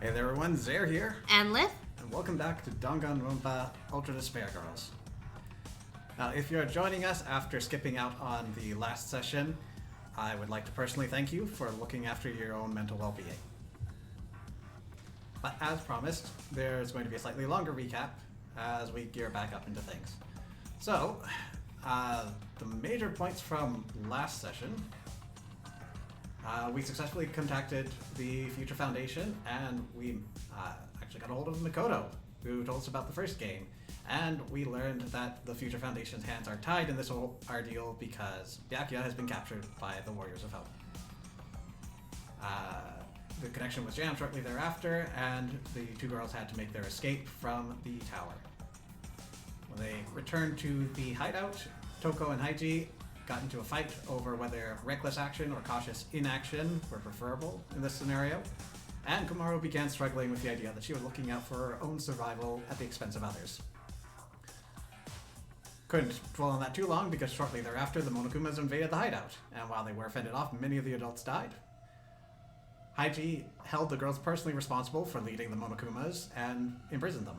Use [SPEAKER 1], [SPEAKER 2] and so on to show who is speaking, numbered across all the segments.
[SPEAKER 1] Hey there everyone, Zaire here,
[SPEAKER 2] And Lith?
[SPEAKER 1] and welcome back to Danganronpa Ultra Despair Girls. Now, if you're joining us after skipping out on the last session, I would like to personally thank you for looking after your own mental well-being. But as promised, there's going to be a slightly longer recap as we gear back up into things. So, the major points from last session, we successfully contacted the Future Foundation, and we actually got a hold of Mikoto, who told us about the first game. And we learned that the Future Foundation's hands are tied in this whole ordeal because Byakuya has been captured by the Warriors of Hope. The connection was jammed shortly thereafter, and the two girls had to make their escape from the tower. When they returned to the hideout, Toko and Haiji got into a fight over whether reckless action or cautious inaction were preferable in this scenario, and Komaru began struggling with the idea that she was looking out for her own survival at the expense of others. Couldn't dwell on that too long because shortly thereafter the Monokumas invaded the hideout, and while they were fended off, many of the adults died. Haiji held the girls personally responsible for leading the Monokumas and imprisoned them.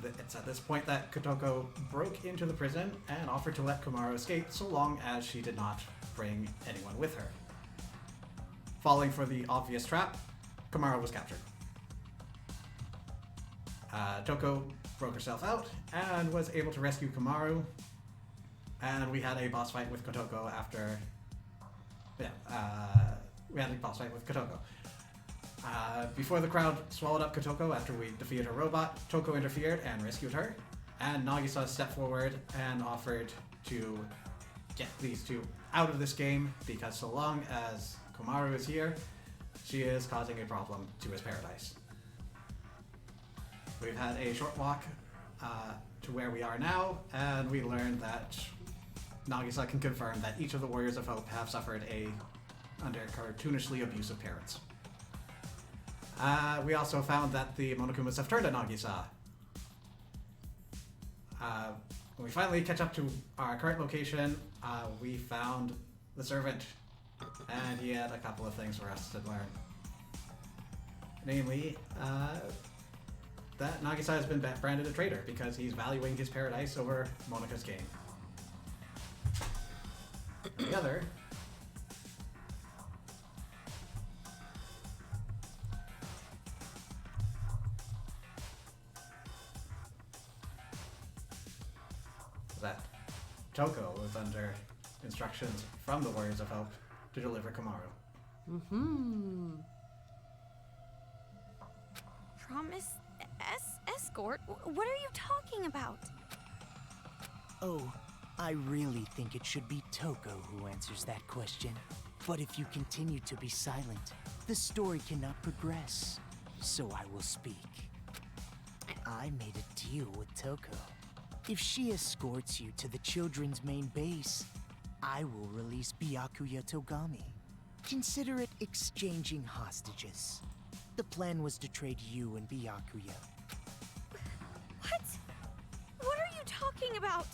[SPEAKER 1] It's at this point that Kotoko broke into the prison and offered to let Komaru escape so long as she did not bring anyone with her. Falling for the obvious trap, Komaru was captured. Toko broke herself out and was able to rescue Komaru, and we had a boss fight with Kotoko after... we had a boss fight with Kotoko. Before the crowd swallowed up Kotoko after we defeated her robot, Toko interfered and rescued her, and Nagisa stepped forward and offered to get these two out of this game because so long as Komaru is here, she is causing a problem to his paradise. We've had a short walk to where we are now, and we learned that Nagisa can confirm that each of the Warriors of Hope have suffered under cartoonishly abusive parents. We also found that the Monokumas have turned on Nagisa. When we finally catch up to our current location, we found the servant, and he had a couple of things for us to learn. Namely, that Nagisa has been branded a traitor because he's valuing his paradise over Monika's game. The other... that Toko was under instructions from the Warriors of Hope to deliver Komaru.
[SPEAKER 3] Promise escort? What are you talking about?
[SPEAKER 4] Oh, I really think it should be Toko who answers that question. But if you continue to be silent, the story cannot progress. So I will speak. I made a deal with Toko. If she escorts you to the children's main base, I will release Byakuya Togami. Consider it exchanging hostages. The plan was to trade you and Byakuya.
[SPEAKER 3] What? What are you talking about?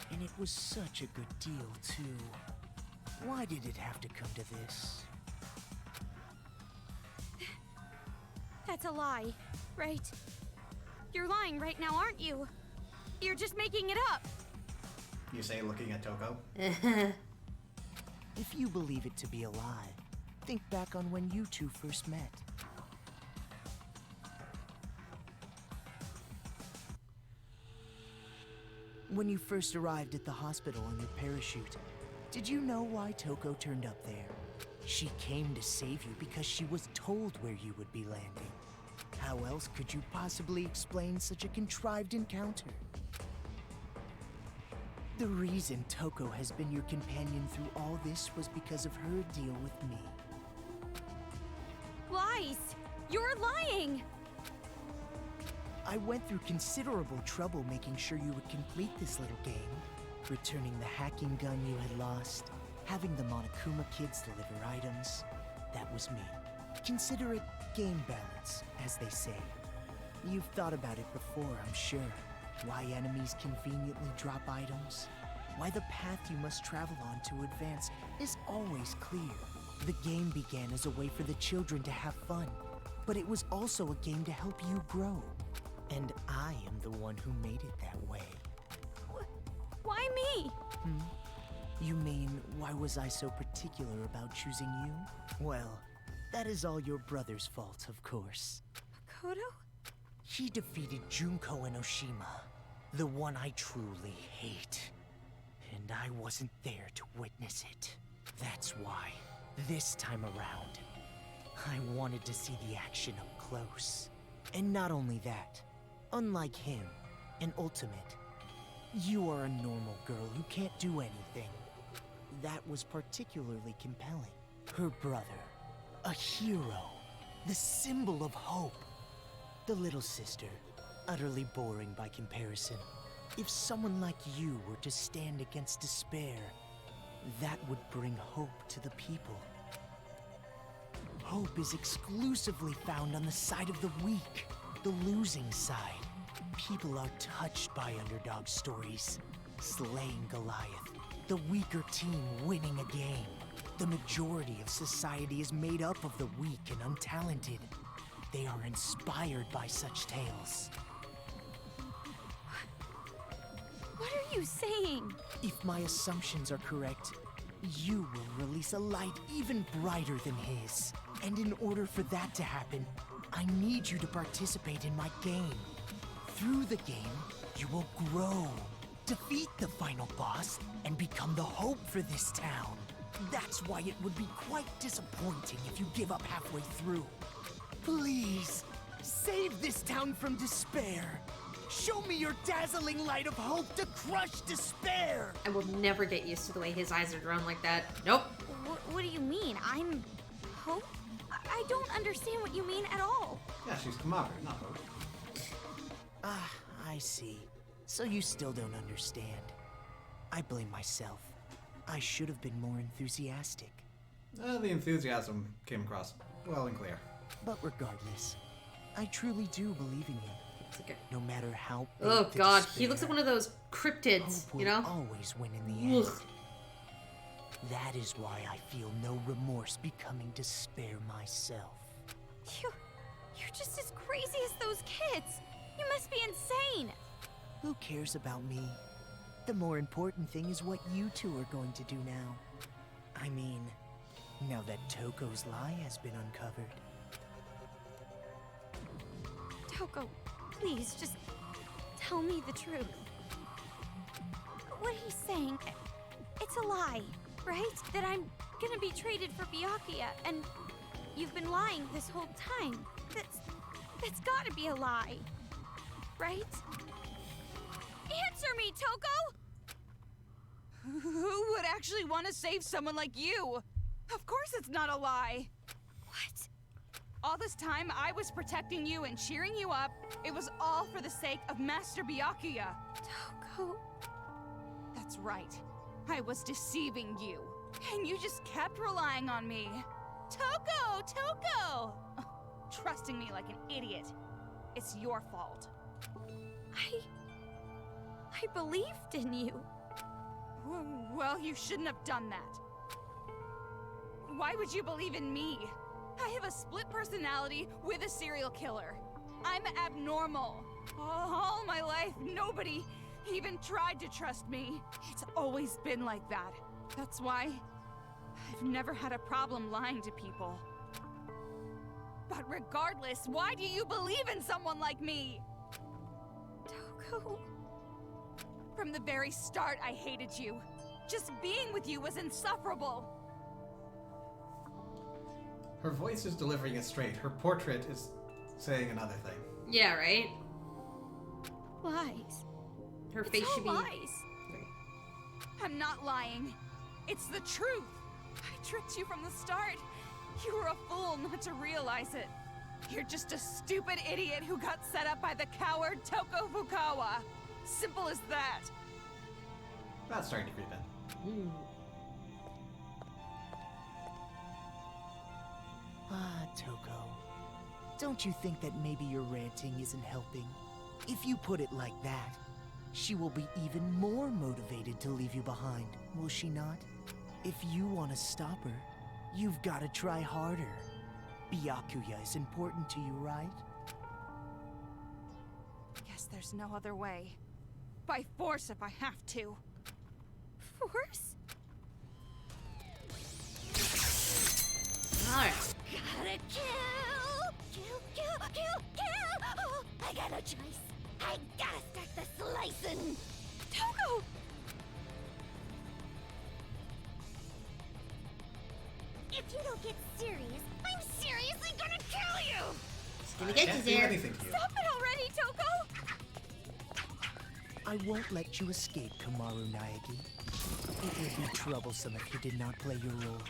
[SPEAKER 4] And it was such a good deal, too. Why did it have to come to this?
[SPEAKER 3] That's a lie, right? You're lying right now, aren't you? You're just making it up.
[SPEAKER 1] You say, looking at Toko?
[SPEAKER 4] If you believe it to be a lie, think back on when you two first met. When you first arrived at the hospital on your parachute, did you know why Toko turned up there? She came to save you because she was told where you would be landing. How else could you possibly explain such a contrived encounter? The reason Toko has been your companion through all this was because of her deal with me.
[SPEAKER 3] Lies! You're lying!
[SPEAKER 4] I went through considerable trouble making sure you would complete this little game. Returning the hacking gun you had lost, having the Monokuma kids deliver items. That was me. Consider it game balance, as they say. You've thought about it before, I'm sure. Why enemies conveniently drop items. Why the path you must travel on to advance is always clear. The game began as a way for the children to have fun, but it was also a game to help you grow. And I am the one who made it that way.
[SPEAKER 3] Why me?
[SPEAKER 4] You mean, why was I so particular about choosing you? Well, that is all your brother's fault, of course.
[SPEAKER 3] Makoto?
[SPEAKER 4] He defeated Junko and Oshima, the one I truly hate. And I wasn't there to witness it. That's why, this time around, I wanted to see the action up close. And not only that, unlike him, an Ultimate, you are a normal girl who can't do anything. That was particularly compelling. Her brother, a hero, the symbol of hope. The little sister, utterly boring by comparison. If someone like you were to stand against despair, that would bring hope to the people. Hope is exclusively found on the side of the weak, the losing side. People are touched by underdog stories, slaying Goliath, the weaker team winning a game. The majority of society is made up of the weak and untalented. They are inspired by such tales.
[SPEAKER 3] What are you saying?
[SPEAKER 4] If my assumptions are correct, you will release a light even brighter than his. And in order for that to happen, I need you to participate in my game. Through the game, you will grow, defeat the final boss, and become the hope for this town. That's why it would be quite disappointing if you give up halfway through. Please, save this town from despair. Show me your dazzling light of hope to crush despair!
[SPEAKER 2] I will never get used to the way his eyes are drawn like that. Nope.
[SPEAKER 3] What do you mean? I'm Hope? I don't understand what you mean at all.
[SPEAKER 1] Yeah, she's Kamaru, not Hope.
[SPEAKER 4] Ah, I see. So you still don't understand. I blame myself. I should have been more enthusiastic.
[SPEAKER 1] The enthusiasm came across well and clear.
[SPEAKER 4] But regardless, I truly do believe in you.
[SPEAKER 2] Okay.
[SPEAKER 4] No matter how big
[SPEAKER 2] Oh
[SPEAKER 4] the
[SPEAKER 2] god,
[SPEAKER 4] despair,
[SPEAKER 2] he looks like one of those cryptids,
[SPEAKER 4] hope will
[SPEAKER 2] you know?
[SPEAKER 4] always win in the end.
[SPEAKER 2] Ugh.
[SPEAKER 4] That is why I feel no remorse becoming despair myself.
[SPEAKER 3] You're just as crazy as those kids. You must be insane.
[SPEAKER 4] Who cares about me? The more important thing is what you two are going to do now. I mean, now that Toko's lie has been uncovered.
[SPEAKER 3] Toko, please, just tell me the truth. What he's saying, it's a lie, right? That I'm gonna be traded for Byakuya, and you've been lying this whole time. That's gotta be a lie, right? Answer me, Toko!
[SPEAKER 5] Who would actually want to save someone like you? Of course it's not a lie.
[SPEAKER 3] What?
[SPEAKER 5] All this time, I was protecting you and cheering you up. It was all for the sake of Master Byakuya.
[SPEAKER 3] Toko...
[SPEAKER 5] That's right. I was deceiving you. And you just kept relying on me. Toko! Toko! Trusting me like an idiot. It's your fault.
[SPEAKER 3] I believed in you.
[SPEAKER 5] Well, you shouldn't have done that. Why would you believe in me? I have a split personality with a serial killer. I'm abnormal. All my life, nobody even tried to trust me. It's always been like that. That's why I've never had a problem lying to people. But regardless, why do you believe in someone like me?
[SPEAKER 3] Toko...
[SPEAKER 5] From the very start, I hated you. Just being with you was insufferable.
[SPEAKER 1] Her voice is delivering it straight. Her portrait is saying another thing.
[SPEAKER 2] Yeah, right?
[SPEAKER 3] Lies.
[SPEAKER 2] Her
[SPEAKER 3] It's
[SPEAKER 2] face
[SPEAKER 3] all
[SPEAKER 2] should be...
[SPEAKER 3] lies.
[SPEAKER 5] I'm not lying. It's the truth. I tricked you from the start. You were a fool not to realize it. You're just a stupid idiot who got set up by the coward Toko Fukawa. Simple as that.
[SPEAKER 1] That's starting to creep in.
[SPEAKER 4] Ah, Toko. Don't you think that maybe your ranting isn't helping? If you put it like that, she will be even more motivated to leave you behind, will she not? If you want to stop her, You've got to try harder. Byakuya is important to you, right?
[SPEAKER 5] Guess there's no other way. By force if I have to.
[SPEAKER 3] Force?
[SPEAKER 2] Alright.
[SPEAKER 3] Gotta kill! Kill! Oh, I got no choice. I gotta start the slicing! Toko! If you don't get serious, I'm seriously gonna kill you!
[SPEAKER 2] Just gonna
[SPEAKER 1] I
[SPEAKER 2] get
[SPEAKER 1] can't
[SPEAKER 2] you
[SPEAKER 1] do
[SPEAKER 2] there.
[SPEAKER 1] anything to you.
[SPEAKER 3] Stop it already, Toko!
[SPEAKER 4] I won't let you escape, Komaru Naegi. It would be troublesome if you did not play your role.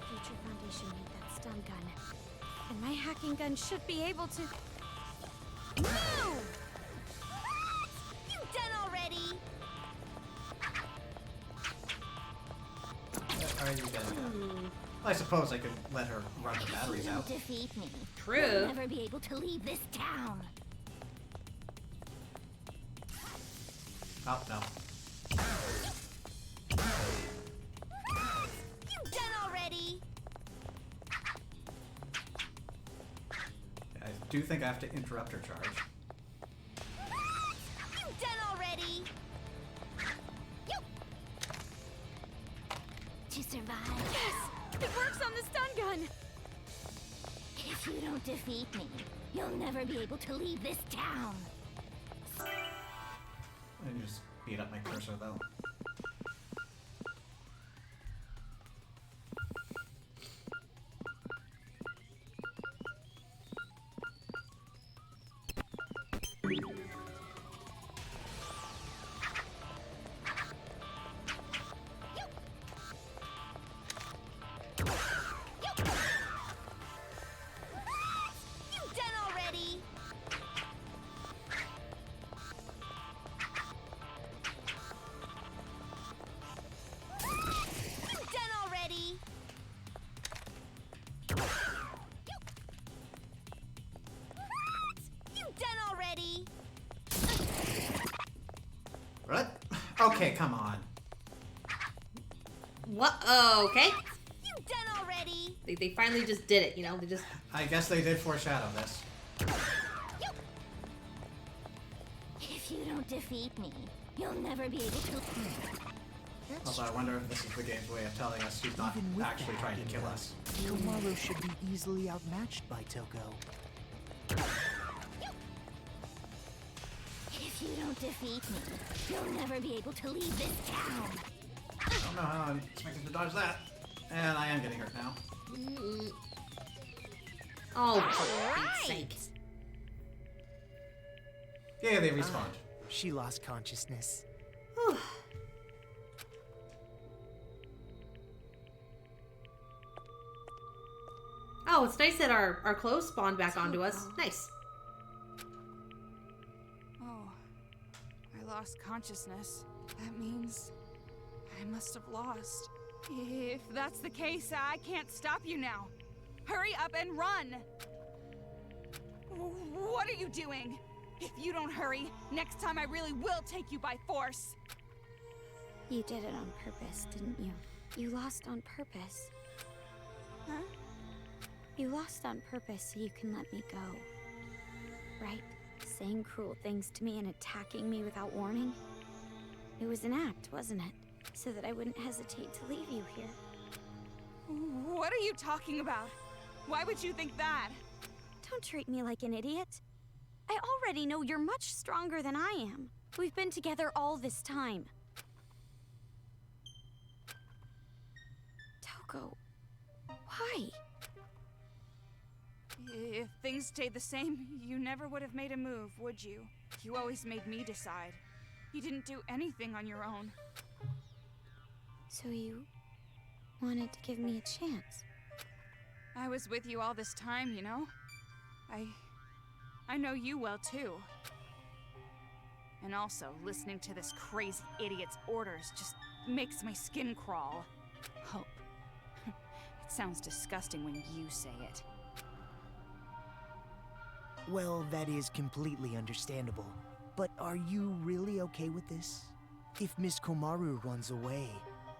[SPEAKER 3] Future Foundation made that stun gun. And my hacking gun should be able to... No! What? You done already?
[SPEAKER 1] Are you dead? I suppose I could let her run the batteries out.
[SPEAKER 3] Defeat me.
[SPEAKER 2] True.
[SPEAKER 3] You'll never be able to leave this town.
[SPEAKER 1] Oh, no.
[SPEAKER 3] You done already?
[SPEAKER 1] I do think I have to interrupt her charge.
[SPEAKER 3] You done already? To survive. Yes! It works on the stun gun! If you don't defeat me, you'll never be able to leave this town.
[SPEAKER 1] I just beat up my cursor though.
[SPEAKER 3] You done already? You done already? You done already?
[SPEAKER 1] What? Okay, come on.
[SPEAKER 2] What? Oh, okay.
[SPEAKER 3] You done already?
[SPEAKER 2] They finally just did it, you know? They just...
[SPEAKER 1] I guess they did foreshadow this.
[SPEAKER 3] If you don't defeat me, you'll never be able to.
[SPEAKER 1] Also, I wonder if this is the game's way of telling us he's not
[SPEAKER 4] Even with
[SPEAKER 1] actually
[SPEAKER 4] the
[SPEAKER 1] trying to
[SPEAKER 4] hacking
[SPEAKER 1] kill
[SPEAKER 4] gun,
[SPEAKER 1] us.
[SPEAKER 4] Komaru should be easily outmatched by Toko.
[SPEAKER 3] If you don't defeat me, you'll never be able to leave this town.
[SPEAKER 1] I don't know how I'm expecting to dodge that. And I am getting hurt now.
[SPEAKER 2] Oh, for Pete's sake.
[SPEAKER 1] Yeah, they respawned.
[SPEAKER 4] She lost consciousness.
[SPEAKER 2] Whew. Oh, it's nice that our clothes spawned back onto us. Nice.
[SPEAKER 5] Oh, I lost consciousness. That means I must have lost. If that's the case, I can't stop you now. Hurry up and run! What are you doing? If you don't hurry, next time I really will take you by force.
[SPEAKER 3] You did it on purpose, didn't you? You lost on purpose.
[SPEAKER 5] Huh?
[SPEAKER 3] You lost on purpose so you can let me go. Right? Saying cruel things to me and attacking me without warning. It was an act, wasn't it? So that I wouldn't hesitate to leave you here.
[SPEAKER 5] What are you talking about? Why would you think that?
[SPEAKER 3] Don't treat me like an idiot. I already know you're much stronger than I am. We've been together all this time. Toko, why?
[SPEAKER 5] If things stayed the same, you never would have made a move, would you? You always made me decide. You didn't do anything on your own.
[SPEAKER 3] So you wanted to give me a chance?
[SPEAKER 5] I was with you all this time, you know? I know you well, too. And also, listening to this crazy idiot's orders just makes my skin crawl. Hope. It sounds disgusting when you say it.
[SPEAKER 4] Well, that is completely understandable. But are you really okay with this? If Miss Komaru runs away,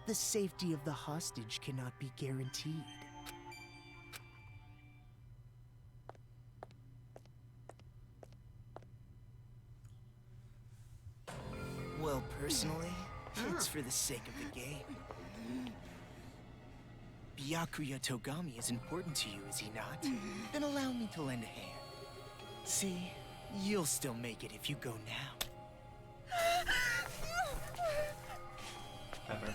[SPEAKER 4] the safety of the hostage cannot be guaranteed. Well, personally, it's for the sake of the game. Byakuya Togami is important to you, is he not? Then allow me to lend a hand. See, you'll still make it if you go now.
[SPEAKER 1] Pepper.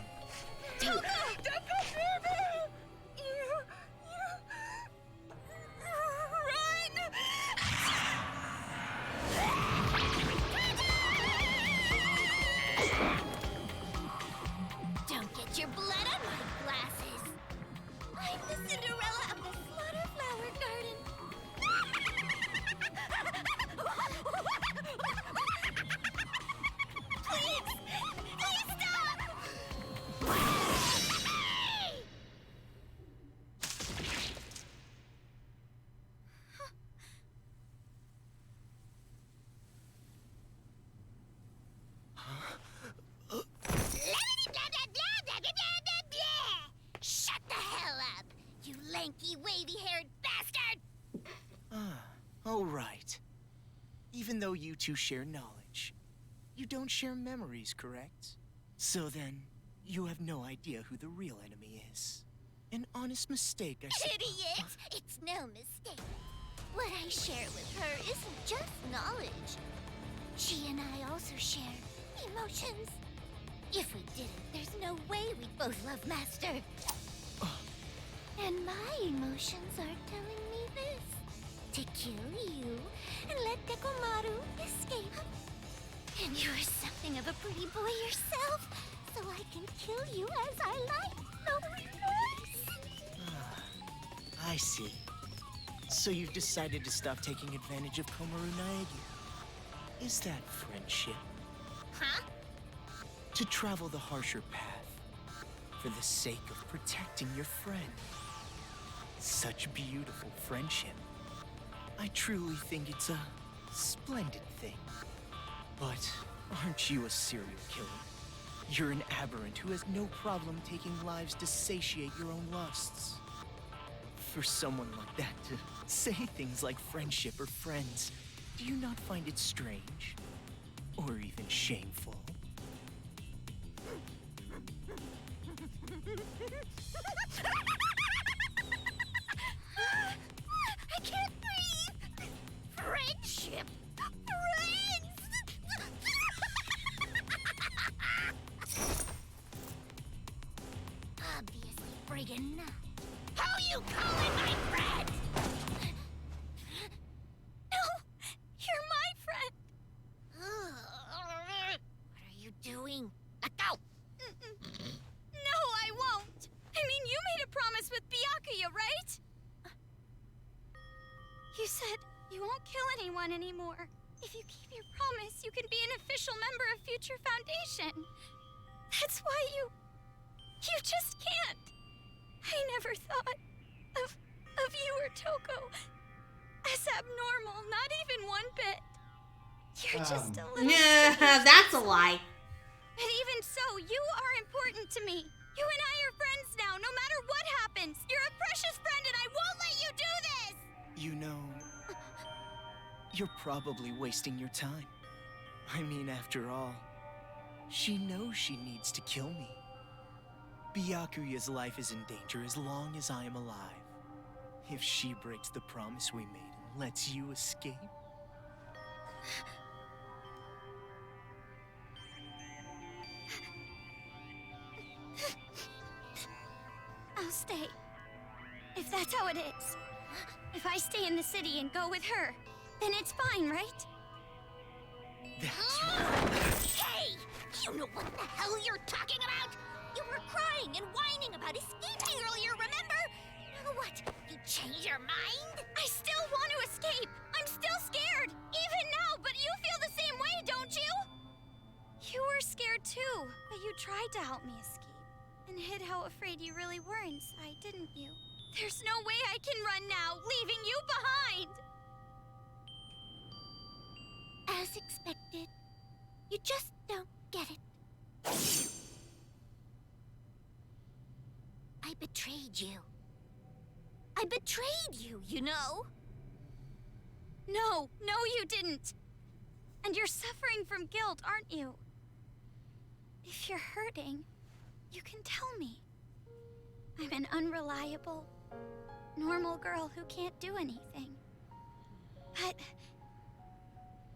[SPEAKER 3] Don't get your blood on my glasses. I'm the Cinderella of the Slaughterflower Garden. Please! Please stop! Shut the hell up, you lanky, wavy-haired bastard!
[SPEAKER 4] Oh, right. Even though you two share knowledge, you don't share memories, correct? So then, you have no idea who the real enemy is. An honest mistake, I suppose.
[SPEAKER 3] Idiot! It's no mistake. What I share with her isn't just knowledge. She and I also share emotions. If we didn't, there's no way we'd both love Master. And my emotions are telling me this. To kill you and let Dekomaru escape. And you're something of a pretty boy yourself, so I can kill you as I like. No remorse.
[SPEAKER 4] I see. So you've decided to stop taking advantage of Komaru Naegi. Is that friendship?
[SPEAKER 3] Huh?
[SPEAKER 4] To travel the harsher path, for the sake of protecting your friend. Such beautiful friendship. I truly think it's a splendid thing. But aren't you a serial killer? You're an aberrant who has no problem taking lives to satiate your own lusts. For someone like that to say things like friendship or friends, do you not find it strange? Or even shameful?
[SPEAKER 3] I can't breathe. Friendship. Friends. Obviously friggin' not. How you calling my friend? No, you're my friend. What are you doing? Let go. No, I won't. I mean, you made a promise with Byakuya, right? You said you won't kill anyone anymore. If you keep your promise, you can be an official member of Future Foundation. That's why you just can't. I never thought of you or Toko as abnormal, not even one bit. You're just a little...
[SPEAKER 2] Yeah, that's a lie.
[SPEAKER 3] But even so, you are important to me. You and I are friends now, no matter what happens. You're a precious friend and I won't let you do this!
[SPEAKER 4] You know, you're probably wasting your time. I mean, after all, she knows she needs to kill me. Byakuya's life is in danger as long as I am alive. If she breaks the promise we made and lets you escape...
[SPEAKER 3] I'll stay. If that's how it is. If I stay in the city and go with her, then it's fine, right?
[SPEAKER 4] That's right.
[SPEAKER 3] Hey! You know what the hell you're talking about? You were crying and whining about escaping earlier, remember? Now what? You change your mind? I still want to escape! I'm still scared! Even now, but you feel the same way, don't you? You were scared too, but you tried to help me escape. And hid how afraid you really were inside, didn't you? There's no way I can run now, leaving you behind! As expected. You just don't get it. I betrayed you. I betrayed you, you know? No, you didn't. And you're suffering from guilt, aren't you? If you're hurting, you can tell me. I'm an unreliable, normal girl who can't do anything. But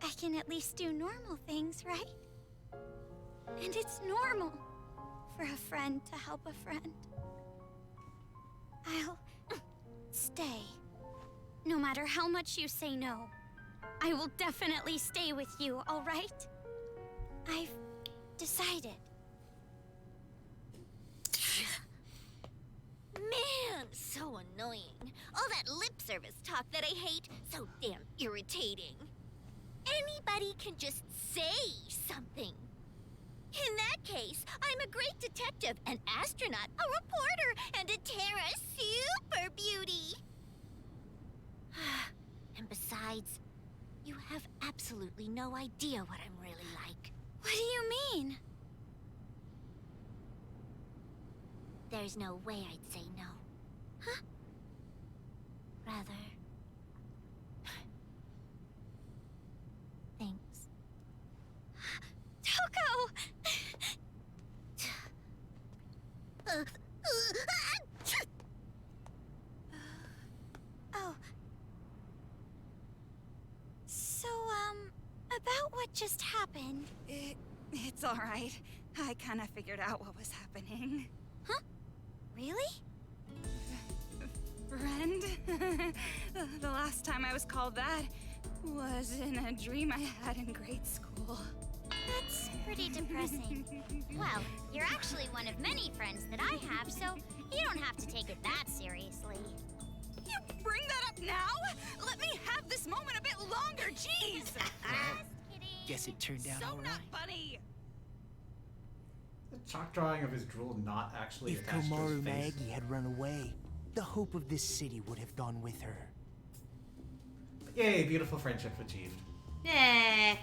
[SPEAKER 3] I can at least do normal things, right? And it's normal for a friend to help a friend. I'll stay. No matter how much you say no, I will definitely stay with you, all right? I've decided.
[SPEAKER 6] Man, so annoying. All that lip service talk that I hate, so damn irritating. Anybody can just say something. In that case, I'm a great detective, an astronaut, a reporter, and a Terra super beauty. And besides, you have absolutely no idea what I'm really like.
[SPEAKER 3] What do you mean?
[SPEAKER 6] There's no way I'd say no.
[SPEAKER 3] Huh?
[SPEAKER 6] Rather... Thanks.
[SPEAKER 3] Toko! Oh. So, about what just happened.
[SPEAKER 5] It's all right. I kind of figured out what was happening.
[SPEAKER 3] Huh? Really?
[SPEAKER 5] Friend? The last time I was called that was in a dream I had in grade school.
[SPEAKER 3] That's pretty depressing. Well, you're actually one of many friends that I have, so you don't have to take it that seriously.
[SPEAKER 5] You bring that up now? Let me have this moment a bit longer, jeez!
[SPEAKER 3] Just kidding.
[SPEAKER 4] Guess it turned out
[SPEAKER 5] So
[SPEAKER 4] all right.
[SPEAKER 5] not funny!
[SPEAKER 1] The chalk drawing of his drool not actually
[SPEAKER 4] If
[SPEAKER 1] attached to
[SPEAKER 4] Komaru
[SPEAKER 1] his face.
[SPEAKER 4] Naegi had run away, the hope of this city would have gone with her.
[SPEAKER 1] Yay, beautiful friendship achieved.
[SPEAKER 2] Yeah.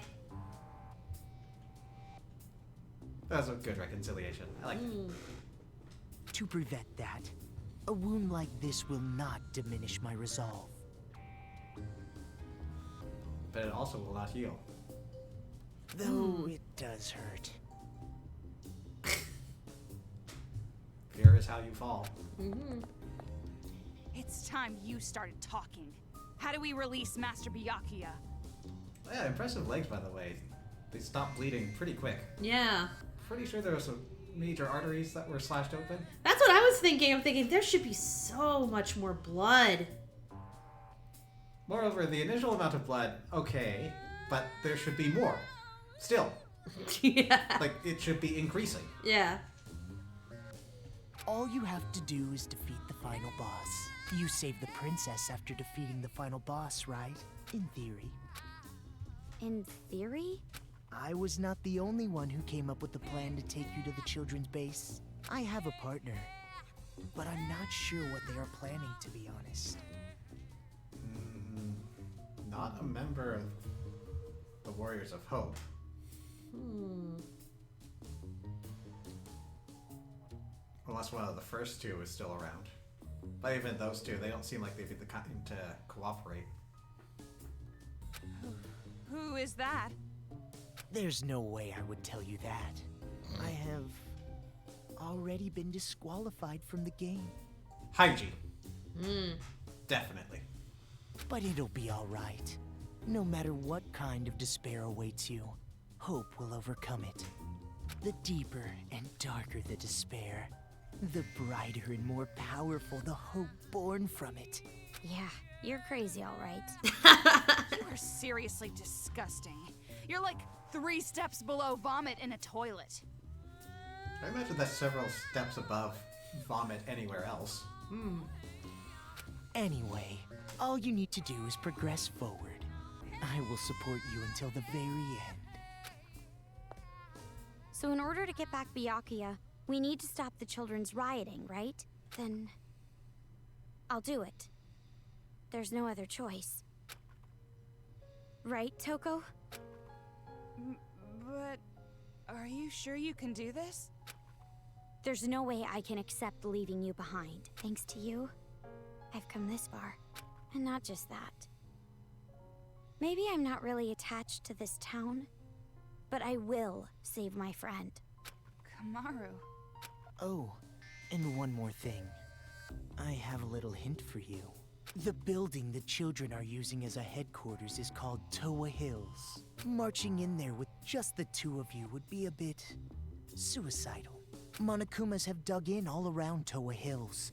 [SPEAKER 1] That was a good reconciliation. I like it.
[SPEAKER 4] To prevent that, a wound like this will not diminish my resolve.
[SPEAKER 1] But it also will not heal.
[SPEAKER 4] Though it does hurt.
[SPEAKER 1] Fear is how you fall.
[SPEAKER 5] It's time you started talking. How do we release Master Byakuya?
[SPEAKER 1] Yeah, impressive legs, by the way. They stopped bleeding pretty quick.
[SPEAKER 2] Yeah.
[SPEAKER 1] Pretty sure there were some major arteries that were slashed open.
[SPEAKER 2] That's what I was thinking. I'm thinking there should be so much more blood.
[SPEAKER 1] Moreover, the initial amount of blood, okay, but there should be more. Still.
[SPEAKER 2] Yeah.
[SPEAKER 1] Like, it should be increasing.
[SPEAKER 2] Yeah.
[SPEAKER 4] All you have to do is defeat the final boss. You saved the princess after defeating the final boss, right? In theory.
[SPEAKER 3] In theory?
[SPEAKER 4] I was not the only one who came up with the plan to take you to the children's base. I have a partner, but I'm not sure what they are planning, to be honest.
[SPEAKER 1] Not a member of the Warriors of Hope. Unless one of the first two is still around. But even those two, they don't seem like they'd be the kind to cooperate.
[SPEAKER 5] Who is that?
[SPEAKER 4] There's no way I would tell you that. I have already been disqualified from the game.
[SPEAKER 1] Hygiene. Definitely.
[SPEAKER 4] But it'll be alright. No matter what kind of despair awaits you, hope will overcome it. The deeper and darker the despair, the brighter and more powerful the hope born from it.
[SPEAKER 3] Yeah, you're crazy, all right.
[SPEAKER 5] You are seriously disgusting. You're like 3 steps below vomit in a toilet.
[SPEAKER 1] I imagine that's several steps above vomit anywhere else.
[SPEAKER 4] Anyway, all you need to do is progress forward. I will support you until the very end.
[SPEAKER 3] So in order to get back Byakuya, we need to stop the children's rioting, right? Then I'll do it. There's no other choice. Right, Toko?
[SPEAKER 5] But are you sure you can do this?
[SPEAKER 3] There's no way I can accept leaving you behind. Thanks to you, I've come this far. And not just that. Maybe I'm not really attached to this town, but I will save my friend.
[SPEAKER 5] Kamaru.
[SPEAKER 4] Oh, and one more thing. I have a little hint for you. The building the children are using as a headquarters is called Toa Hills. Marching in there with just the two of you would be a bit suicidal. Monokumas have dug in all around Toa Hills.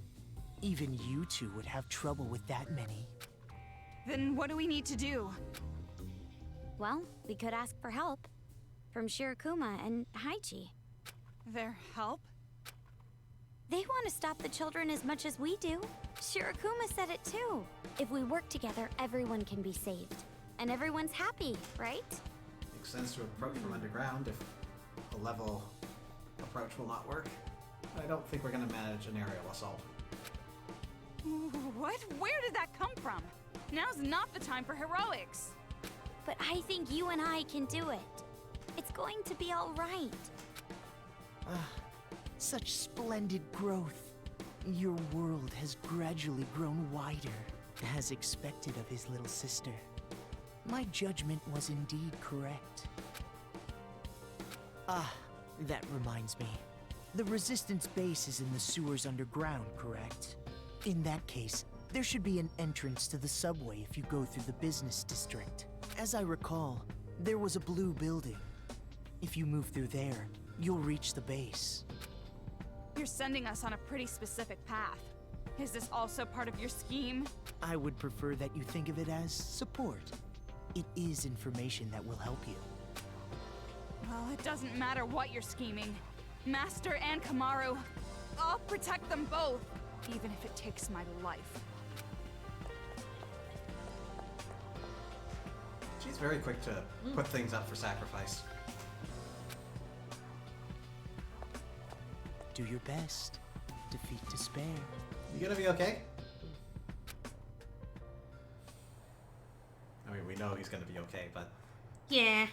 [SPEAKER 4] Even you two would have trouble with that many.
[SPEAKER 5] Then what do we need to do?
[SPEAKER 3] Well, we could ask for help. From Shirokuma and Haichi.
[SPEAKER 5] Their help?
[SPEAKER 3] They want to stop the children as much as we do. Shirokuma said it too. If we work together, everyone can be saved. And everyone's happy, right?
[SPEAKER 1] Makes sense to approach from underground if a level approach will not work. I don't think we're going to manage an aerial assault.
[SPEAKER 5] What? Where did that come from? Now's not the time for heroics.
[SPEAKER 3] But I think you and I can do it. It's going to be all right.
[SPEAKER 4] Such splendid growth. Your world has gradually grown wider, as expected of his little sister. My judgment was indeed correct. That reminds me. The Resistance base is in the sewers underground, correct? In that case, there should be an entrance to the subway if you go through the business district. As I recall, there was a blue building. If you move through there, you'll reach the base.
[SPEAKER 5] You're sending us on a pretty specific path. Is this also part of your scheme?
[SPEAKER 4] I would prefer that you think of it as support. It is information that will help you.
[SPEAKER 5] Well, it doesn't matter what you're scheming. Master and Kamaru, I'll protect them both, even if it takes my life.
[SPEAKER 1] She's very quick to put things up for sacrifice.
[SPEAKER 4] Do your best. Defeat despair.
[SPEAKER 1] You gonna be okay? I mean, we know he's gonna be okay, but...
[SPEAKER 2] Yeah.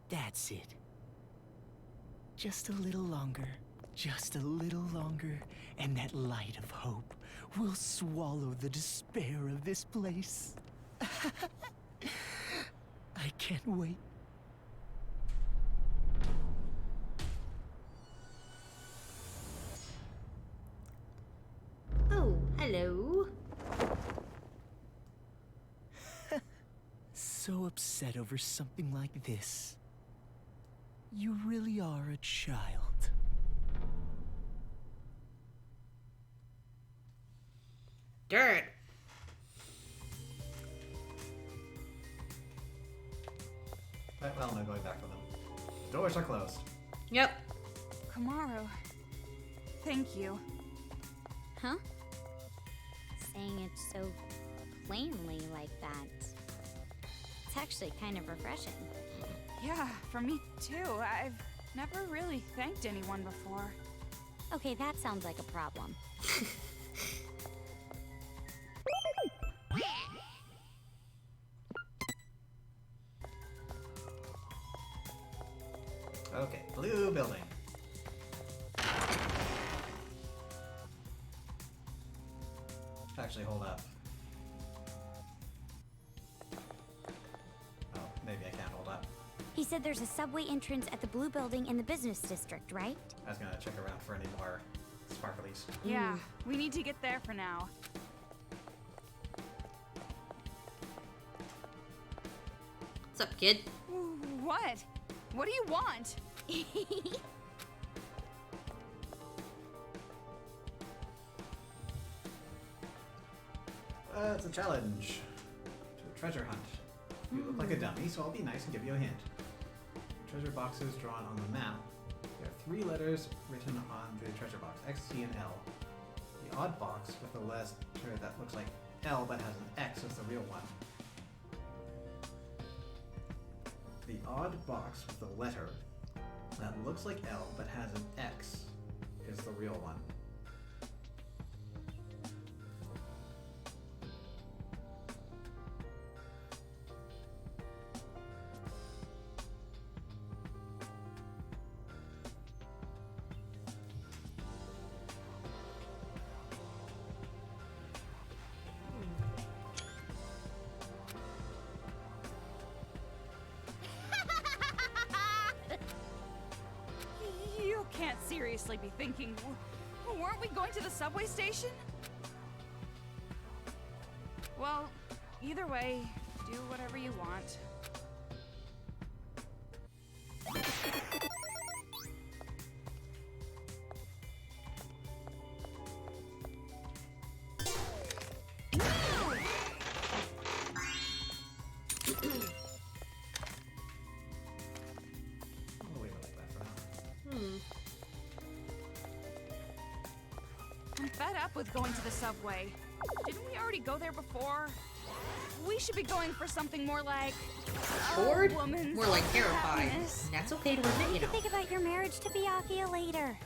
[SPEAKER 4] That's it. Just a little longer. Just a little longer, and that light of hope will swallow the despair of this place. I can't wait.
[SPEAKER 2] Oh, hello.
[SPEAKER 4] So upset over something like this. You really are a child.
[SPEAKER 2] Dirt.
[SPEAKER 1] Right, well, no going back for them. Doors are closed.
[SPEAKER 2] Yep.
[SPEAKER 5] Kamaru, thank you.
[SPEAKER 3] Huh? Saying it so plainly like that. It's actually kind of refreshing.
[SPEAKER 5] Yeah, for me too. I've never really thanked anyone before.
[SPEAKER 3] Okay, that sounds like a problem.
[SPEAKER 1] Okay, blue building. Actually, hold up. Oh, maybe I can't hold up.
[SPEAKER 3] He said there's a subway entrance at the blue building in the business district, right?
[SPEAKER 1] I was gonna check around for any more sparklies.
[SPEAKER 5] Yeah, we need to get there for now.
[SPEAKER 2] What's up, kid?
[SPEAKER 5] What? What do you want?
[SPEAKER 1] It's a challenge. To a treasure hunt. You look like a dummy, so I'll be nice and give you a hint. Treasure boxes drawn on the map. There are 3 letters written on the treasure box, X, C, and L. The odd box with a letter that looks like L but has an X is the real one. The odd box with a letter that looks like L but has an X is the real one.
[SPEAKER 5] probably be thinking, weren't we going to the subway station? Well, either way, do whatever you want.
[SPEAKER 1] We'll leave it like that for now.
[SPEAKER 5] I'm fed up with going to the subway. Didn't we already go there before? We should be going for something more like
[SPEAKER 2] Bored?
[SPEAKER 5] a woman's
[SPEAKER 2] More like terrified.
[SPEAKER 5] happiness.
[SPEAKER 2] And that's okay to admit, you know.
[SPEAKER 3] Think about your marriage to Byakuya later.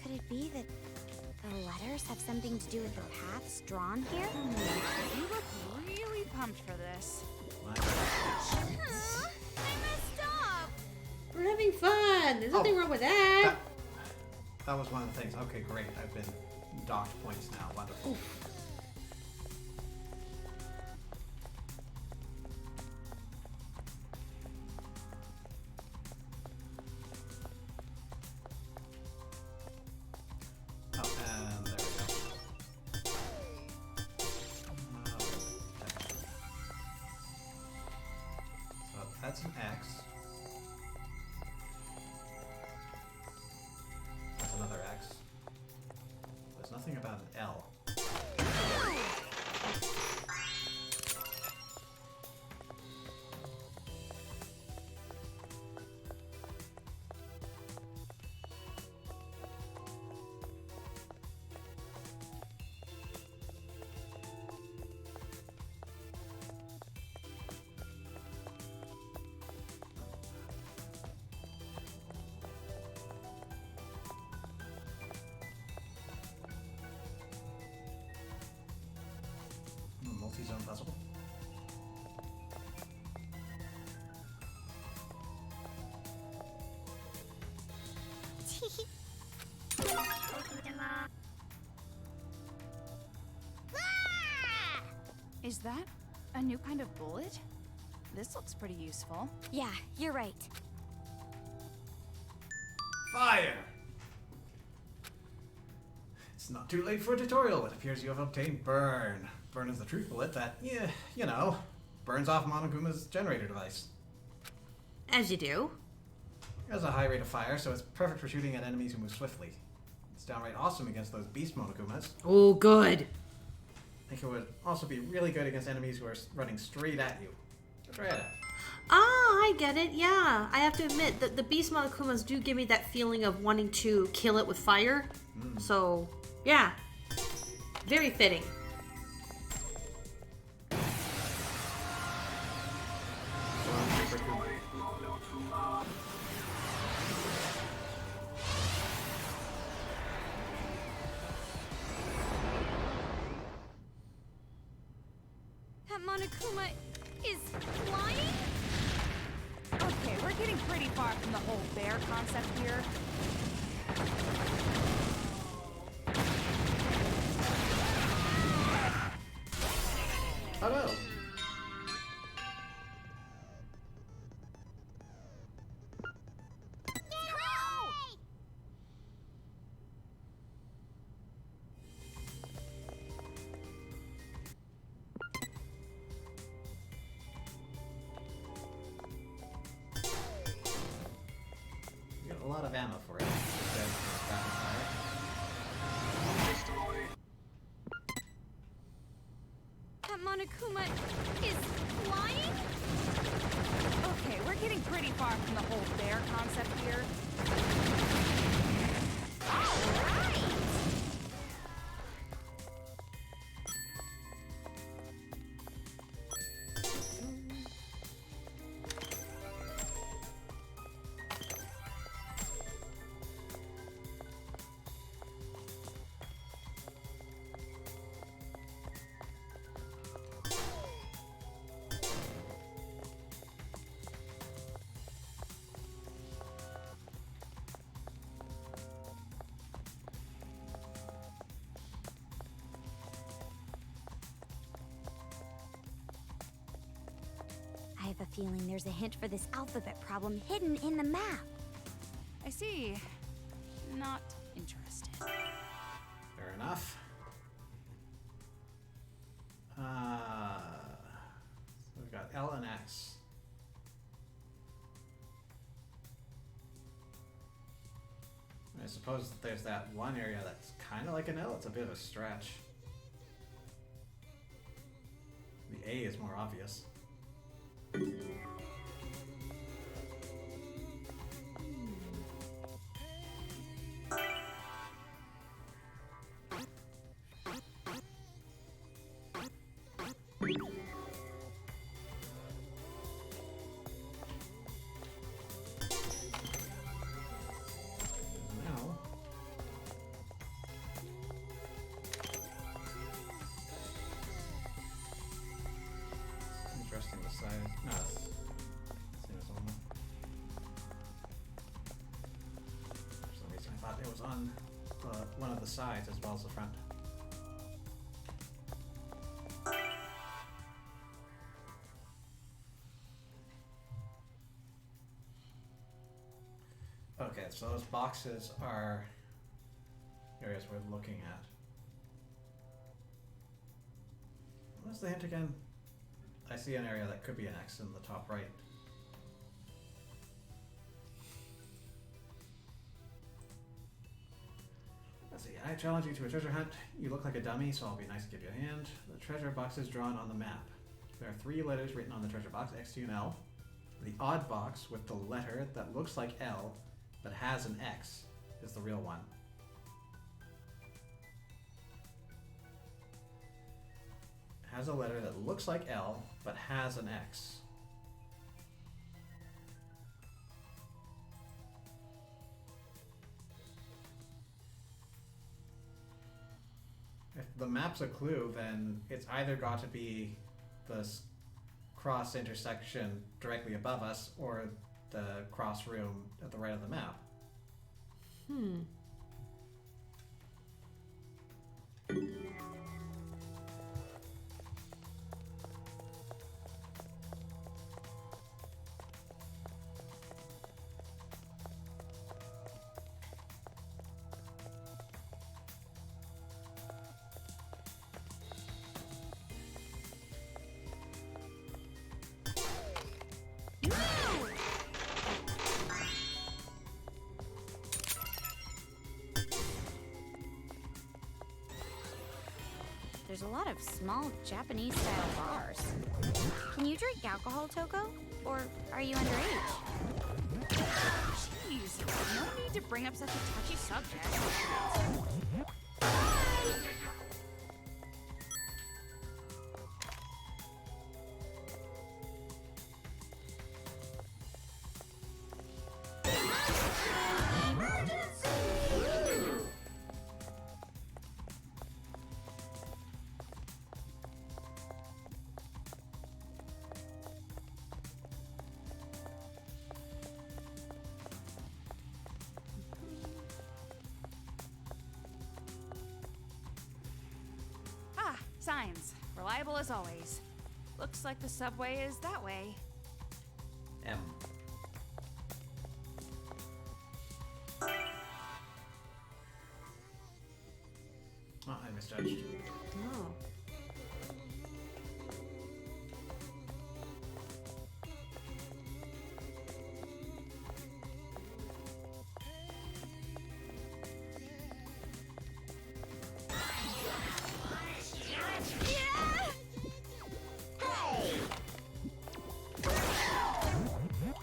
[SPEAKER 3] Could it be that the letters have something to do with the paths drawn here?
[SPEAKER 5] You look really pumped for this.
[SPEAKER 1] My
[SPEAKER 3] I messed up!
[SPEAKER 2] We're having fun. There's nothing wrong with that.
[SPEAKER 1] That was one of the things. Okay, great. I've been docked points now. Wonderful. Oh, and there we go. So that's an X. That's another X. There's nothing about an L. Multi-zone puzzle.
[SPEAKER 5] Is that a new kind of bullet? This looks pretty useful.
[SPEAKER 3] Yeah, you're right.
[SPEAKER 1] Fire! It's not too late for a tutorial. It appears you have obtained Burn. Burn is the truth bullet that, yeah, you know, burns off Monoguma's generator device.
[SPEAKER 2] As you do.
[SPEAKER 1] It has a high rate of fire, so it's perfect for shooting at enemies who move swiftly. It's downright awesome against those beast Monogumas.
[SPEAKER 2] Oh, good.
[SPEAKER 1] I think it would also be really good against enemies who are running straight at you. Try it out.
[SPEAKER 2] Ah, I get it. Yeah, I have to admit that the beast Monokumas do give me that feeling of wanting to kill it with fire. So, yeah, very fitting.
[SPEAKER 3] That Monokuma is flying?
[SPEAKER 5] Okay, we're getting pretty far from the whole bear concept here.
[SPEAKER 1] Oh no! You get a lot of ammo for it.
[SPEAKER 3] That Monokuma is flying?
[SPEAKER 5] whole bear concept here.
[SPEAKER 3] I have a feeling there's a hint for this alphabet problem hidden in the map.
[SPEAKER 5] I see. Not interested.
[SPEAKER 1] Fair enough. So we've got L and X. I suppose there's that one area that's kind of like an L. It's a bit of a stretch. The A is more obvious. Now, interesting the size. No, it's same as normal. For some reason I thought it was on one of the sides as well as the front. Okay, so those boxes are areas we're looking at. What's the hint again? I see an area that could be an X in the top right. Let's see. I challenge you to a treasure hunt. You look like a dummy, so I'll be nice to give you a hand. The treasure box is drawn on the map. There are 3 letters written on the treasure box, X, T, and L. The odd box with the letter that looks like L but has an X is the real one. Has a letter that looks like L but has an X. If the map's a clue, then it's either got to be the cross intersection directly above us or the cross room at the right of the map.
[SPEAKER 3] There's a lot of small Japanese-style bars. Can you drink alcohol, Toko? Or are you underage?
[SPEAKER 5] Jeez, no need to bring up such a touchy subject. Signs. Reliable as always. Looks like the subway is that way.
[SPEAKER 1] M. Oh, I misjudged.
[SPEAKER 2] Oh.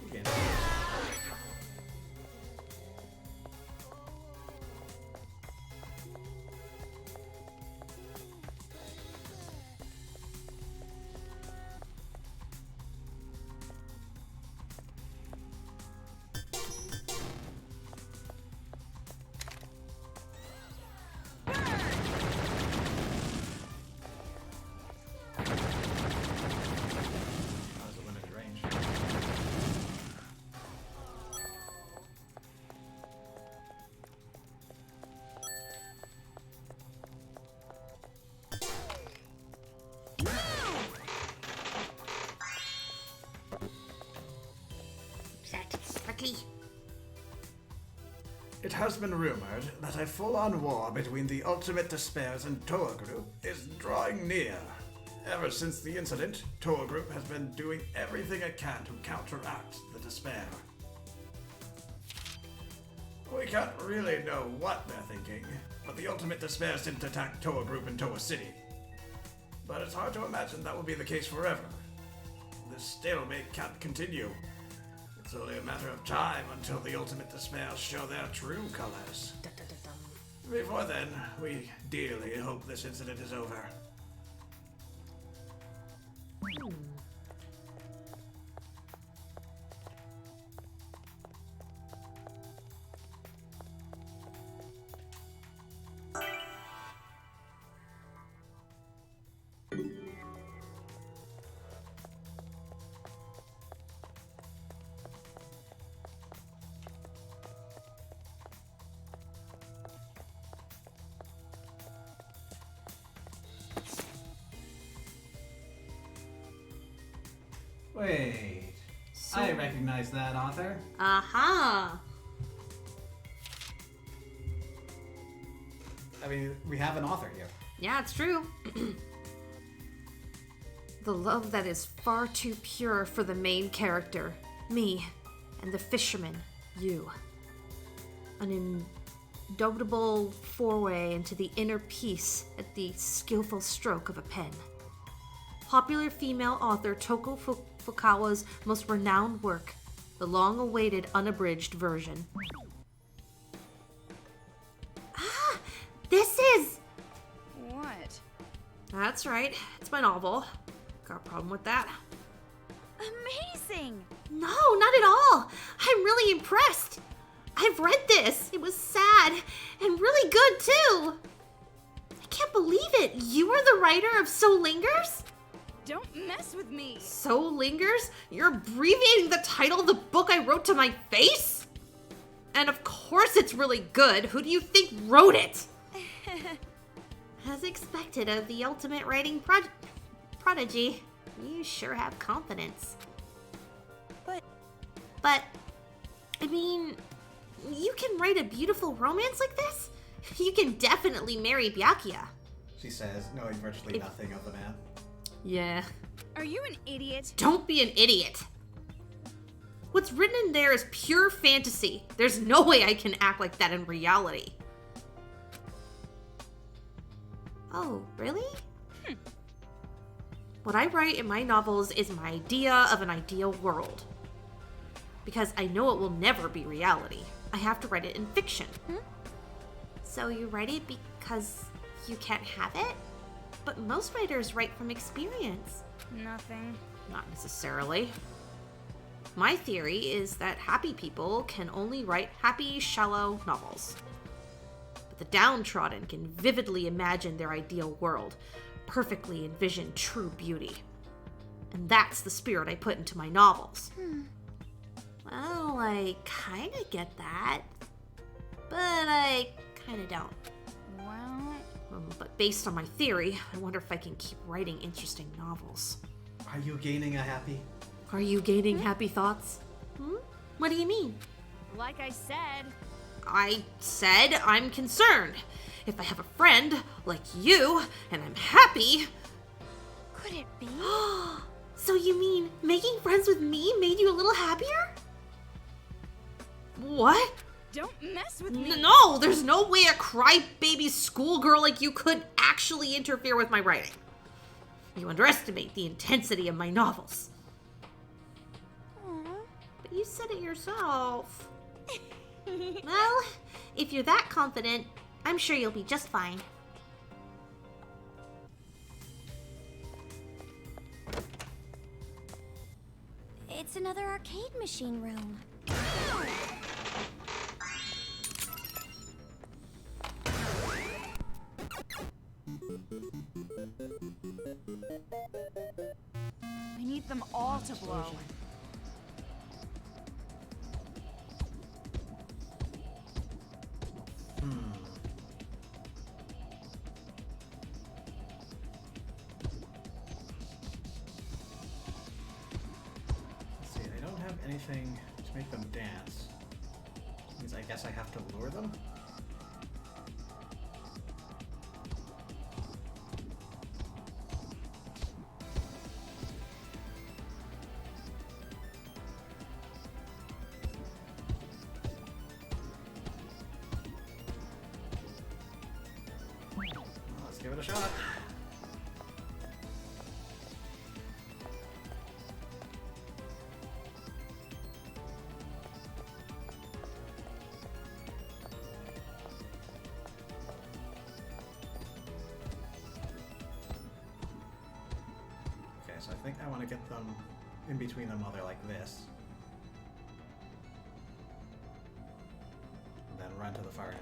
[SPEAKER 1] Again.
[SPEAKER 2] exactly?
[SPEAKER 1] It has been rumored that a full-on war between the Ultimate Despairs and Toa Group is drawing near. Ever since the incident, Toa Group has been doing everything it can to counteract the Despair. We can't really know what they're thinking, but the Ultimate Despairs didn't attack Toa Group in Toa City. But it's hard to imagine that will be the case forever. This stalemate can't continue. It's only a matter of time until the Ultimate Despair show their true colors. Before then, we dearly hope this incident is over. Wait, I recognize that author.
[SPEAKER 2] Aha!
[SPEAKER 1] I mean, we have an author here.
[SPEAKER 2] Yeah, it's true. The love that is far too pure for the main character, me, and the fisherman, you. An indubitable foray into the inner peace at the skillful stroke of a pen. Popular female author Toko Fukawa's most renowned work, the long-awaited unabridged version. Ah! This is...
[SPEAKER 5] What?
[SPEAKER 2] That's right, it's my novel. Got a problem with that?
[SPEAKER 3] Amazing!
[SPEAKER 2] No, not at all! I'm really impressed! I've read this! It was sad, and really good too! I can't believe it! You are the writer of So Lingers?
[SPEAKER 5] Don't mess with me!
[SPEAKER 2] So Lingers? You're abbreviating the title of the book I wrote to my face? And of course it's really good! Who do you think wrote it? As expected of the ultimate writing prodigy, you sure have confidence. But, I mean, you can write a beautiful romance like this? You can definitely marry Byakuya.
[SPEAKER 1] She says, knowing virtually nothing of the man.
[SPEAKER 2] Yeah.
[SPEAKER 5] Are you an idiot?
[SPEAKER 2] Don't be an idiot. What's written in there is pure fantasy. There's no way I can act like that in reality. Oh, really? What I write in my novels is my idea of an ideal world. Because I know it will never be reality. I have to write it in fiction. So you write it because you can't have it? But most writers write from experience.
[SPEAKER 5] Nothing.
[SPEAKER 2] Not necessarily. My theory is that happy people can only write happy, shallow novels. But the downtrodden can vividly imagine their ideal world, perfectly envision true beauty. And that's the spirit I put into my novels. Well, I kinda get that. But I kinda don't.
[SPEAKER 5] Well...
[SPEAKER 2] But based on my theory, I wonder if I can keep writing interesting novels.
[SPEAKER 1] Are you gaining a happy?
[SPEAKER 2] Are you gaining happy thoughts? What do you mean?
[SPEAKER 5] Like I said...
[SPEAKER 2] I said I'm concerned. If I have a friend like you, and I'm happy...
[SPEAKER 3] Could it be?
[SPEAKER 2] So you mean making friends with me made you a little happier? What?
[SPEAKER 5] Don't mess with me!
[SPEAKER 2] No, there's no way a crybaby schoolgirl like you could actually interfere with my writing. You underestimate the intensity of my novels. But you said it yourself. Well, if you're that confident, I'm sure you'll be just fine.
[SPEAKER 3] It's another arcade machine room.
[SPEAKER 5] I need them all to blow.
[SPEAKER 1] Let's see, I don't have anything to make them dance. Means I guess I have to lure them? Let's give it a shot. So I think I want to get them in between them while they're like this. And then run to the far end.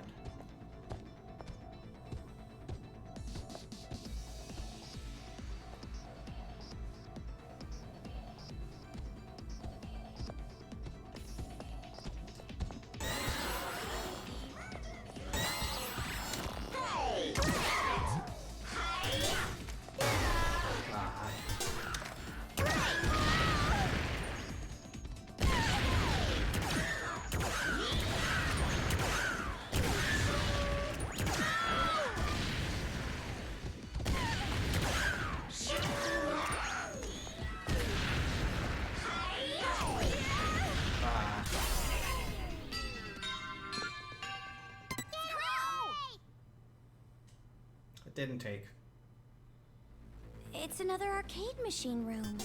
[SPEAKER 1] Didn't take.
[SPEAKER 3] It's another arcade machine room.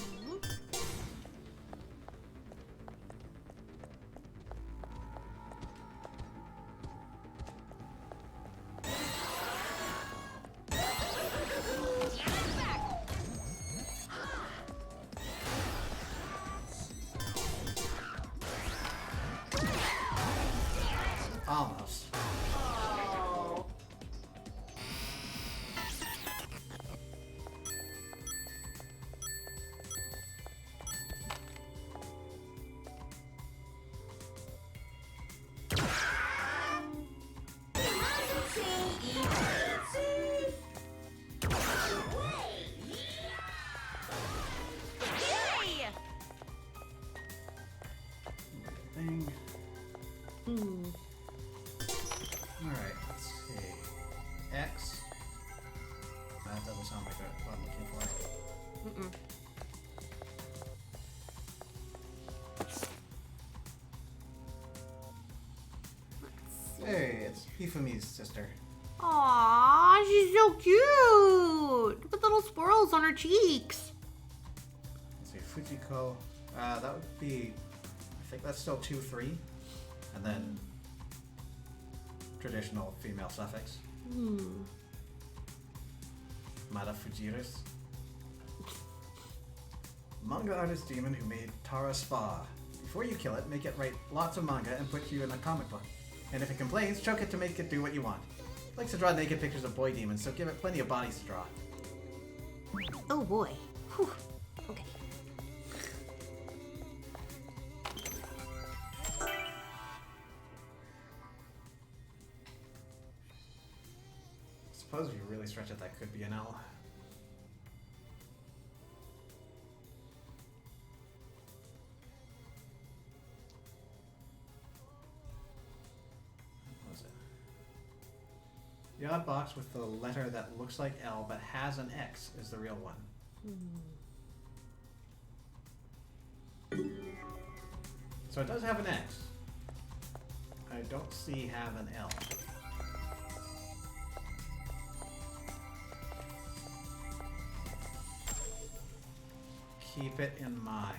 [SPEAKER 1] Almost. Thing. Alright, let's see. X. That doesn't sound like what I'm looking for. Hey, it's Hifumi's sister.
[SPEAKER 2] Aww, she's so cute! With little swirls on her cheeks.
[SPEAKER 1] Let's see, Fujiko. That would be, I think that's still 2-3. And then traditional female suffix. Mada Fujiris. Manga artist demon who made Tara Spa. Before you kill it, make it write lots of manga and put you in a comic book. And if it complains, choke it to make it do what you want. It likes to draw naked pictures of boy demons, so give it plenty of bodies to draw.
[SPEAKER 2] Oh boy. Whew. Okay.
[SPEAKER 1] I suppose if you really stretch it, that could be an L. What was it? The odd box with the letter that looks like L but has an X is the real one. So it does have an X. I don't see have an L. Keep it in mind.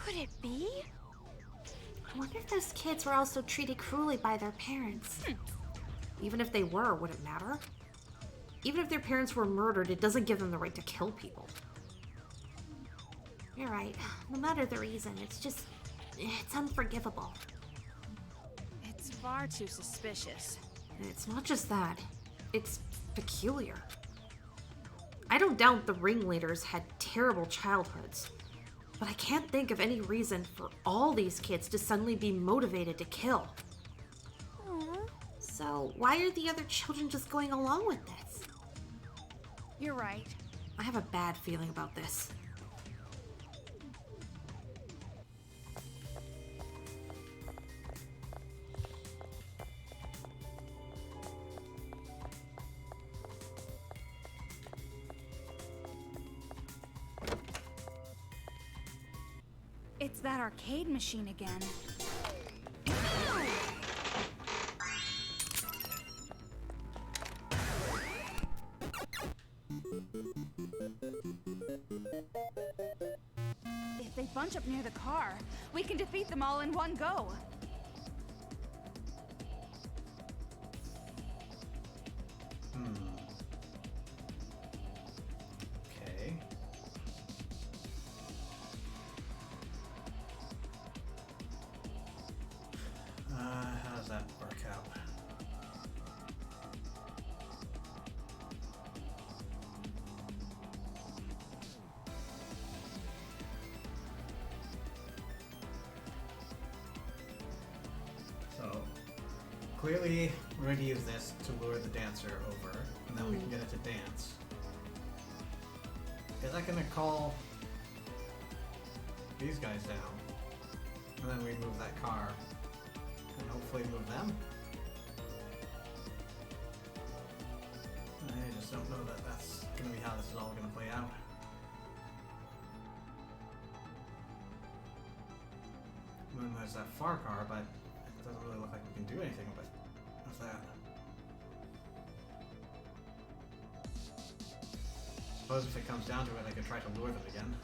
[SPEAKER 3] Could it be?
[SPEAKER 2] I wonder if those kids were also treated cruelly by their parents. Even if they were, would it matter? Even if their parents were murdered, it doesn't give them the right to kill people. You're right. No matter the reason, it's unforgivable.
[SPEAKER 5] It's far too suspicious.
[SPEAKER 2] It's not just that. It's peculiar. I don't doubt the ringleaders had terrible childhoods, but I can't think of any reason for all these kids to suddenly be motivated to kill.
[SPEAKER 3] Aw.
[SPEAKER 2] So why are the other children just going along with this?
[SPEAKER 5] You're right.
[SPEAKER 2] I have a bad feeling about this.
[SPEAKER 5] It's that arcade machine again. If they bunch up near the car, we can defeat them all in one go.
[SPEAKER 1] Okay. How does that work out? So, clearly we're going to use this to lure the dancer over, and then we can get it to dance. Is that going to call these guys down? And then we move that car, and hopefully move them? I just don't know that that's going to be how this is all going to play out. And then there's that far car, but it doesn't really look like we can do anything with that. Suppose if it comes down to it, I could try to lure them again.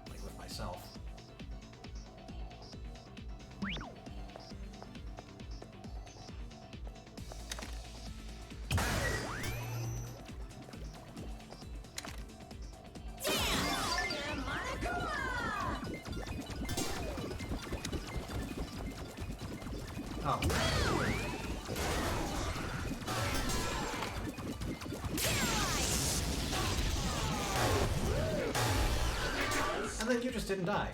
[SPEAKER 1] Like with myself. Oh. And then you just didn't die.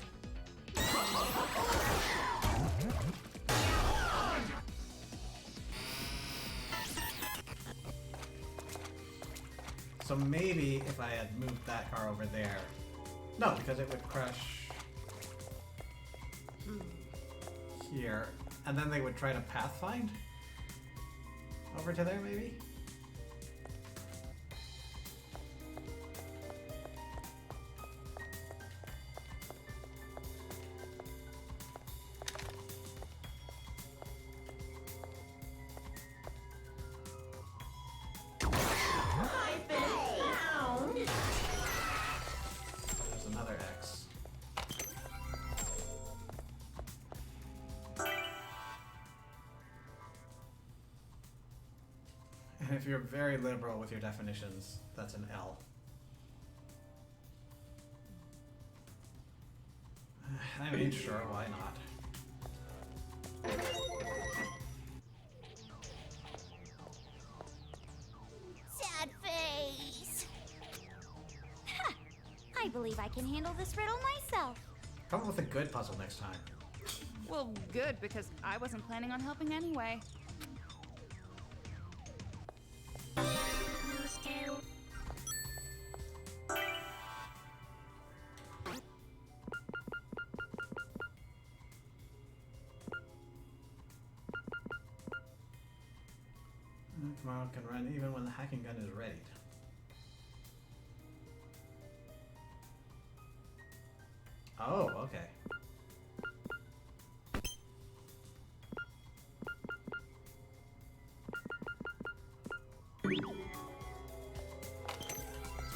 [SPEAKER 1] So maybe if I had moved that car over there. No, because it would crash here. And then they would try to pathfind over to there, maybe? There's another X. And if you're very liberal with your definitions, that's an L. I mean, sure, why not?
[SPEAKER 6] Sad face. Ha! I believe I can handle this riddle myself.
[SPEAKER 1] Come up with a good puzzle next time.
[SPEAKER 5] Well, good, because I wasn't planning on helping anyway.
[SPEAKER 1] Tomorrow can run even when the hacking gun is readied. Oh, okay. So we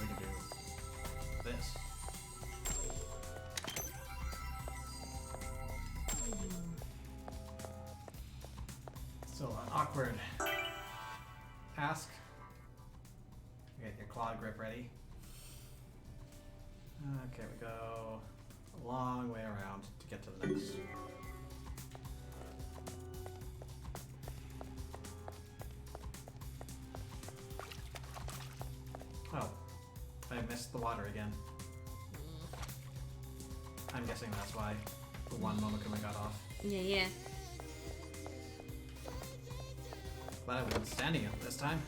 [SPEAKER 1] can do this. Still an awkward awkward. Ask. Get your claw grip ready. Okay, we go a long way around to get to the next. Oh, I missed the water again. I'm guessing that's why the one Momokuma got off.
[SPEAKER 2] Yeah.
[SPEAKER 1] Glad I wasn't standing up this time.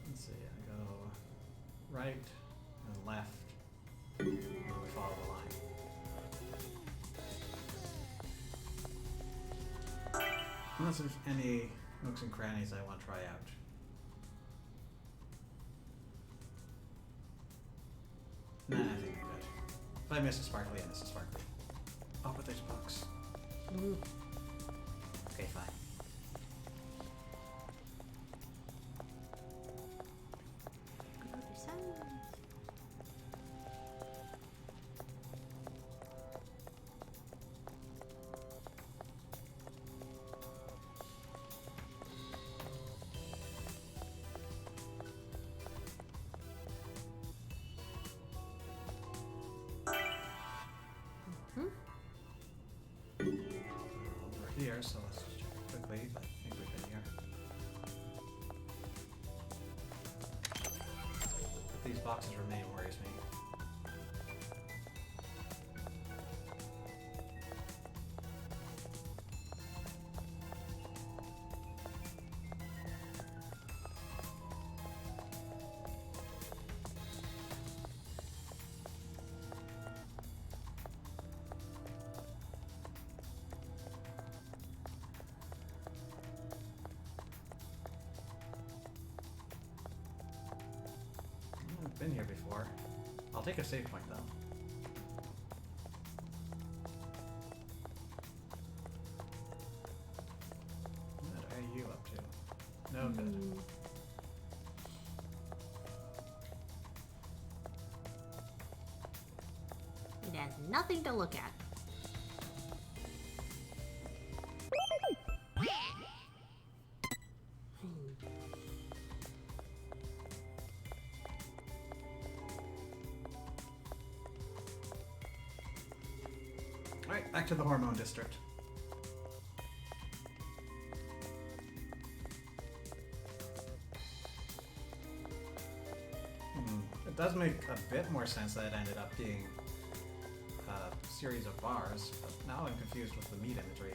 [SPEAKER 1] Let's see, I go right and left, and we follow the line. Unless there's any nooks and crannies I want to try out. Nah, I think I'm good. If I miss a sparkly, I miss a sparkly. Oh, but there's books.
[SPEAKER 2] Ooh.
[SPEAKER 1] Okay, fine. Over here, so let's just check it quickly. I think we've been here. But these boxes remain worries me. I've been here before. I'll take a save point though. What are you up to? No good.
[SPEAKER 2] It has nothing to look at.
[SPEAKER 1] Alright, back to the hormone district. It does make a bit more sense that it ended up being a series of bars, but now I'm confused with the meat imagery.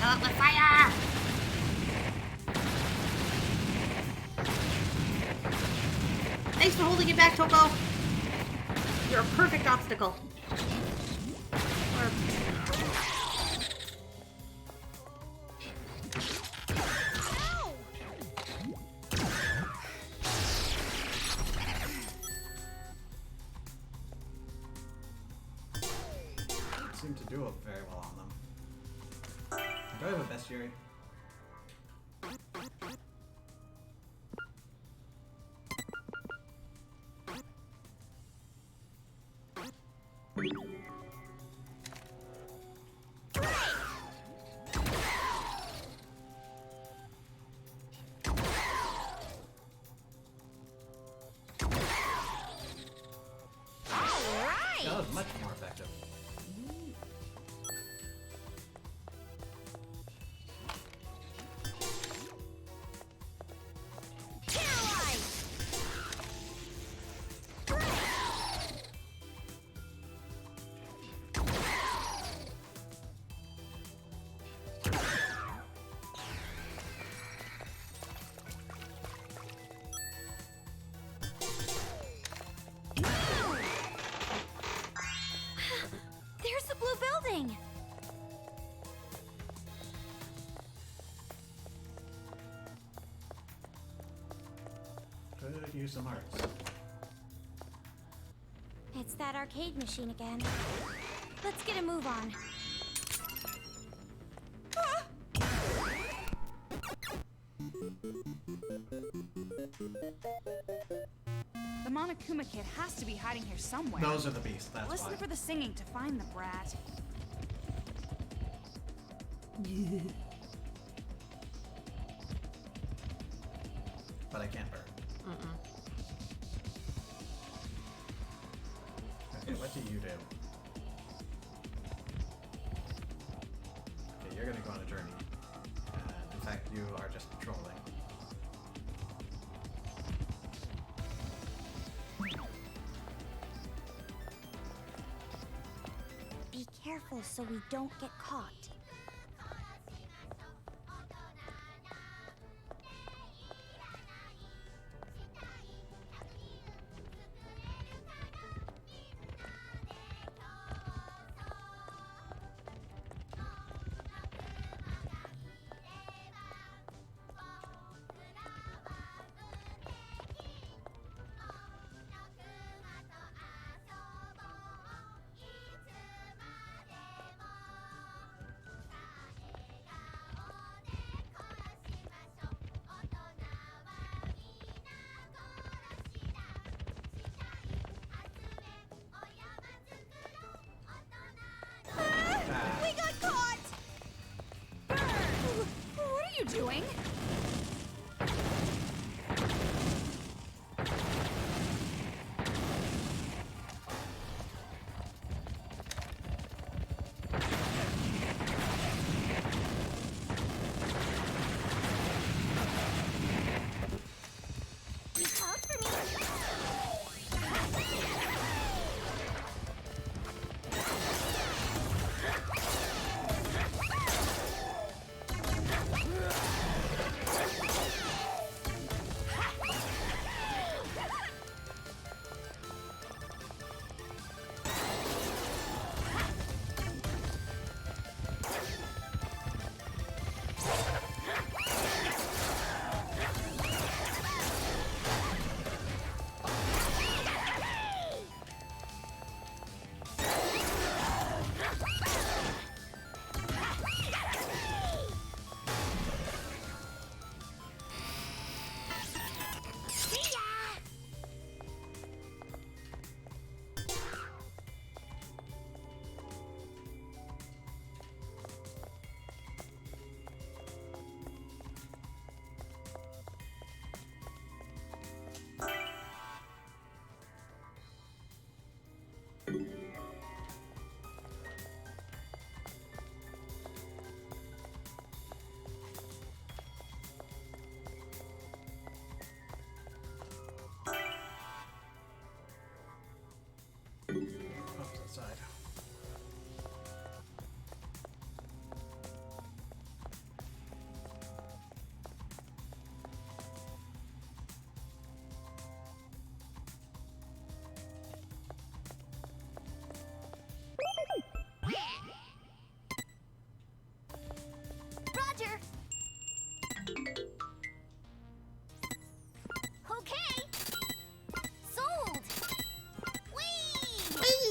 [SPEAKER 2] Kill it with fire! Thanks for holding it back, Toko. You're a perfect obstacle.
[SPEAKER 1] Seem to do it very well on them. Do I have a bestiary? that was much more effective.
[SPEAKER 3] There's the blue building!
[SPEAKER 1] Could use some hearts.
[SPEAKER 3] It's that arcade machine again. Let's get a move on.
[SPEAKER 5] The Monokuma kid has to be hiding here somewhere.
[SPEAKER 1] Those are the beasts, that's
[SPEAKER 5] Listen
[SPEAKER 1] why.
[SPEAKER 5] for the singing to find the brat.
[SPEAKER 1] But I can't burn. Okay, what do you do? Okay, you're gonna go on a journey. In fact, you are just patrolling.
[SPEAKER 3] Be careful so we don't get caught. We got caught!
[SPEAKER 5] What are you doing?
[SPEAKER 3] He called for me!
[SPEAKER 1] Opposite side.
[SPEAKER 3] Roger! Okay! Sold! Whee!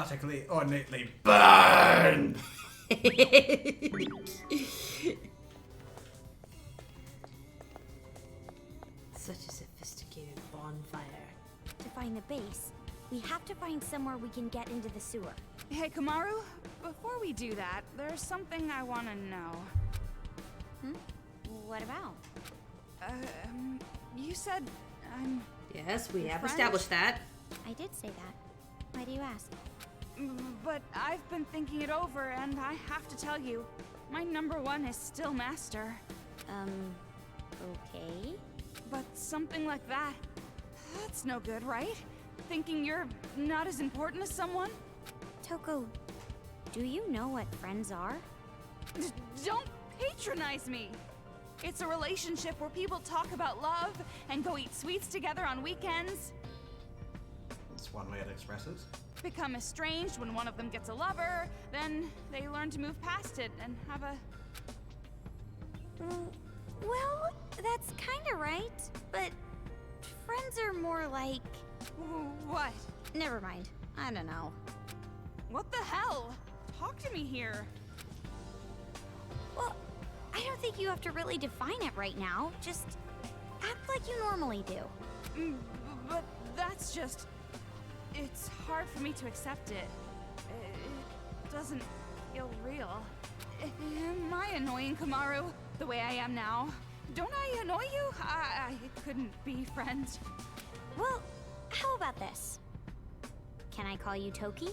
[SPEAKER 1] psychotically, ornately burn!
[SPEAKER 2] Such a sophisticated bonfire.
[SPEAKER 3] To find the base, we have to find somewhere we can get into the sewer.
[SPEAKER 5] Hey, Kamaru, before we do that, there's something I want to know.
[SPEAKER 3] What about?
[SPEAKER 5] You said I'm...
[SPEAKER 2] Yes, we have
[SPEAKER 5] Friends?
[SPEAKER 2] established that.
[SPEAKER 3] I did say that. Why do you ask?
[SPEAKER 5] But I've been thinking it over, and I have to tell you, my number one is still Master.
[SPEAKER 3] Okay.
[SPEAKER 5] But something like that, that's no good, right? Thinking you're not as important as someone?
[SPEAKER 3] Toko, do you know what friends are?
[SPEAKER 5] Don't patronize me! It's a relationship where people talk about love and go eat sweets together on weekends,
[SPEAKER 1] That's one way it expresses.
[SPEAKER 5] become estranged when one of them gets a lover, then they learn to move past it and have a...
[SPEAKER 3] Well, that's kinda right, but friends are more like...
[SPEAKER 5] What?
[SPEAKER 3] Never mind. I don't know.
[SPEAKER 5] What the hell? Talk to me here.
[SPEAKER 3] Well, I don't think you have to really define it right now. Just act like you normally do.
[SPEAKER 5] But that's just... It's hard for me to accept it. It doesn't feel real. Am I annoying, Kamaru? The way I am now? Don't I annoy you? I couldn't be friends.
[SPEAKER 3] Well, how about this? Can I call you Toki?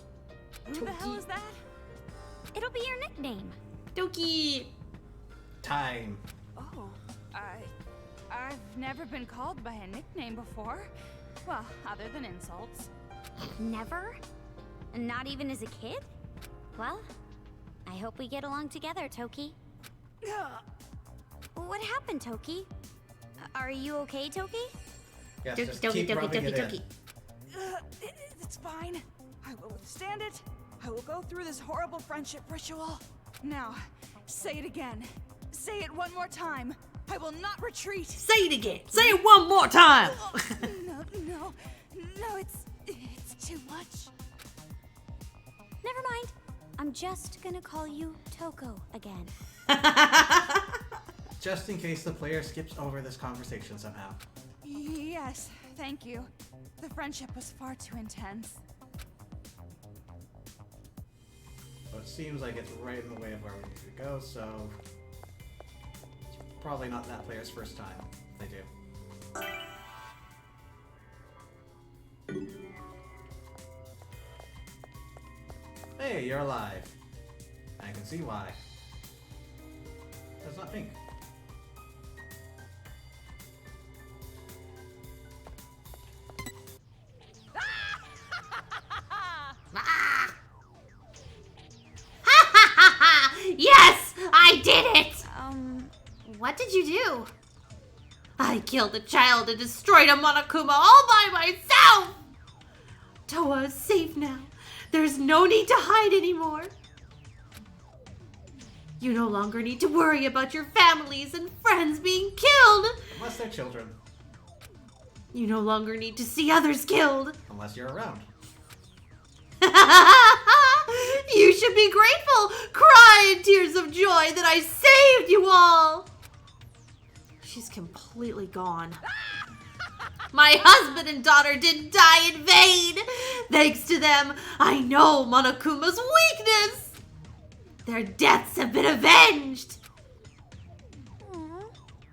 [SPEAKER 5] Who the hell is that?
[SPEAKER 3] It'll be your nickname.
[SPEAKER 2] Doki!
[SPEAKER 1] Time.
[SPEAKER 5] Oh, I've never been called by a nickname before. Well, other than insults.
[SPEAKER 3] Never? Not even as a kid? Well, I hope we get along together, Toki. What happened, Toki? Are you okay, Toki?
[SPEAKER 1] Yes,
[SPEAKER 2] Doki,
[SPEAKER 1] just
[SPEAKER 2] doki,
[SPEAKER 1] keep
[SPEAKER 2] doki,
[SPEAKER 1] rubbing
[SPEAKER 2] doki,
[SPEAKER 1] it in.
[SPEAKER 2] doki.
[SPEAKER 5] It's fine. I will withstand it. I will go through this horrible friendship ritual. Now, say it again. Say it one more time. I will not retreat.
[SPEAKER 2] Say it again. Say it one more time.
[SPEAKER 5] No, it's too much.
[SPEAKER 3] Never mind. I'm just gonna call you Toko again.
[SPEAKER 1] Just in case the player skips over this conversation somehow.
[SPEAKER 5] Yes, thank you. The friendship was far too intense.
[SPEAKER 1] But it seems like it's right in the way of where we need to go, so it's probably not that player's first time if they do. Hey, you're alive. I can see why. That's not pink.
[SPEAKER 2] Ah! Yes! I did it! What did you do? I killed a child and destroyed a Monokuma all by myself! Toa is safe now. There's no need to hide anymore. You no longer need to worry about your families and friends being killed.
[SPEAKER 1] Unless they're children.
[SPEAKER 2] You no longer need to see others killed.
[SPEAKER 1] Unless you're around.
[SPEAKER 2] You should be grateful. Cry in tears of joy that I saved you all. She's completely gone. My husband and daughter didn't die in vain. Thanks to them, I know Monokuma's weakness. Their deaths have been avenged.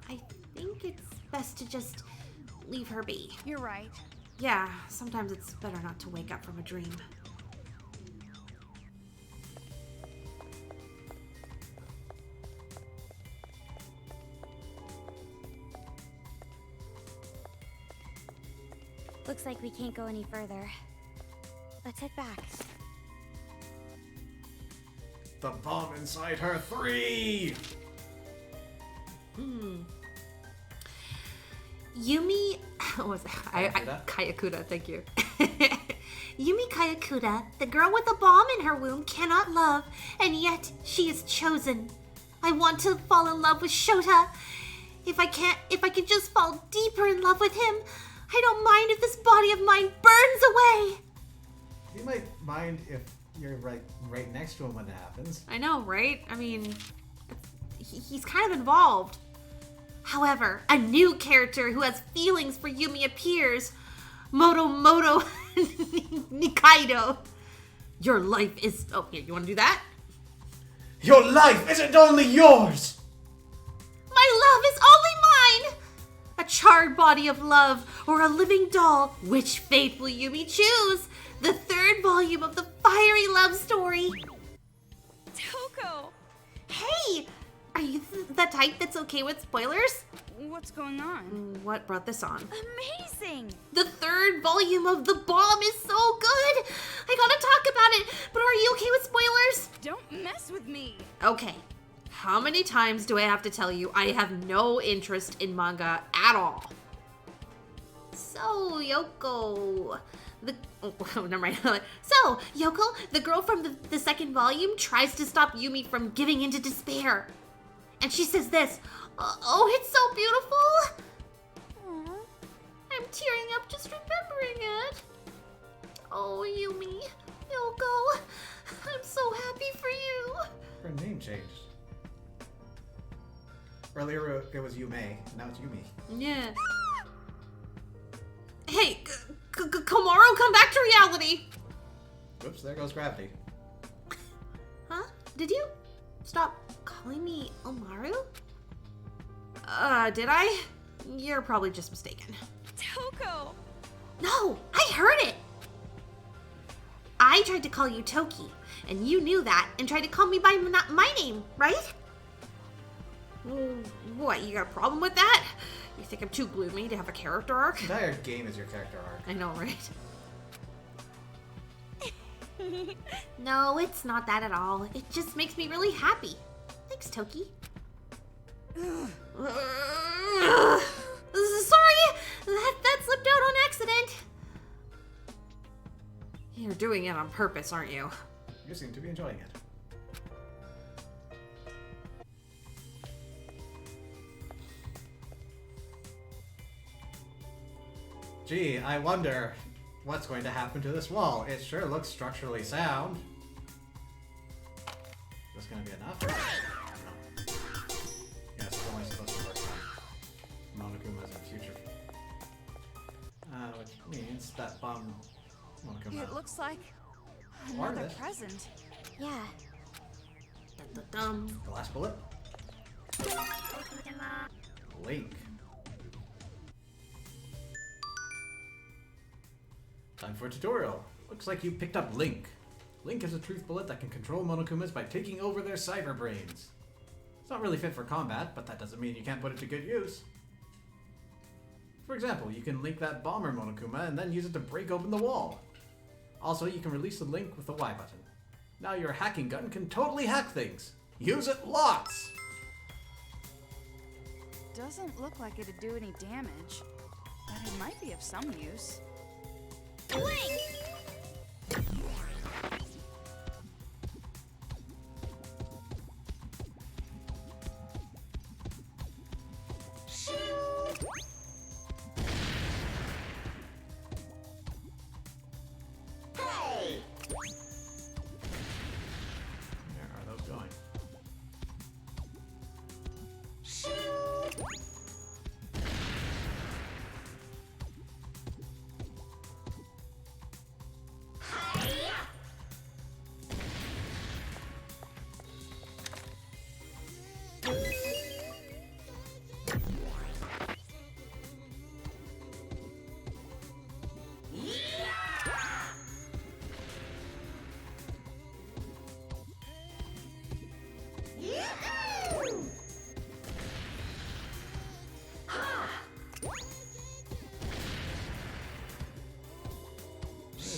[SPEAKER 2] I think it's best to just leave her be.
[SPEAKER 5] You're right.
[SPEAKER 2] Yeah, sometimes it's better not to wake up from a dream.
[SPEAKER 3] Looks like we can't go any further. Let's head back.
[SPEAKER 1] The bomb inside her 3!
[SPEAKER 2] Yumi, what was that?
[SPEAKER 1] Kayakura?
[SPEAKER 2] Kayakura, thank you. Yumi Kayakura, the girl with a bomb in her womb, cannot love, and yet she is chosen. I want to fall in love with Shota. If I can just fall deeper in love with him, I don't mind if this body of mine burns away.
[SPEAKER 1] You might mind if you're right next to him when it happens.
[SPEAKER 2] I know, right? I mean, he's kind of involved. However, a new character who has feelings for Yumi appears. Moto Nikaido. Your life is... Oh, here, you want to do that?
[SPEAKER 1] Your life isn't only yours!
[SPEAKER 2] My love is only mine! A charred body of love or a living doll. Which fate will Yumi choose? The third volume of the fiery love story.
[SPEAKER 5] Toko!
[SPEAKER 2] Hey! Are you the type that's okay with spoilers?
[SPEAKER 5] What's going on?
[SPEAKER 2] What brought this on?
[SPEAKER 3] Amazing!
[SPEAKER 2] The third volume of The Bomb is so good! I gotta talk about it, but are you okay with spoilers?
[SPEAKER 5] Don't mess with me!
[SPEAKER 2] Okay. How many times do I have to tell you I have no interest in manga at all? So, Yoko... never mind. So, Yoko, the girl from the second volume, tries to stop Yumi from giving into despair. And she says this, oh, it's so beautiful!
[SPEAKER 3] Aww.
[SPEAKER 2] I'm tearing up just remembering it. Oh, Yumi, Yoko, I'm so happy for you.
[SPEAKER 1] Her name changed. Earlier it was Yume, now it's Yumi.
[SPEAKER 2] Yeah. Hey, Komaru, come back to reality.
[SPEAKER 1] Whoops, there goes gravity.
[SPEAKER 2] Huh? Did you stop calling me Omaru? Did I? You're probably just mistaken.
[SPEAKER 5] Toko!
[SPEAKER 2] No, I heard it. I tried to call you Toki, and you knew that and tried to call me by not my name, right? What, you got a problem with that? You think I'm too gloomy to have a character arc?
[SPEAKER 1] The entire game is your character arc.
[SPEAKER 2] I know, right? No, it's not that at all. It just makes me really happy. Thanks, Toki. Sorry, that slipped out on accident. You're doing it on purpose, aren't you?
[SPEAKER 1] You seem to be enjoying it. Gee, I wonder what's going to happen to this wall. It sure looks structurally sound. Is this going to be enough? No. Yeah, it's only supposed to work on Monokuma's in future. Which means that bomb Monokuma.
[SPEAKER 5] It looks like
[SPEAKER 1] Or
[SPEAKER 5] another
[SPEAKER 1] this.
[SPEAKER 5] present.
[SPEAKER 3] Yeah.
[SPEAKER 2] Dum.
[SPEAKER 1] The last bullet. Link. Time for a tutorial. Looks like you picked up Link. Link is a truth bullet that can control Monokumas by taking over their cyber brains. It's not really fit for combat, but that doesn't mean you can't put it to good use. For example, you can link that bomber Monokuma and then use it to break open the wall. Also, you can release the link with the Y button. Now your hacking gun can totally hack things. Use it lots!
[SPEAKER 5] Doesn't look like it'd do any damage, but it might be of some use.
[SPEAKER 1] Where are those going?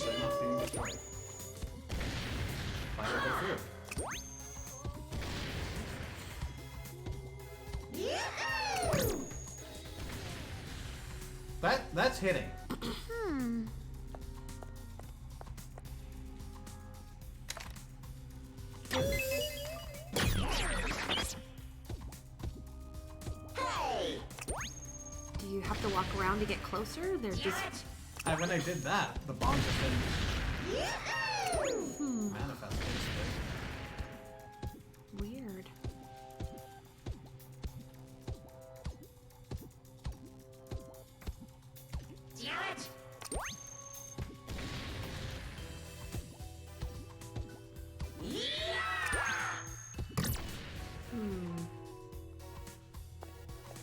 [SPEAKER 1] They're not being destroyed. Fire go through. That's hitting.
[SPEAKER 2] Do you have to walk around to get closer? They're just...
[SPEAKER 1] When I did that, the bomb just didn't. Manifest, basically.
[SPEAKER 2] Weird.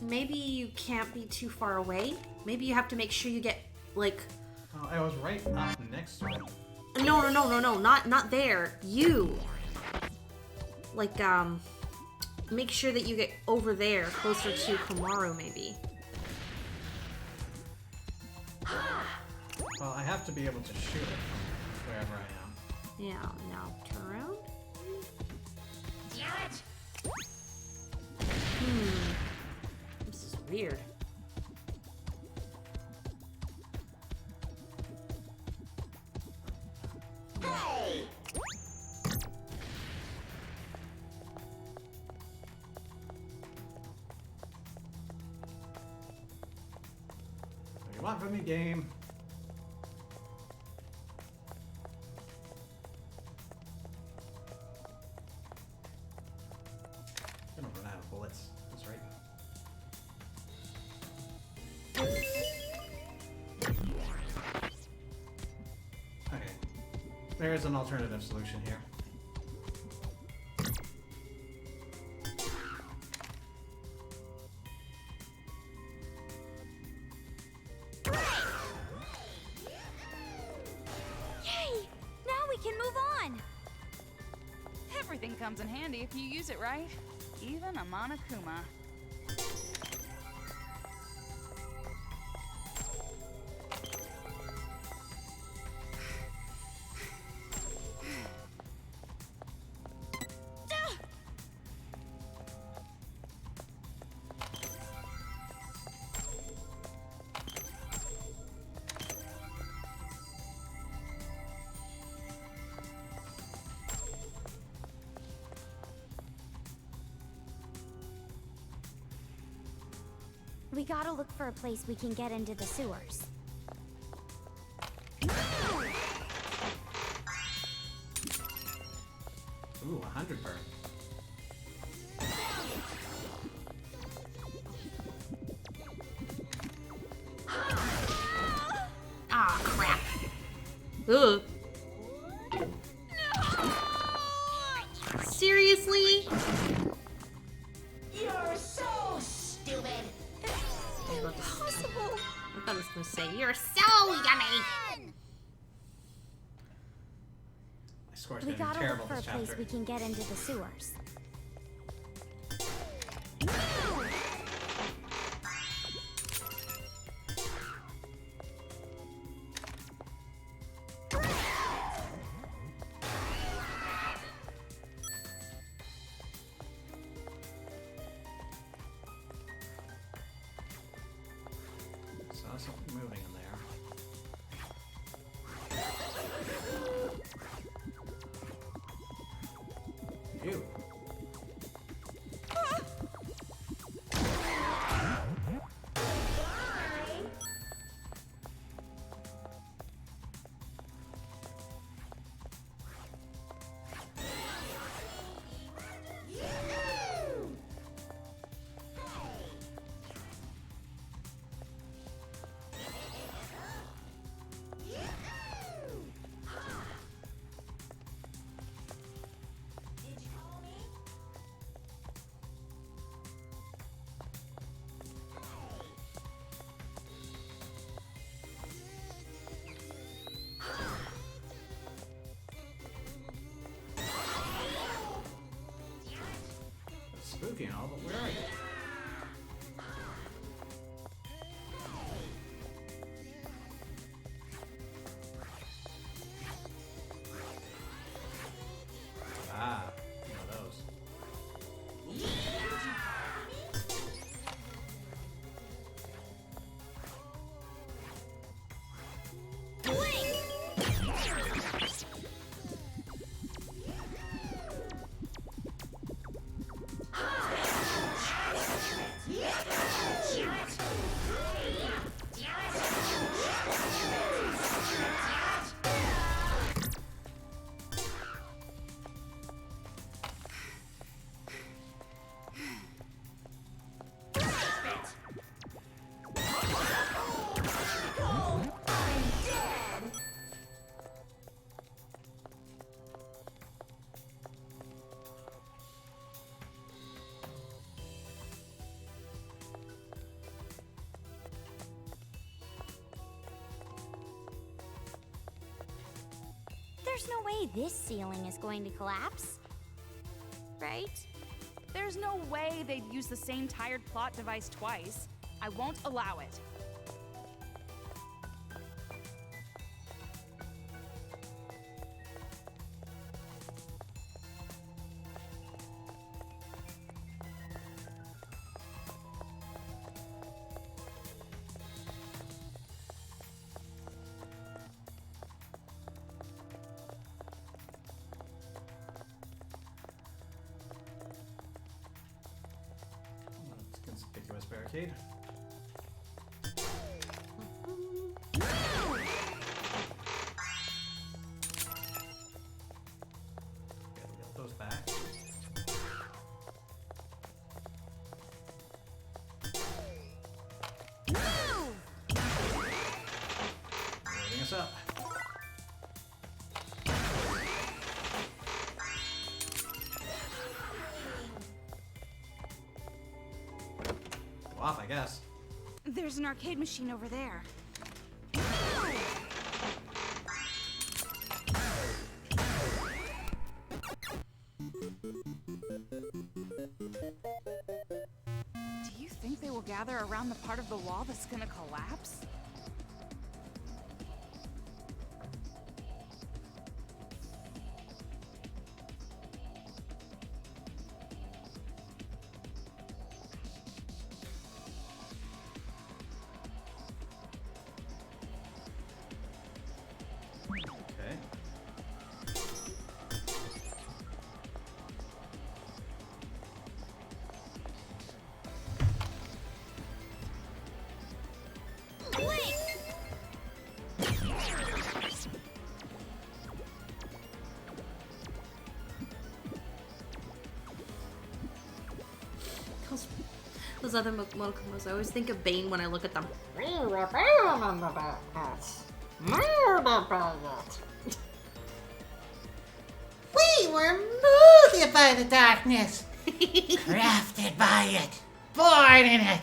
[SPEAKER 2] Maybe you can't be too far away. Maybe you have to make sure you get, like...
[SPEAKER 1] Oh, I was right up next to him.
[SPEAKER 2] No, not there. You. Like, make sure that you get over there, closer to Komaru, maybe.
[SPEAKER 1] Well, I have to be able to shoot it from wherever I am.
[SPEAKER 2] Yeah, now turn around. This is weird.
[SPEAKER 1] What do you want from me, game? I'm gonna run out of bullets. That's right. Okay. There is an alternative solution here.
[SPEAKER 3] Yay! Now we can move on!
[SPEAKER 5] Everything comes in handy if you use it right. Even a Monokuma.
[SPEAKER 3] We gotta look for a place we can get into the sewers.
[SPEAKER 1] Ooh, 100 burn.
[SPEAKER 2] Ah, crap. Ugh. Seriously?
[SPEAKER 6] You're so stupid.
[SPEAKER 3] Impossible!
[SPEAKER 2] I thought I was gonna say, you're so yummy!
[SPEAKER 1] My score's
[SPEAKER 3] We
[SPEAKER 1] gonna be
[SPEAKER 3] gotta
[SPEAKER 1] terrible
[SPEAKER 3] look for a
[SPEAKER 1] this
[SPEAKER 3] place
[SPEAKER 1] chapter.
[SPEAKER 3] we can get into the sewers.
[SPEAKER 1] Saw something moving in there. Ew. It's spooky and all, but where are you? Ah, one of those.
[SPEAKER 3] There's no way this ceiling is going to collapse. Right?
[SPEAKER 5] There's no way they'd use the same tired plot device twice. I won't allow it.
[SPEAKER 1] Conspicuous barricade. Get those back. Loading us up. Off, I guess.
[SPEAKER 5] There's an arcade machine over there. Do you think they will gather around the part of the wall that's gonna collapse?
[SPEAKER 1] Okay.
[SPEAKER 2] Those other Monokumos, I always think of Bane when I look at them.
[SPEAKER 7] We were molded by the darkness, crafted by it, born in it.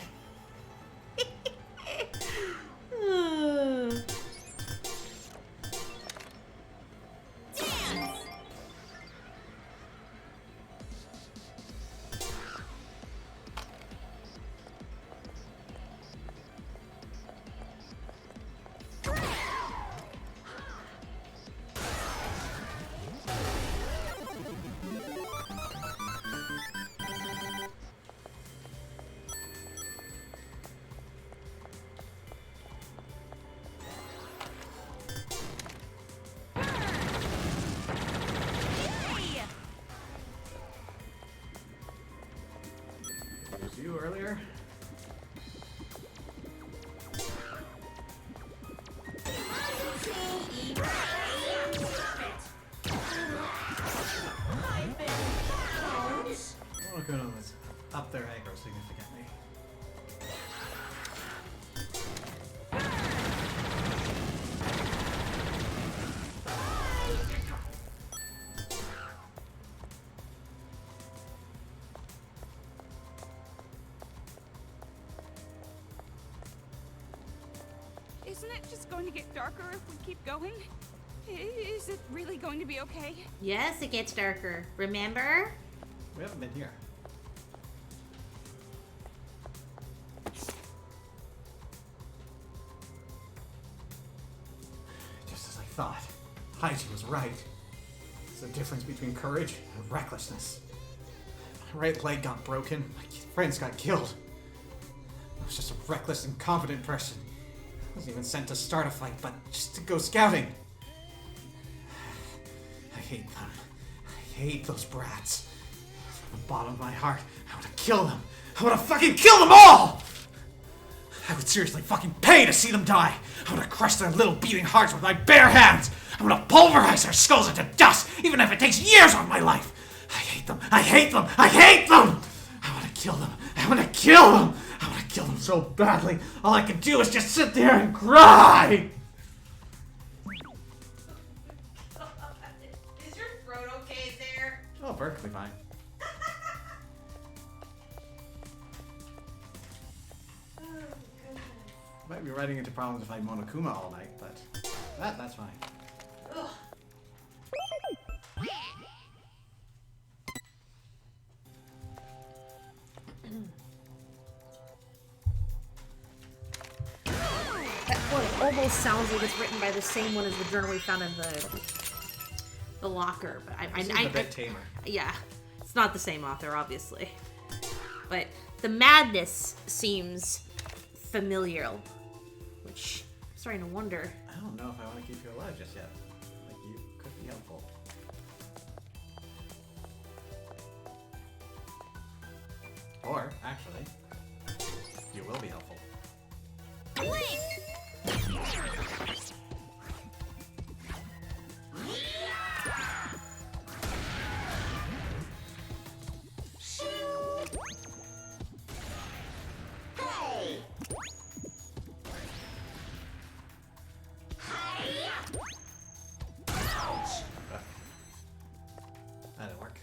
[SPEAKER 1] Was you earlier? Monokuma was up their aggro significantly.
[SPEAKER 5] Isn't it just going to get darker if we keep going? Is it really going to be okay?
[SPEAKER 2] Yes, it gets darker. Remember?
[SPEAKER 1] We haven't been here. Just as I thought. Haiji was right. There's a difference between courage and recklessness. My right leg got broken. My friends got killed. I was just a reckless, incompetent person. I wasn't even sent to start a fight, but just to go scouting. I hate them. I hate those brats. From the bottom of my heart, I want to kill them. I want to fucking kill them all! I would seriously fucking pay to see them die. I want to crush their little beating hearts with my bare hands. I want to pulverize their skulls into dust, even if it takes years of my life. I hate them. I hate them. I hate them! I want to kill them. I want to kill them. I want to kill them so badly. All I can do is just sit there and cry.
[SPEAKER 2] Is your throat okay there?
[SPEAKER 1] Oh, perfectly fine. Might be running into problems if I Monokuma all night, but that's fine.
[SPEAKER 2] Ugh. That one almost sounds like it's written by the same one as the journal we found in the locker, but
[SPEAKER 1] It seems a bit tamer.
[SPEAKER 2] yeah, it's not the same author, obviously. But the madness seems familiar, which I'm starting to wonder.
[SPEAKER 1] I don't know if I want to keep you alive just yet. Like, you could be helpful. Or, actually, you will be helpful. That didn't work.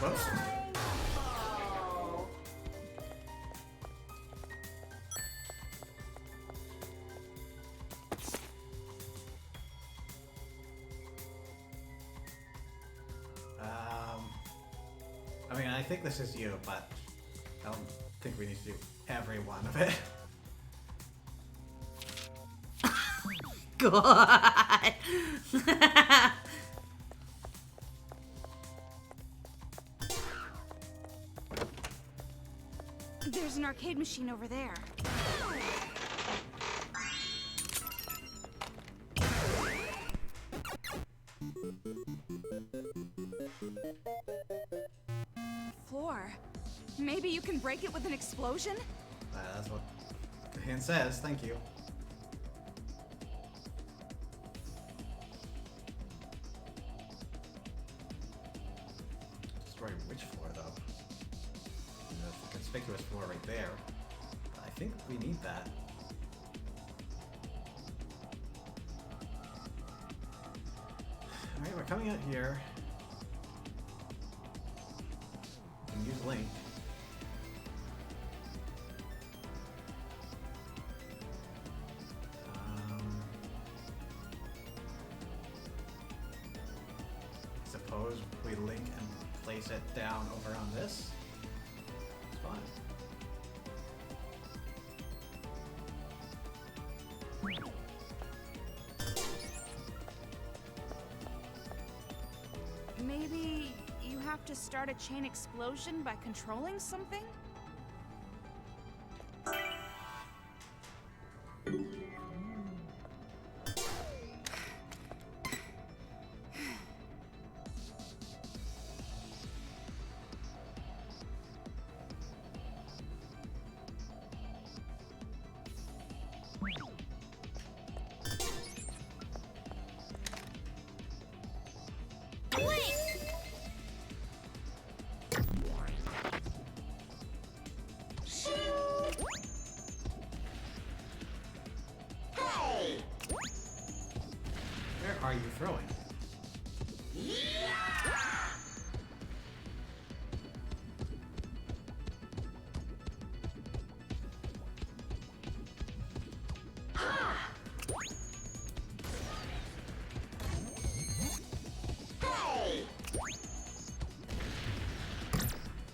[SPEAKER 1] Whoops. I mean, I think this is you, but I don't think we need to do every one of it.
[SPEAKER 2] God.
[SPEAKER 5] There's an arcade machine over there. Floor. Maybe you can break it with an explosion?
[SPEAKER 1] That's what the hint says. Thank you. Destroy which floor, though? The conspicuous floor right there. I think we need that. Alright, we're coming out here. We can use Link. Suppose we link and place it down over on this. It's fine.
[SPEAKER 5] Maybe you have to start a chain explosion by controlling something?
[SPEAKER 1] Where are you throwing?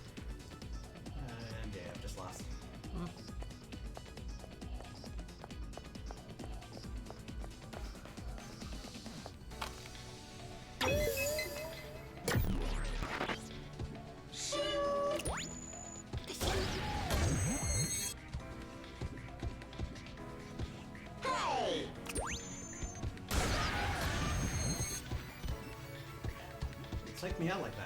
[SPEAKER 1] And yeah, I've just lost. Psych me out like that.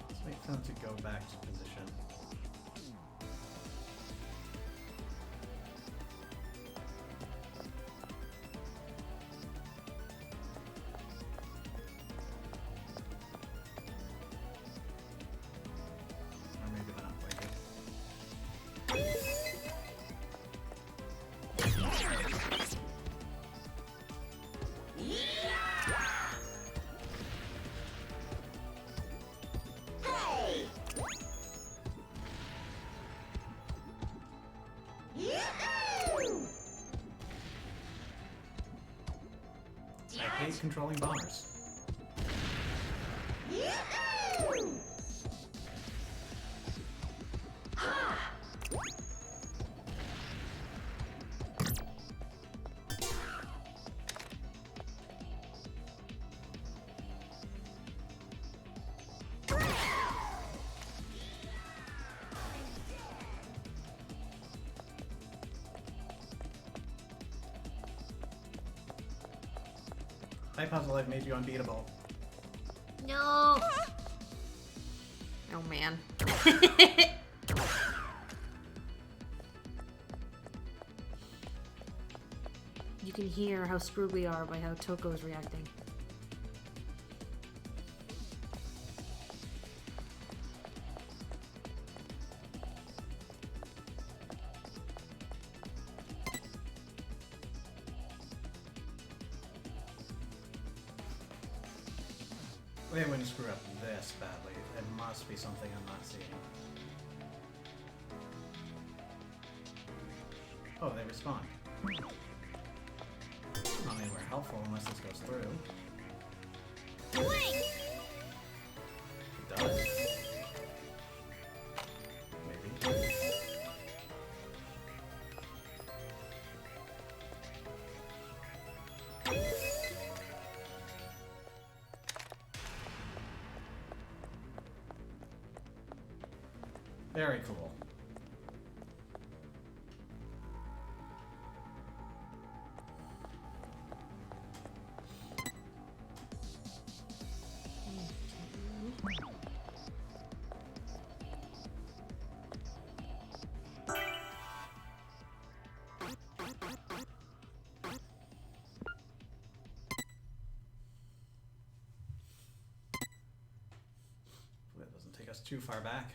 [SPEAKER 1] Let's wait for them to go back to position. Or maybe they're not quite I hate controlling bombers. Hi, Puzzle, I've made you unbeatable.
[SPEAKER 2] No. Oh man. You can hear how screwed we are by how Toko is reacting.
[SPEAKER 1] Wait, when you screw up this badly, it must be something I'm not seeing. Oh, they respond. Not anywhere helpful unless this goes through.
[SPEAKER 6] Blink!
[SPEAKER 1] It does. Maybe. Very cool. That doesn't take us too far back.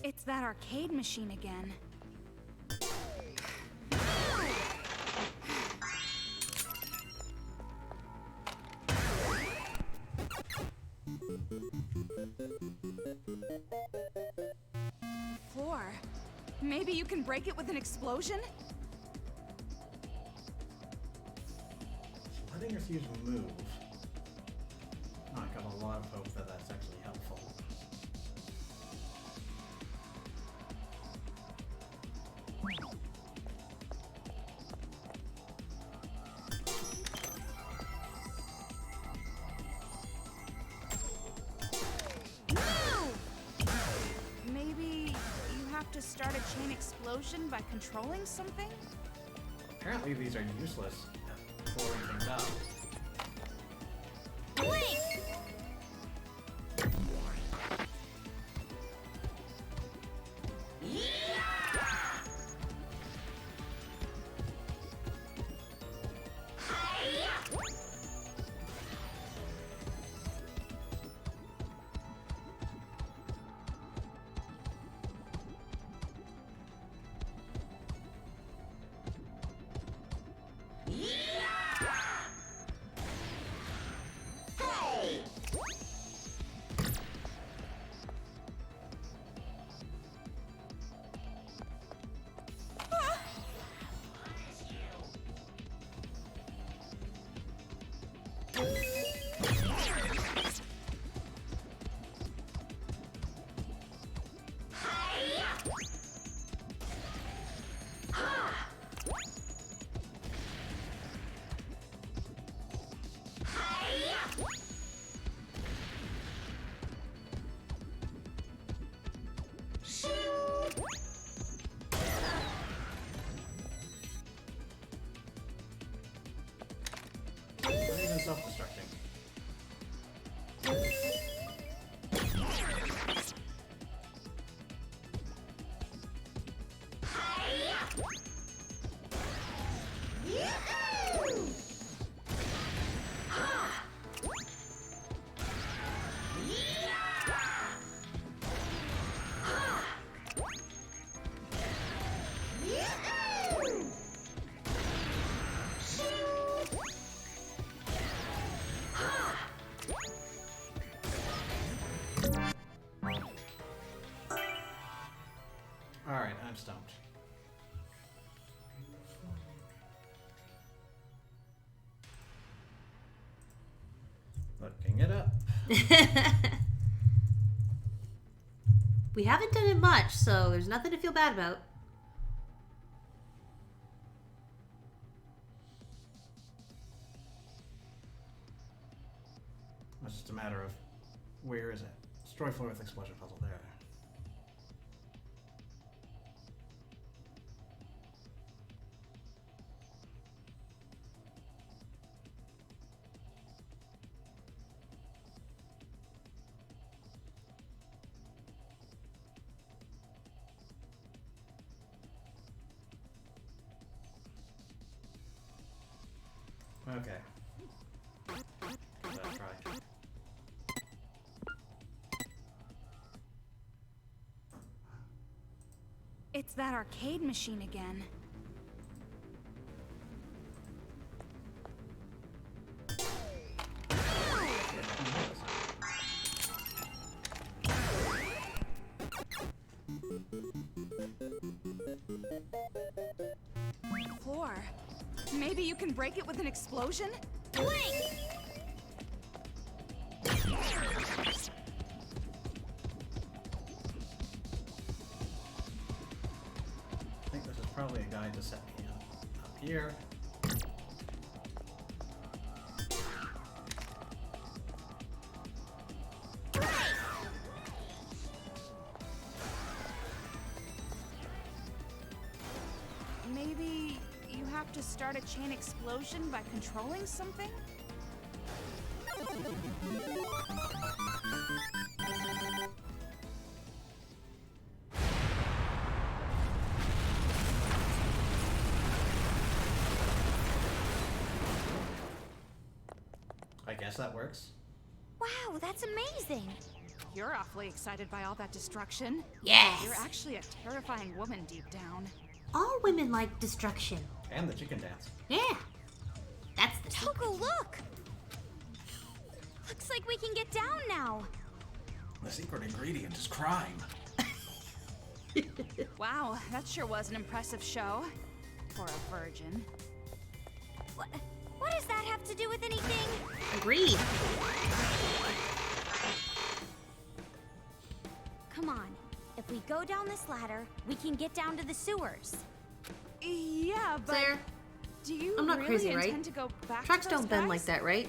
[SPEAKER 5] It's that arcade machine again. Floor. Maybe you can break it with an explosion?
[SPEAKER 1] Letting your fuse move. I got a lot of hope that that's actually helpful.
[SPEAKER 5] Maybe you have to start a chain explosion by controlling something?
[SPEAKER 1] Apparently these are useless at blowing things up. Not even self-destructing. Alright, I'm stumped. Looking it up.
[SPEAKER 2] We haven't done it much, so there's nothing to feel bad about.
[SPEAKER 1] It's just a matter of where is it? Destroy floor with explosion puzzle there. Okay. Let's try.
[SPEAKER 5] It's that arcade machine again. Floor. Maybe you can break it with an explosion?
[SPEAKER 1] I think this is probably a guide to set me up here.
[SPEAKER 5] Maybe you have to start a chain explosion by controlling something?
[SPEAKER 1] I guess that works.
[SPEAKER 3] Wow, that's amazing.
[SPEAKER 5] You're awfully excited by all that destruction.
[SPEAKER 2] Yes!
[SPEAKER 5] You're actually a terrifying woman deep down.
[SPEAKER 2] All women like destruction.
[SPEAKER 1] And the chicken dance.
[SPEAKER 2] Yeah. That's the secret.
[SPEAKER 3] Toko, look! Looks like we can get down now.
[SPEAKER 1] The secret ingredient is crime.
[SPEAKER 5] Wow, that sure was an impressive show. For a virgin.
[SPEAKER 3] What does that have to do with anything?
[SPEAKER 2] Agreed.
[SPEAKER 3] Come on. If we go down this ladder, we can get down to the sewers.
[SPEAKER 5] Yeah, but
[SPEAKER 2] Claire,
[SPEAKER 5] do you
[SPEAKER 2] I'm not
[SPEAKER 5] really
[SPEAKER 2] crazy,
[SPEAKER 5] intend
[SPEAKER 2] right?
[SPEAKER 5] to go back
[SPEAKER 2] tracks
[SPEAKER 5] to those
[SPEAKER 2] don't bend
[SPEAKER 5] guys?
[SPEAKER 2] like that, right?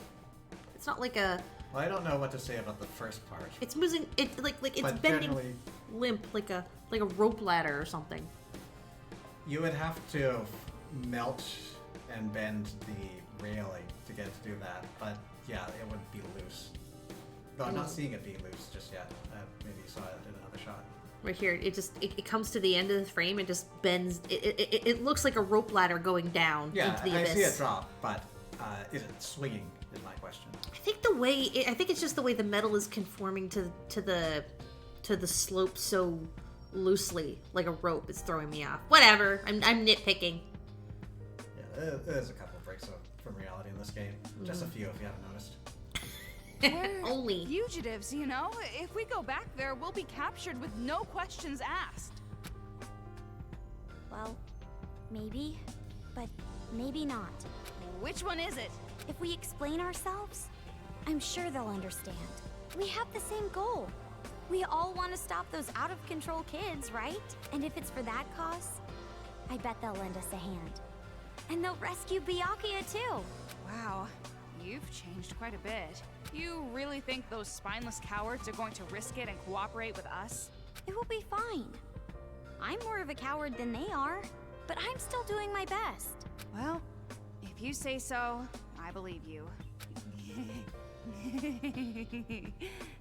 [SPEAKER 2] It's not like a.
[SPEAKER 1] Well, I don't know what to say about the first part.
[SPEAKER 2] It's moving. It like it's
[SPEAKER 1] But
[SPEAKER 2] bending
[SPEAKER 1] generally-
[SPEAKER 2] limp like a rope ladder or something.
[SPEAKER 1] You would have to melt and bend the railing to get to do that, but yeah, it would be loose. Though I'm not seeing it be loose just yet. Maybe you saw it in another shot.
[SPEAKER 2] Right here, it comes to the end of the frame and just bends. It looks like a rope ladder going down
[SPEAKER 1] Yeah,
[SPEAKER 2] into the
[SPEAKER 1] I
[SPEAKER 2] abyss.
[SPEAKER 1] see it drop, but is it swinging? Is my question.
[SPEAKER 2] I think I think it's just the way the metal is conforming to the slope so loosely, like a rope. It's throwing me off. Whatever. I'm nitpicking.
[SPEAKER 1] Yeah, there's a couple of breaks from reality in this game. Just a few, if you haven't noticed.
[SPEAKER 5] We're
[SPEAKER 2] Only.
[SPEAKER 5] fugitives, you know? If we go back there, we'll be captured with no questions asked.
[SPEAKER 3] Well, maybe, but maybe not.
[SPEAKER 5] Which one is it?
[SPEAKER 3] If we explain ourselves, I'm sure they'll understand. We have the same goal. We all want to stop those out-of-control kids, right? And if it's for that cause, I bet they'll lend us a hand. And they'll rescue Byakuya too.
[SPEAKER 5] Wow, you've changed quite a bit. You really think those spineless cowards are going to risk it and cooperate with us?
[SPEAKER 3] It will be fine. I'm more of a coward than they are, but I'm still doing my best.
[SPEAKER 5] Well, if you say so, I believe you.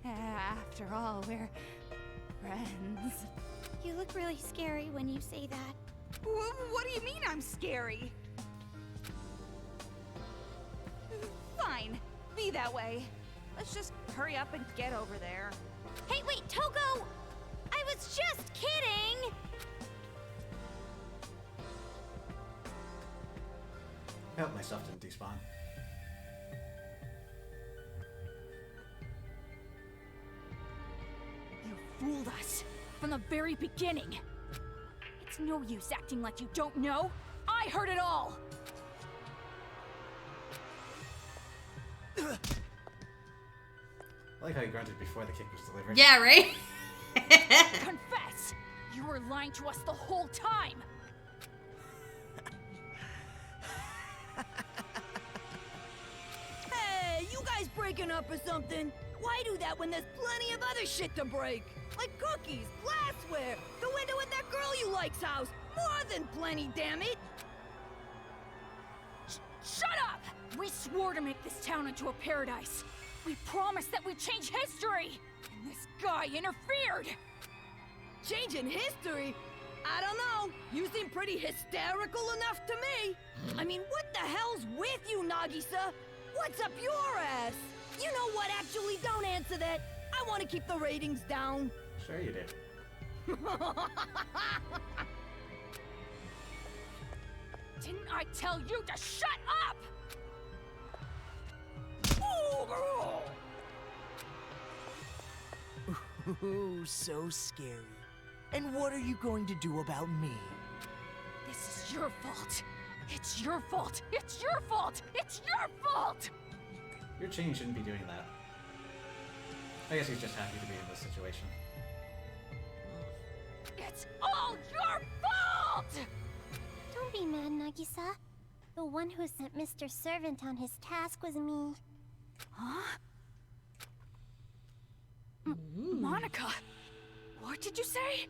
[SPEAKER 5] After all, we're friends.
[SPEAKER 3] You look really scary when you say that.
[SPEAKER 5] What do you mean I'm scary? Fine, be that way. Let's just hurry up and get over there.
[SPEAKER 3] Hey, wait, Togo! I was just kidding!
[SPEAKER 1] I hope my stuff didn't despawn.
[SPEAKER 8] You fooled us from the very beginning. It's no use acting like you don't know. I heard it all.
[SPEAKER 1] I like how you grunted before the kick was delivered.
[SPEAKER 2] Yeah, right?
[SPEAKER 8] Confess! You were lying to us the whole time! Hey, you guys breaking up or something? Why do that when there's plenty of other shit to break? Like cookies, glassware, the window at that girl you like's house. More than plenty, damn it! Shut up! We swore to make this town into a paradise. We promised that we'd change history! And this guy interfered! Changing history? I don't know. You seem pretty hysterical enough to me. I mean, what the hell's with you, Nagisa? What's up your ass? You know what, actually, don't answer that. I want to keep the ratings down.
[SPEAKER 1] Sure you did.
[SPEAKER 8] Didn't I tell you to shut up?
[SPEAKER 4] Ooh, so scary. And what are you going to do about me?
[SPEAKER 8] This is your fault. It's your fault. It's your fault. It's your fault.
[SPEAKER 1] Your chain shouldn't be doing that. I guess he's just happy to be in this situation.
[SPEAKER 8] It's all your fault.
[SPEAKER 3] Don't be mad, Nagisa. The one who sent Mr. Servant on his task was me.
[SPEAKER 8] Huh? Monica, what did you say?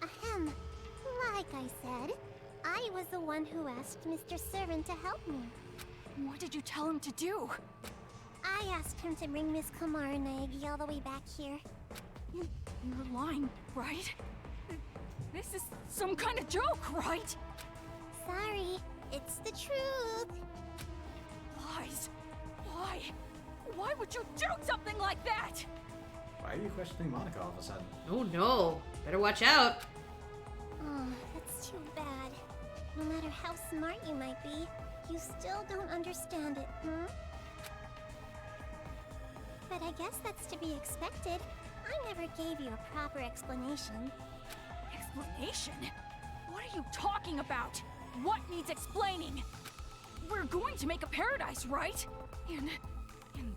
[SPEAKER 3] Ahem. Like I said, I was the one who asked Mr. Servant to help me.
[SPEAKER 8] What did you tell him to do?
[SPEAKER 3] I asked him to bring Miss Kamara Naegi all the way back here.
[SPEAKER 8] You're lying, right? This is some kind of joke, right?
[SPEAKER 3] Sorry, it's the truth.
[SPEAKER 8] Lies. Why? Why would you do something like that?
[SPEAKER 1] Why are you questioning Monica all of a sudden?
[SPEAKER 2] Oh no. Better watch out.
[SPEAKER 3] Oh, that's too bad. No matter how smart you might be, you still don't understand it, But I guess that's to be expected. I never gave you a proper explanation.
[SPEAKER 8] Explanation? What are you talking about? What needs explaining? We're going to make a paradise, right? And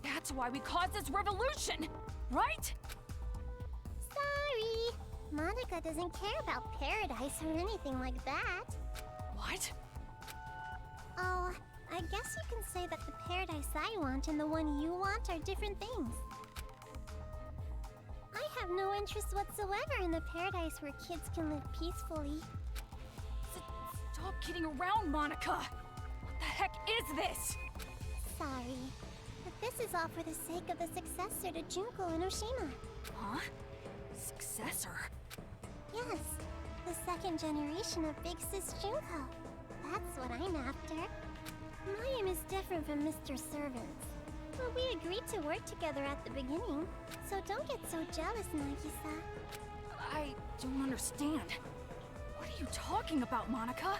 [SPEAKER 8] that's why we caused this revolution, right?
[SPEAKER 3] Sorry. Monica doesn't care about paradise or anything like that.
[SPEAKER 8] What?
[SPEAKER 3] Oh, I guess you can say that the paradise I want and the one you want are different things. I have no interest whatsoever in the paradise where kids can live peacefully.
[SPEAKER 8] Stop kidding around, Monica! What the heck is this?
[SPEAKER 3] Sorry, but this is all for the sake of the successor to Junko and Oshima.
[SPEAKER 8] Huh? Successor?
[SPEAKER 3] Yes, the second generation of Big Sis Junko. That's what I'm after. My aim is different from Mr. Servant's. But we agreed to work together at the beginning, so don't get so jealous, Nagisa.
[SPEAKER 8] I don't understand. What are you talking about, Monica?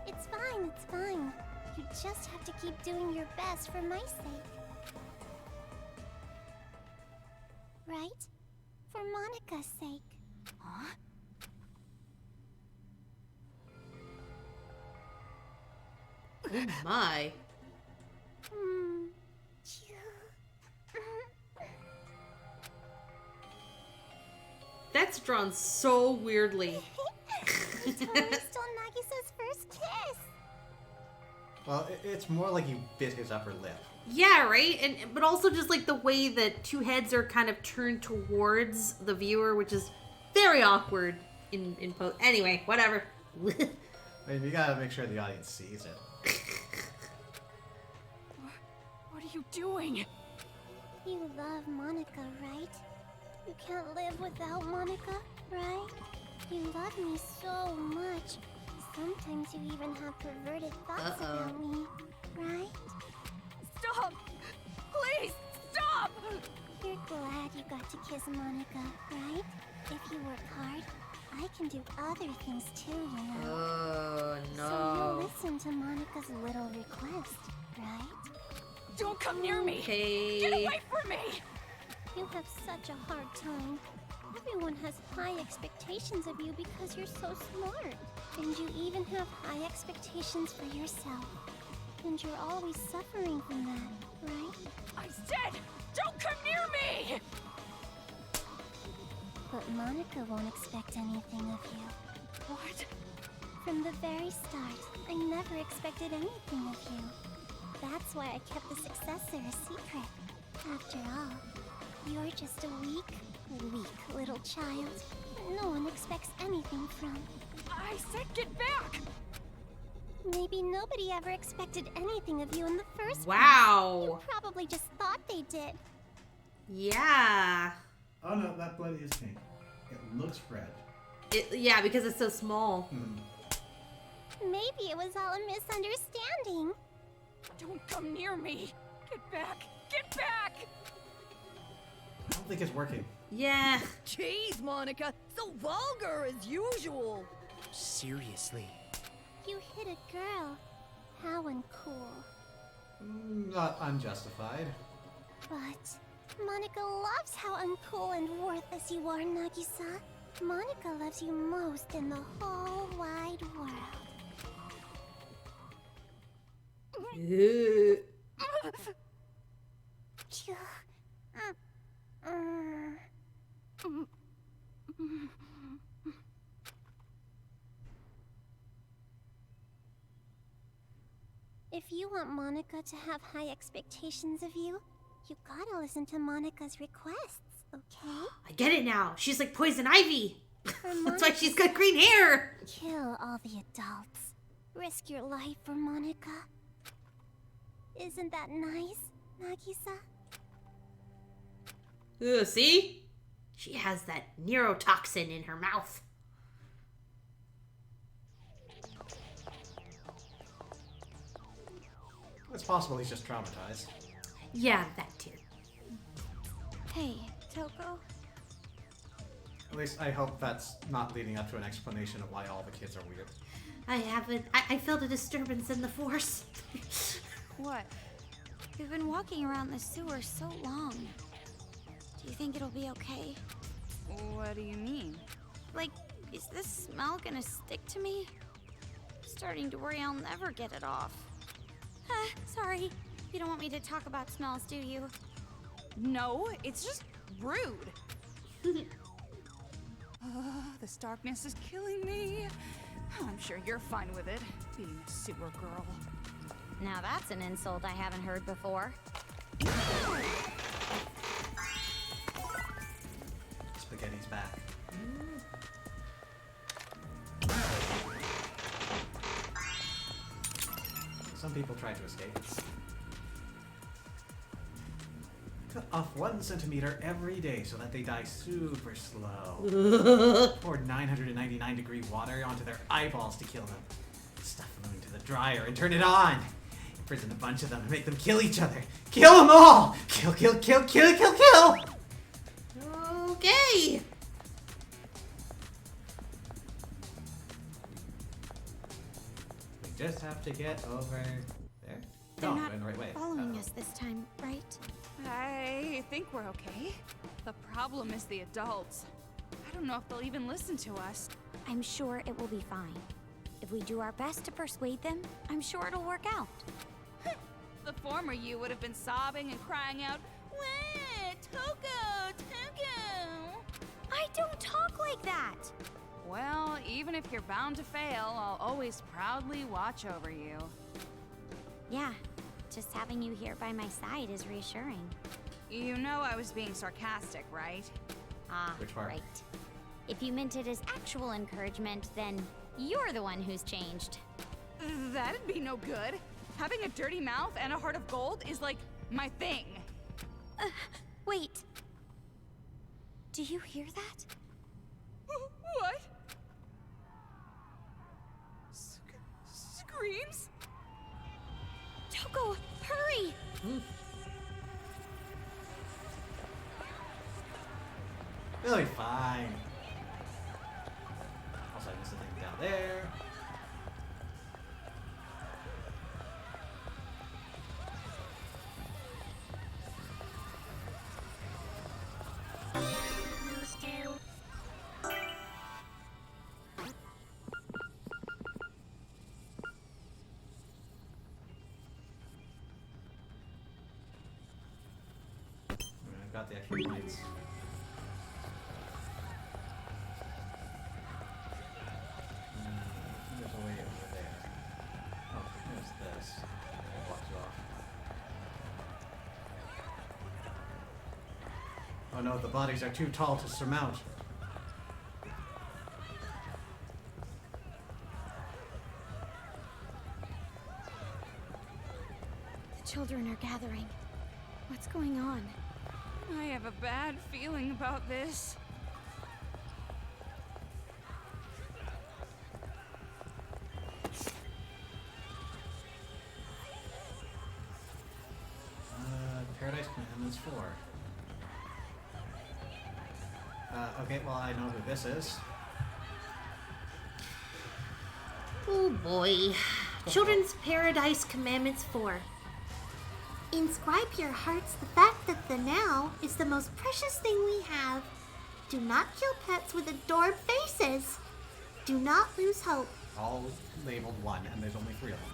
[SPEAKER 3] It's fine, it's fine. You just have to keep doing your best for my sake. Right? For Monica's sake.
[SPEAKER 8] Huh?
[SPEAKER 2] Oh my. That's drawn so weirdly.
[SPEAKER 3] He totally stole Nagisa's first kiss.
[SPEAKER 1] Well, it's more like he bit his upper lip.
[SPEAKER 2] Yeah, right? But also just like the way that two heads are kind of turned towards the viewer, which is very awkward in post. Anyway, whatever.
[SPEAKER 1] I mean, you gotta make sure the audience sees it.
[SPEAKER 8] What are you doing?
[SPEAKER 3] You love Monica, right? You can't live without Monica, right? You love me so much. Sometimes you even have perverted thoughts about me, right?
[SPEAKER 8] Stop! Please, stop!
[SPEAKER 3] You're glad you got to kiss Monica, right? If you work hard, I can do other things too, you know.
[SPEAKER 2] Oh, no.
[SPEAKER 3] So you'll listen to Monica's little request, right?
[SPEAKER 8] Don't come near me!
[SPEAKER 2] Okay.
[SPEAKER 8] Get away from me!
[SPEAKER 3] You have such a hard time. Everyone has high expectations of you because you're so smart. And you even have high expectations for yourself. And you're always suffering from that, right?
[SPEAKER 8] I said, don't come near me!
[SPEAKER 3] But Monica won't expect anything of you.
[SPEAKER 8] What?
[SPEAKER 3] From the very start, I never expected anything of you. That's why I kept the successor a secret. After all, you're just a weak little child that no one expects anything from.
[SPEAKER 8] I said get back!
[SPEAKER 3] Maybe nobody ever expected anything of you in the first place.
[SPEAKER 2] Wow.
[SPEAKER 3] You probably just thought they did.
[SPEAKER 2] Yeah.
[SPEAKER 1] Oh no, that blood is pink. It looks red.
[SPEAKER 2] Yeah, because it's so small.
[SPEAKER 3] Maybe it was all a misunderstanding.
[SPEAKER 8] Don't come near me! Get back! Get back!
[SPEAKER 1] I don't think it's working.
[SPEAKER 2] Yeah.
[SPEAKER 9] Jeez, Monica, so vulgar as usual.
[SPEAKER 4] Seriously.
[SPEAKER 3] You hit a girl. How uncool.
[SPEAKER 1] Not unjustified.
[SPEAKER 3] But Monica loves how uncool and worthless you are, Nagisa. Monica loves you most in the whole wide world. If you want Monica to have high expectations of you, you gotta listen to Monica's requests, okay?
[SPEAKER 2] I get it now. She's like Poison Ivy.
[SPEAKER 3] For
[SPEAKER 2] That's why she's got green hair.
[SPEAKER 3] Kill all the adults. Risk your life for Monica. Isn't that nice, Nagisa?
[SPEAKER 2] Ugh, see? She has that neurotoxin in her mouth.
[SPEAKER 1] It's possible he's just traumatized.
[SPEAKER 2] Yeah, that too.
[SPEAKER 3] Hey, Toko.
[SPEAKER 1] At least I hope that's not leading up to an explanation of why all the kids are weird.
[SPEAKER 2] I haven't. I felt a disturbance in the force.
[SPEAKER 3] What? We've been walking around the sewer so long. Do you think it'll be okay?
[SPEAKER 5] What do you mean?
[SPEAKER 3] Like, Is this smell gonna stick to me? I'm starting to worry I'll never get it off. Sorry. You don't want me to talk about smells, do you?
[SPEAKER 5] No, it's just rude. This darkness is killing me. I'm sure you're fine with it, being a sewer girl.
[SPEAKER 3] Now that's an insult I haven't heard before.
[SPEAKER 1] Spaghetti's back. Some people try to escape. Cut off 1 centimeter every day so that they die super slow. Pour 999-degree water onto their eyeballs to kill them. Stuff them into the dryer and turn it on. Imprison a bunch of them and make them kill each other. Kill them all! Kill, kill, kill, kill, kill, kill!
[SPEAKER 2] Okay.
[SPEAKER 1] We just have to get over there.
[SPEAKER 3] They're
[SPEAKER 1] No,
[SPEAKER 3] not
[SPEAKER 1] we're in the right way.
[SPEAKER 3] following
[SPEAKER 1] Uh-oh.
[SPEAKER 3] us this time, right?
[SPEAKER 5] I think we're okay. The problem is the adults. I don't know if they'll even listen to us.
[SPEAKER 3] I'm sure it will be fine. If we do our best to persuade them, I'm sure it'll work out.
[SPEAKER 5] The former you would have been sobbing and crying out, "Wah, Toko, Toko!"
[SPEAKER 3] I don't talk like that!
[SPEAKER 5] Well, even if you're bound to fail, I'll always proudly watch over you.
[SPEAKER 3] Yeah, just having you here by my side is reassuring.
[SPEAKER 5] You know I was being sarcastic, right?
[SPEAKER 3] Ah,
[SPEAKER 1] Which part?
[SPEAKER 3] right. If you meant it as actual encouragement, then you're the one who's changed.
[SPEAKER 5] That'd be no good. Having a dirty mouth and a heart of gold is like my thing.
[SPEAKER 3] Wait. Do you hear that?
[SPEAKER 5] What? Screams?
[SPEAKER 3] Toko, hurry!
[SPEAKER 1] They'll be fine. Also, I missed the thing down there. I've got the extra points. There's a way over there. Oh, there's this. It blocks you off. Oh no, the bodies are too tall to surmount.
[SPEAKER 3] The children are gathering. What's going on?
[SPEAKER 5] I have a bad feeling about this.
[SPEAKER 1] Paradise Commandments 4. Okay, well I know who this is.
[SPEAKER 2] Oh boy. Children's Paradise Commandments 4. Inscribe your hearts the fact that the now is the most precious thing we have. Do not kill pets with adored faces. Do not lose hope.
[SPEAKER 1] All labeled 1, and there's only 3 of them.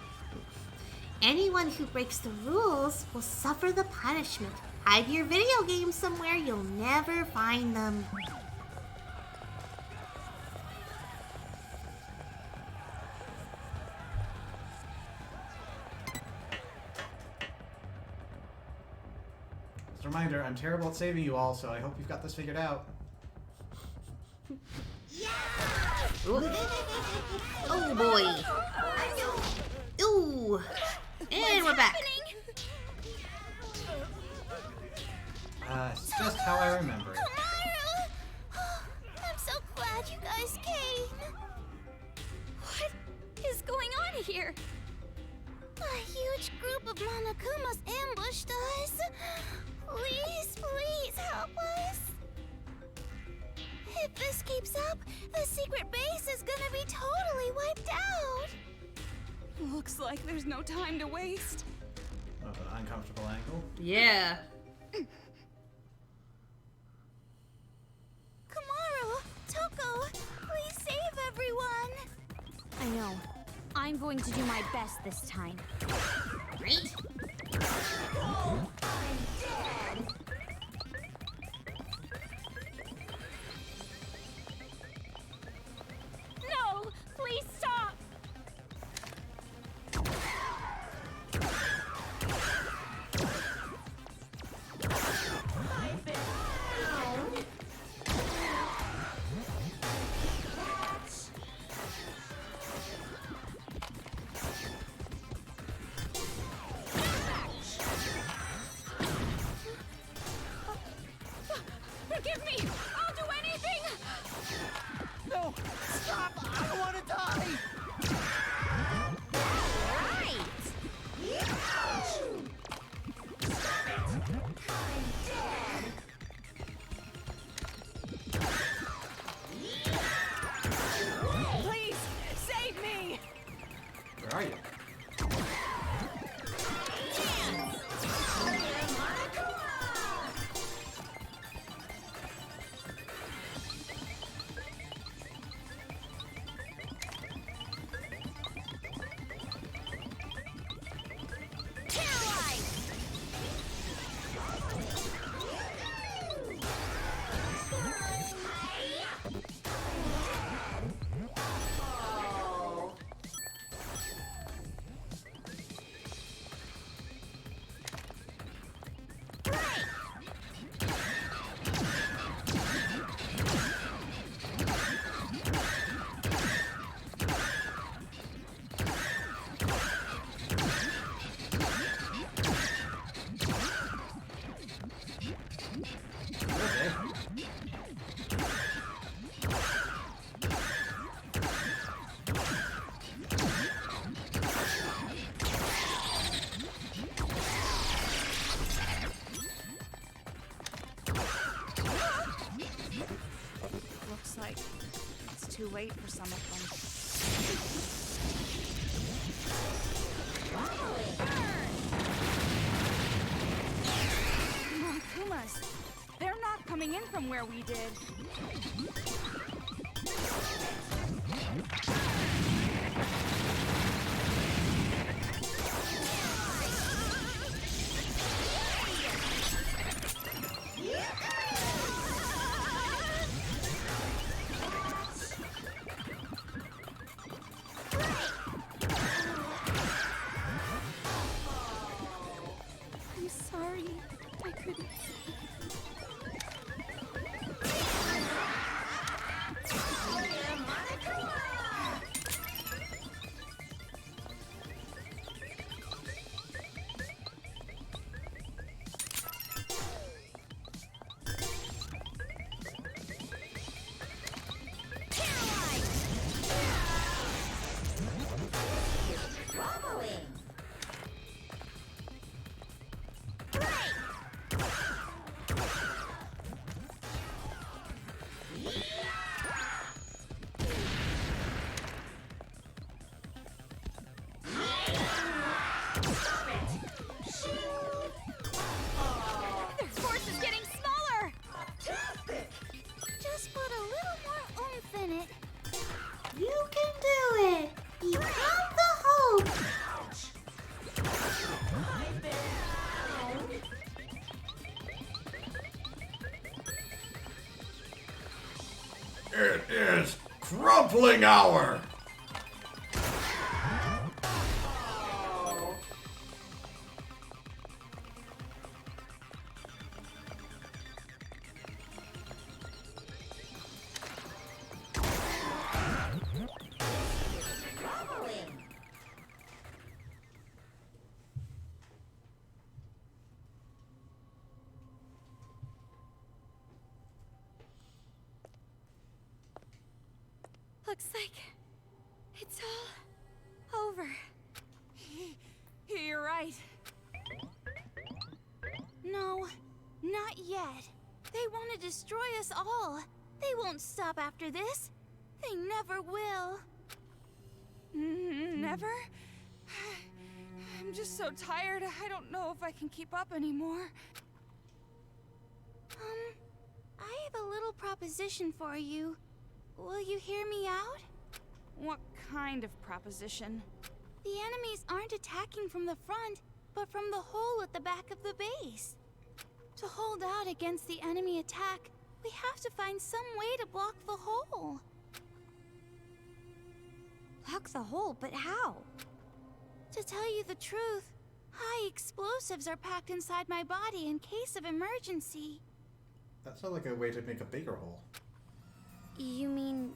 [SPEAKER 2] Anyone who breaks the rules will suffer the punishment. Hide your video games somewhere you'll never find them.
[SPEAKER 1] Just a reminder, I'm terrible at saving you all, so I hope you've got this figured out.
[SPEAKER 2] Ooh. Oh boy. Ooh. And we're back.
[SPEAKER 1] It's just how I remember it.
[SPEAKER 6] I'm so glad you guys came.
[SPEAKER 3] What is going on here?
[SPEAKER 6] A huge group of Monokumas ambushed us. Please, please help us. If this keeps up, the secret base is gonna be totally wiped out.
[SPEAKER 5] Looks like there's no time to waste.
[SPEAKER 1] Oh, an uncomfortable angle.
[SPEAKER 2] Yeah.
[SPEAKER 6] Kamaru, Toko, please save
[SPEAKER 3] I know. I'm going to do my best this time.
[SPEAKER 6] Right?
[SPEAKER 3] No! Please stop! Forgive me! I'll do anything!
[SPEAKER 4] No! Stop! I don't want to die!
[SPEAKER 5] Please, save me!
[SPEAKER 1] Where are you?
[SPEAKER 5] Looks like it's too late for some of them. Monkumas! They're not coming in from where we did.
[SPEAKER 3] I'm sorry. I couldn't. Their force is getting smaller! Just put a little more oomph in it.
[SPEAKER 6] You can do it! You have the hope!
[SPEAKER 1] It is crumpling hour!
[SPEAKER 3] Looks like it's all over.
[SPEAKER 5] You're right.
[SPEAKER 3] No, not yet. They want to destroy us all. They won't stop after this. They never will.
[SPEAKER 5] Never? I'm just so tired, I don't know if I can keep up anymore.
[SPEAKER 3] I have a little proposition for you. Will you hear me out?
[SPEAKER 5] What kind of proposition?
[SPEAKER 3] The enemies aren't attacking from the front, but from the hole at the back of the base. To hold out against the enemy attack, we have to find some way to block the hole. Block the hole? But how? To tell you the truth, high explosives are packed inside my body in case of emergency.
[SPEAKER 1] That sounds like a way to make a bigger hole.
[SPEAKER 3] You mean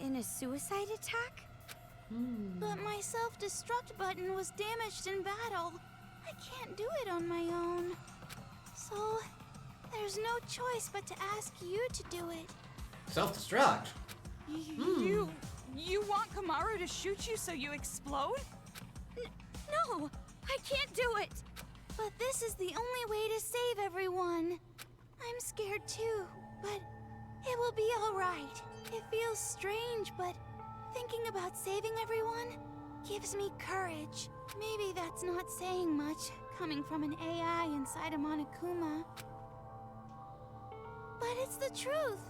[SPEAKER 3] in a suicide attack? But my self-destruct button was damaged in battle. I can't do it on my own. So, there's no choice but to ask you to do it.
[SPEAKER 1] Self-destruct?
[SPEAKER 5] You want Kamaru to shoot you so you explode?
[SPEAKER 3] No, I can't do it. But this is the only way to save everyone. I'm scared too, but it will be all right. It feels strange, but thinking about saving everyone gives me courage. Maybe that's not saying much, coming from an AI inside a Monokuma. But it's the truth.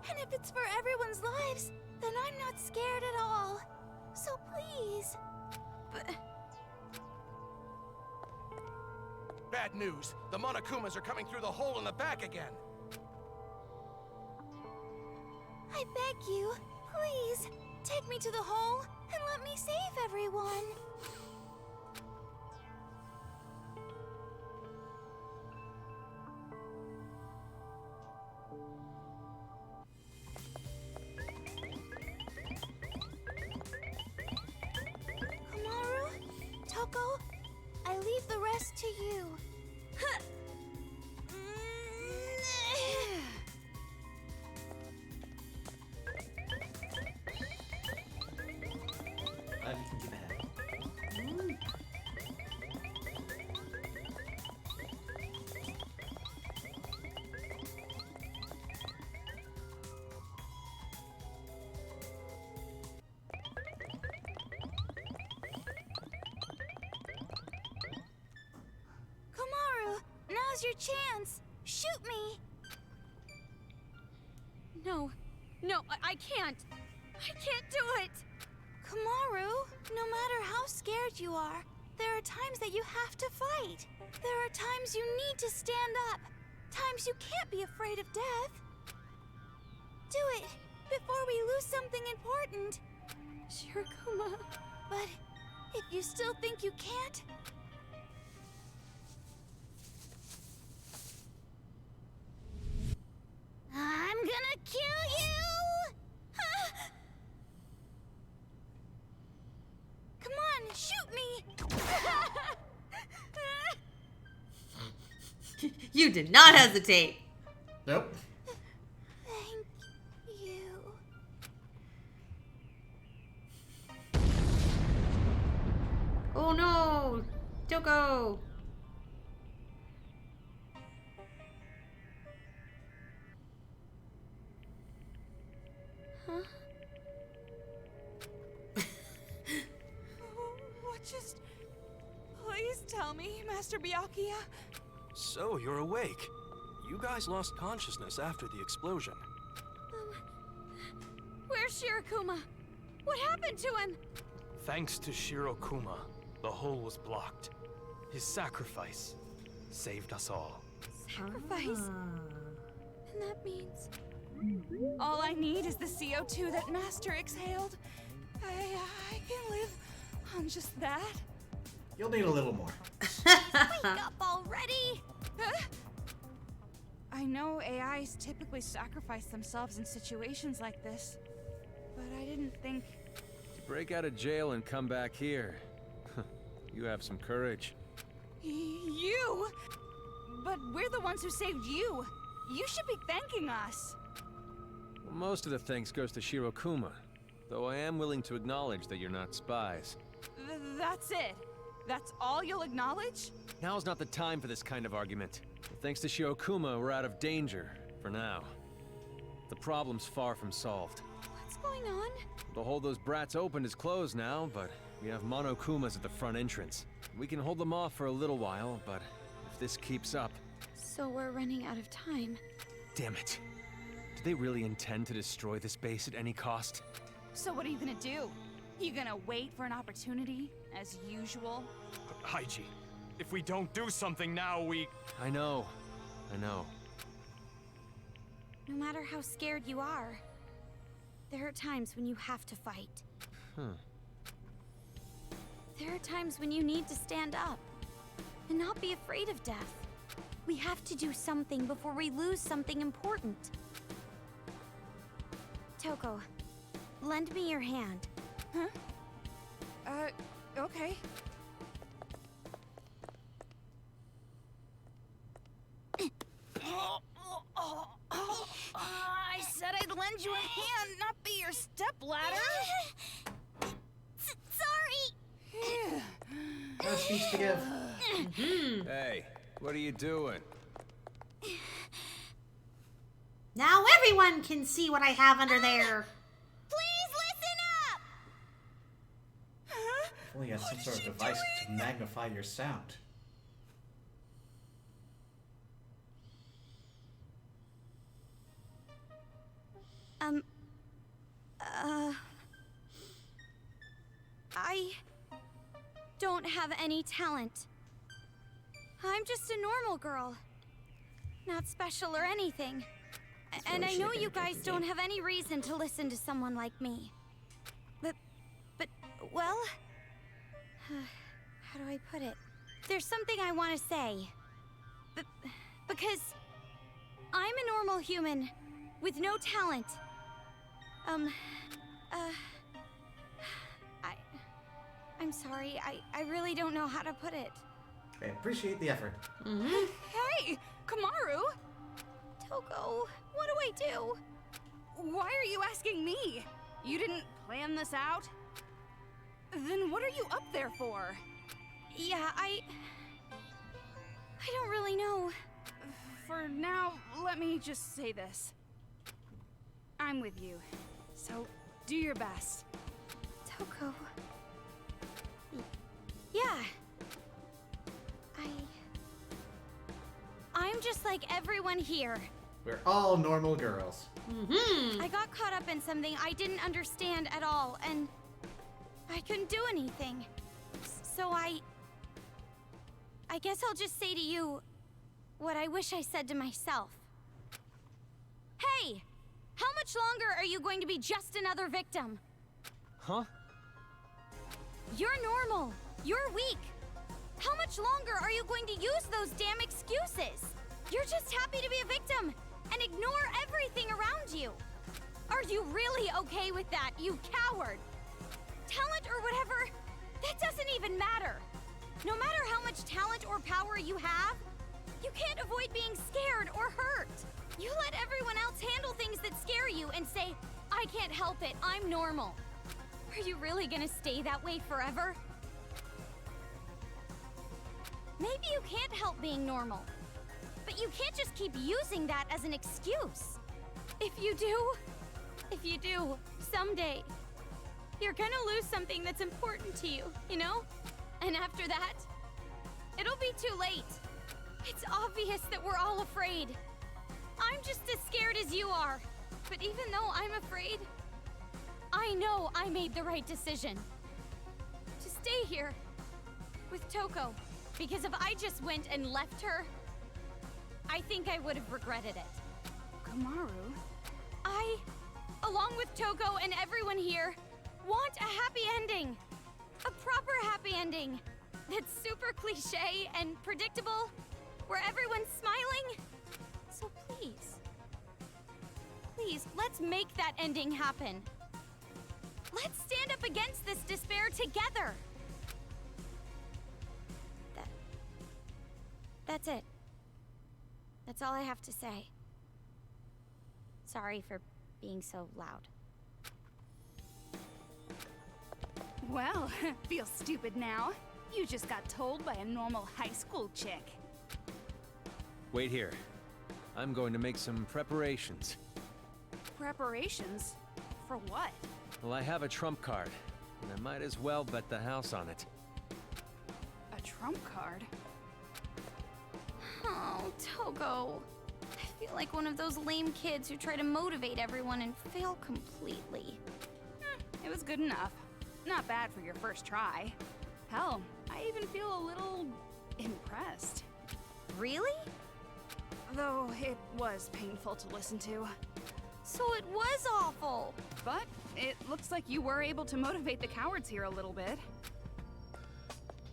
[SPEAKER 3] And if it's for everyone's lives, then I'm not scared at all. So please.
[SPEAKER 10] Bad news. The Monokumas are coming through the hole in the back again.
[SPEAKER 3] I beg you, please, take me to the hole and let me save everyone. Kamaru, Toko, I leave the rest to you.
[SPEAKER 1] You can keep ahead.
[SPEAKER 3] Kamaru, now's your chance. Shoot me.
[SPEAKER 8] No, I can't. I can't do it.
[SPEAKER 3] Kamaru, no matter how scared you are, there are times that you have to fight. There are times you need to stand up. Times you can't be afraid of death. Do it before we lose something important.
[SPEAKER 8] Shirokuma.
[SPEAKER 3] But if you still think you can't, I'm gonna kill you! Come on, shoot me!
[SPEAKER 2] You did not hesitate.
[SPEAKER 1] Nope.
[SPEAKER 3] Thank you.
[SPEAKER 2] Oh no! Toko!
[SPEAKER 3] Huh?
[SPEAKER 5] What just... Please tell me, Master Byakuya.
[SPEAKER 10] So, you're awake. You guys lost consciousness after the explosion.
[SPEAKER 8] Where's Shirokuma? What happened to him?
[SPEAKER 11] Thanks to Shirokuma, the hole was blocked. His sacrifice saved us all.
[SPEAKER 8] Sacrifice? And that means...
[SPEAKER 5] All I need is the CO2 that Master exhaled. I can live on just that.
[SPEAKER 1] You'll need a little more.
[SPEAKER 3] Wake up already!
[SPEAKER 5] I know AIs typically sacrifice themselves in situations like this, but I didn't think...
[SPEAKER 12] To break out of jail and come back here. You have some courage.
[SPEAKER 5] You? But we're the ones who saved you. You should be thanking us.
[SPEAKER 12] Well, most of the thanks goes to Shirokuma, though I am willing to acknowledge that you're not spies.
[SPEAKER 5] That's it. That's all you'll acknowledge?
[SPEAKER 12] Now's not the time for this kind of argument. Thanks to Shirokuma, we're out of danger, for now. The problem's far from solved.
[SPEAKER 8] What's going on?
[SPEAKER 12] The hole those brats opened is closed now, but we have Monokumas at the front entrance. We can hold them off for a little while, but if this keeps up...
[SPEAKER 8] So we're running out of time.
[SPEAKER 12] Damn it. Do they really intend to destroy this base at any cost?
[SPEAKER 5] So what are you gonna do? You gonna wait for an opportunity, as usual?
[SPEAKER 11] Haiji, if we don't do something now, we...
[SPEAKER 12] I know.
[SPEAKER 3] No matter how scared you are, there are times when you have to fight. There are times when you need to stand up and not be afraid of death. We have to do something before we lose something important. Toko, lend me your hand.
[SPEAKER 5] Huh? Okay. I said I'd lend you a hand, not be your stepladder.
[SPEAKER 6] Sorry!
[SPEAKER 1] No speech to give.
[SPEAKER 12] Hey, what are you doing?
[SPEAKER 2] Now everyone can see what I have under there.
[SPEAKER 6] Please listen up!
[SPEAKER 1] If only you had some sort of device to magnify your sound.
[SPEAKER 3] I don't have any talent. I'm just a normal girl. Not special or anything. And I know you guys don't have any reason to listen to someone like me. But, well... how do I put it? There's something I want to say. Because I'm a normal human with no talent. I'm sorry, I really don't know how to put it.
[SPEAKER 1] I appreciate the effort.
[SPEAKER 5] Hey, Kamaru!
[SPEAKER 3] Toko, what do I do?
[SPEAKER 5] Why are you asking me? You didn't plan this out? Then what are you up there for?
[SPEAKER 3] Yeah, I don't really know.
[SPEAKER 5] For now, let me just say this. I'm with you, so do your best.
[SPEAKER 3] Toko. Yeah. I'm just like everyone here.
[SPEAKER 1] We're all normal girls.
[SPEAKER 3] I got caught up in something I didn't understand at all, and I couldn't do anything. So I guess I'll just say to you what I wish I said to myself. Hey! How much longer are you going to be just another victim?
[SPEAKER 12] Huh?
[SPEAKER 3] You're normal. You're weak. How much longer are you going to use those damn excuses? You're just happy to be a victim and ignore everything around you. Are you really okay with that, you coward? Talent or whatever, that doesn't even matter. No matter how much talent or power you have, you can't avoid being scared or hurt. You let everyone else handle things that scare you and say, I can't help it, I'm normal. Are you really gonna stay that way forever? Maybe you can't help being normal, but you can't just keep using that as an excuse. If you do, someday, you're gonna lose something that's important to you, you know? And after that, it'll be too late. It's obvious that we're all afraid. I'm just as scared as you are. But even though I'm afraid, I know I made the right decision. To stay here with Toko. Because if I just went and left her, I think I would have regretted it.
[SPEAKER 5] Kamaru?
[SPEAKER 3] I, along with Toko and everyone here, want a happy ending. A proper happy ending. That's super cliche and predictable, where everyone's smiling. So please, let's make that ending happen. Let's stand up against this despair together. That's it. That's all I have to say. Sorry for being so loud.
[SPEAKER 5] Well, feel stupid now. You just got told by a normal high school chick.
[SPEAKER 12] Wait here. I'm going to make some preparations.
[SPEAKER 5] Preparations? For what?
[SPEAKER 12] Well, I have a trump card, and I might as well bet the house on it.
[SPEAKER 5] A trump card?
[SPEAKER 3] Oh, Togo. I feel like one of those lame kids who try to motivate everyone and fail completely.
[SPEAKER 5] It was good enough. not bad for your first try. Hell, I even feel a little impressed.
[SPEAKER 3] Really?
[SPEAKER 5] Though it was painful to listen to.
[SPEAKER 3] So it was awful.
[SPEAKER 5] But it looks like you were able to motivate the cowards here a little bit.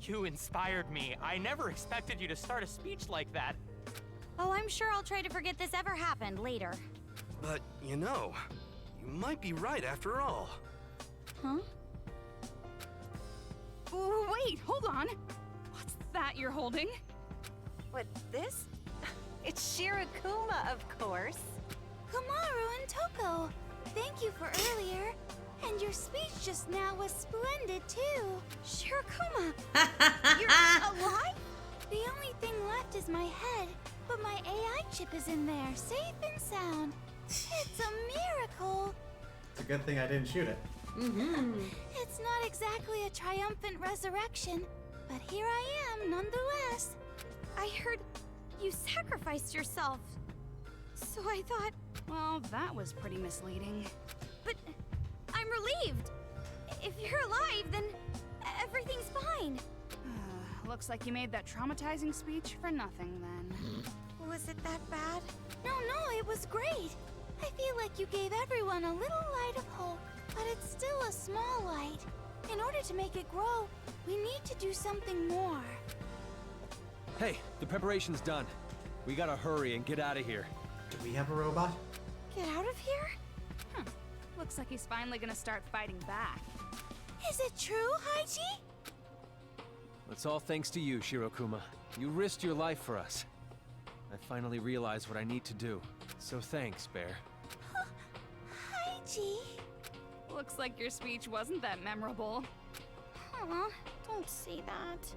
[SPEAKER 13] You inspired me. I never expected you to start a speech like that.
[SPEAKER 3] Oh, I'm sure I'll try to forget this ever happened later.
[SPEAKER 10] But, you know, you might be right after all.
[SPEAKER 3] Huh?
[SPEAKER 5] Wait, hold on. What's that you're holding?
[SPEAKER 3] What, this? It's Shirokuma, of course. Komaru and Toko, thank you for earlier. And your speech just now was splendid, too. Shirokuma, you're alive? The only thing left is my head, but my AI chip is in there, safe and sound. It's a miracle.
[SPEAKER 1] It's a good thing I didn't shoot it.
[SPEAKER 3] It's not exactly a triumphant resurrection, but here I am nonetheless. I heard you sacrificed yourself. So I thought...
[SPEAKER 5] Well, that was pretty misleading.
[SPEAKER 3] But I'm relieved. If you're alive, then everything's fine.
[SPEAKER 5] Looks like you made that traumatizing speech for nothing then.
[SPEAKER 3] Was it that bad? No, it was great. I feel like you gave everyone a little light of hope, but it's still a small light. In order to make it grow, we need to do something more.
[SPEAKER 12] Hey, the preparation's done. We gotta hurry and get out of here.
[SPEAKER 1] Do we have a robot?
[SPEAKER 3] Get out of here?
[SPEAKER 5] Looks like he's finally gonna start fighting back.
[SPEAKER 3] Is it true, Haiji?
[SPEAKER 12] It's all thanks to you, Shirokuma. You risked your life for us. I finally realized what I need to do. So thanks, Bear.
[SPEAKER 3] Haiji?
[SPEAKER 5] Looks like your speech wasn't that memorable.
[SPEAKER 3] Don't say that.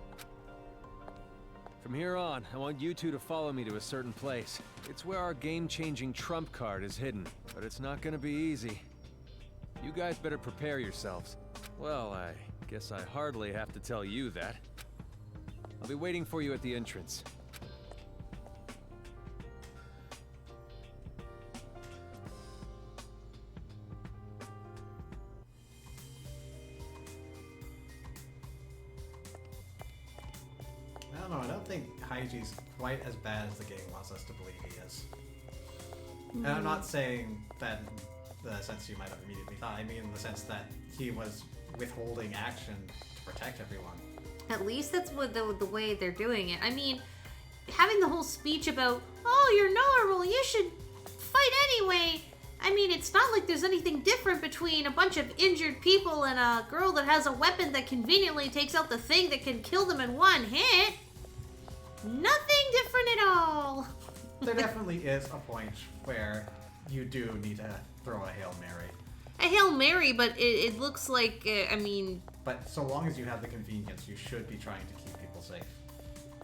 [SPEAKER 12] From here on, I want you two to follow me to a certain place. It's where our game-changing trump card is hidden, but it's not gonna be easy. You guys better prepare yourselves. Well, I guess I hardly have to tell you that. I'll be waiting for you at the entrance.
[SPEAKER 1] I don't know, I don't think Haiji's quite as bad as the game wants us to believe he is. And I'm not saying that in the sense you might have immediately thought. I mean in the sense that he was withholding action to protect everyone.
[SPEAKER 2] At least that's what the way they're doing it. I mean, having the whole speech about, oh, you're normal, you should fight anyway. I mean, it's not like there's anything different between a bunch of injured people and a girl that has a weapon that conveniently takes out the thing that can kill them in one hit. Nothing different at all.
[SPEAKER 1] There definitely is a point where you do need to throw a Hail Mary.
[SPEAKER 2] A Hail Mary, but it looks like, I mean...
[SPEAKER 1] But so long as you have the convenience, you should be trying to keep people safe.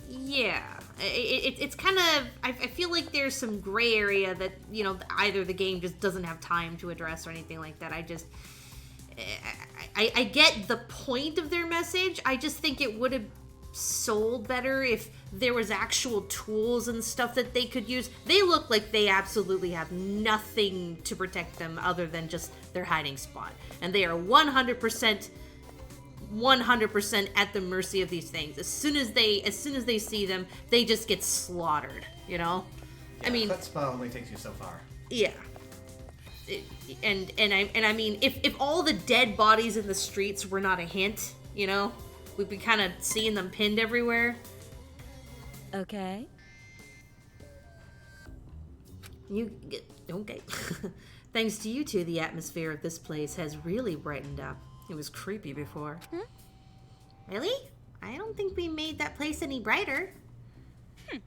[SPEAKER 2] Yeah. It's kind of... I feel like there's some gray area that, you know, either the game just doesn't have time to address or anything like that. I get the point of their message. I just think it would have sold better if there was actual tools and stuff that they could use. They look like they absolutely have nothing to protect them other than just their hiding spot. And they are 100% at the mercy of these things. As soon as they see them, they just get slaughtered, you know?
[SPEAKER 1] Yeah,
[SPEAKER 2] I mean,
[SPEAKER 1] chutzpah only takes you so far.
[SPEAKER 2] Yeah. And I mean, if all the dead bodies in the streets were not a hint, you know, we'd be kind of seeing them pinned everywhere.
[SPEAKER 8] Okay.
[SPEAKER 2] Okay. Thanks to you two, the atmosphere of this place has really brightened up. It was creepy before. Really? I don't think we made that place any brighter.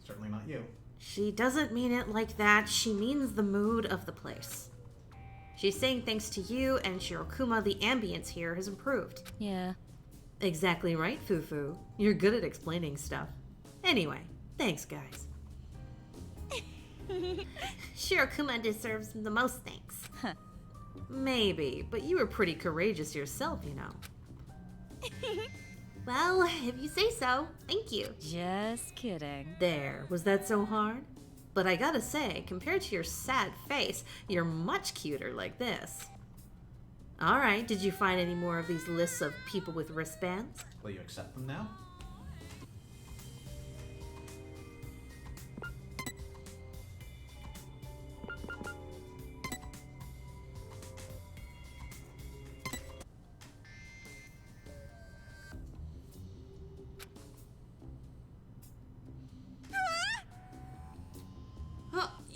[SPEAKER 1] Certainly not you.
[SPEAKER 2] She doesn't mean it like that. She means the mood of the place. She's saying thanks to you and Shirokuma, the ambience here has improved.
[SPEAKER 8] Yeah.
[SPEAKER 2] Exactly right, Fufu. You're good at explaining stuff. Anyway, thanks, guys. Shirokuma deserves the most thanks. Maybe, but you were pretty courageous yourself, you know. Well, if you say so, thank you.
[SPEAKER 8] Just kidding.
[SPEAKER 2] There, was that so hard? But I gotta say, compared to your sad face, you're much cuter like this. Alright, did you find any more of these lists of people with wristbands?
[SPEAKER 1] Will you accept them now?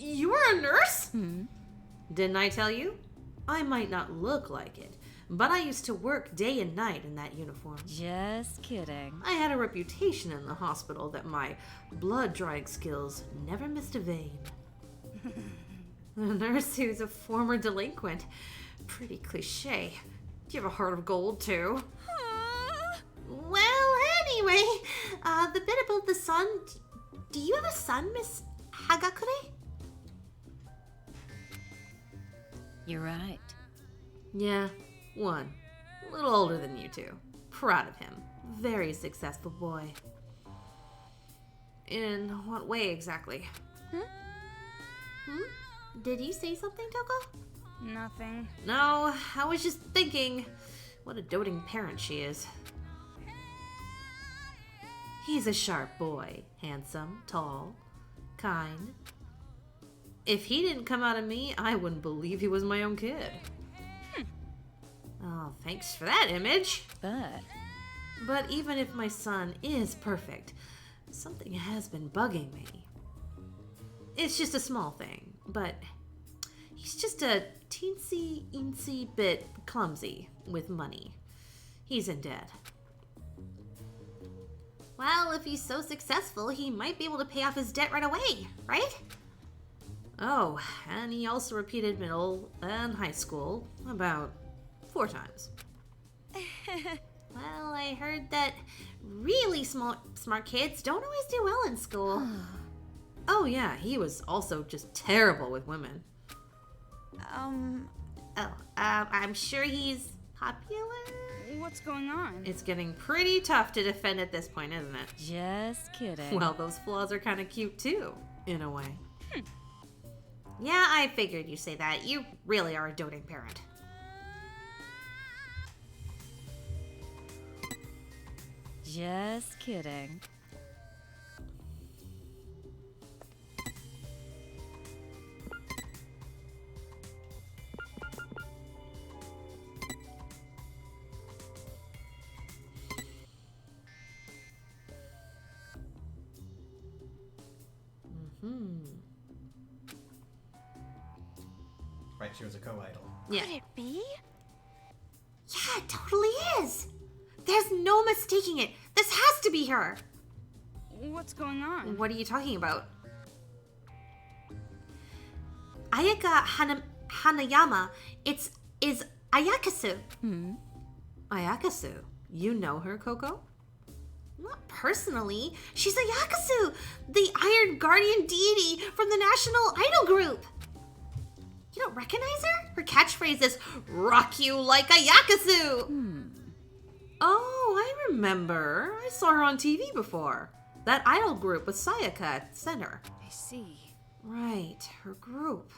[SPEAKER 2] You were a nurse? Didn't I tell you? I might not look like it, but I used to work day and night in that uniform.
[SPEAKER 8] Just kidding.
[SPEAKER 2] I had a reputation in the hospital that my blood drawing skills never missed a vein. A nurse who's a former delinquent. Pretty cliche. Do you have a heart of gold, too? Well, anyway, the bit about the sun. Do you have a son, Miss Hagakure?
[SPEAKER 8] You're right.
[SPEAKER 2] Yeah, one. A little older than you two. Proud of him. Very successful boy. In what way exactly? Did you say something, Toko?
[SPEAKER 5] Nothing.
[SPEAKER 2] No, I was just thinking what a doting parent she is. He's a sharp boy. Handsome, tall, kind. If he didn't come out of me, I wouldn't believe he was my own kid. Oh, thanks for that image. But even if my son is perfect, something has been bugging me. It's just a small thing, but he's just a teensy bit clumsy with money. He's in debt. Well, if he's so successful, he might be able to pay off his debt right away, right? Oh, and he also repeated middle and high school about 4 times. Well, I heard that really smart kids don't always do well in school. Oh yeah, he was also just terrible with women. I'm sure he's popular?
[SPEAKER 5] What's going on?
[SPEAKER 2] It's getting pretty tough to defend at this point, isn't it?
[SPEAKER 8] Just kidding.
[SPEAKER 2] Well, those flaws are kind of cute too, in a way. Yeah, I figured you'd say that. You really are a doting parent.
[SPEAKER 8] Just kidding.
[SPEAKER 1] Right, she was a co-idol.
[SPEAKER 2] Yeah.
[SPEAKER 3] Could it be?
[SPEAKER 2] Yeah, it totally is. There's no mistaking it. This has to be her.
[SPEAKER 5] What's going on?
[SPEAKER 2] What are you talking about? Ayaka Hanayama. Is Ayakasu. Ayakasu. You know her, Coco? Not personally. She's Ayakasu, the Iron Guardian deity from the National Idol Group. You don't recognize her? Her catchphrase is, rock you like Ayakasu. Oh, I remember. I saw her on TV before. That idol group with Sayaka at the center.
[SPEAKER 5] I see.
[SPEAKER 2] Right, her group.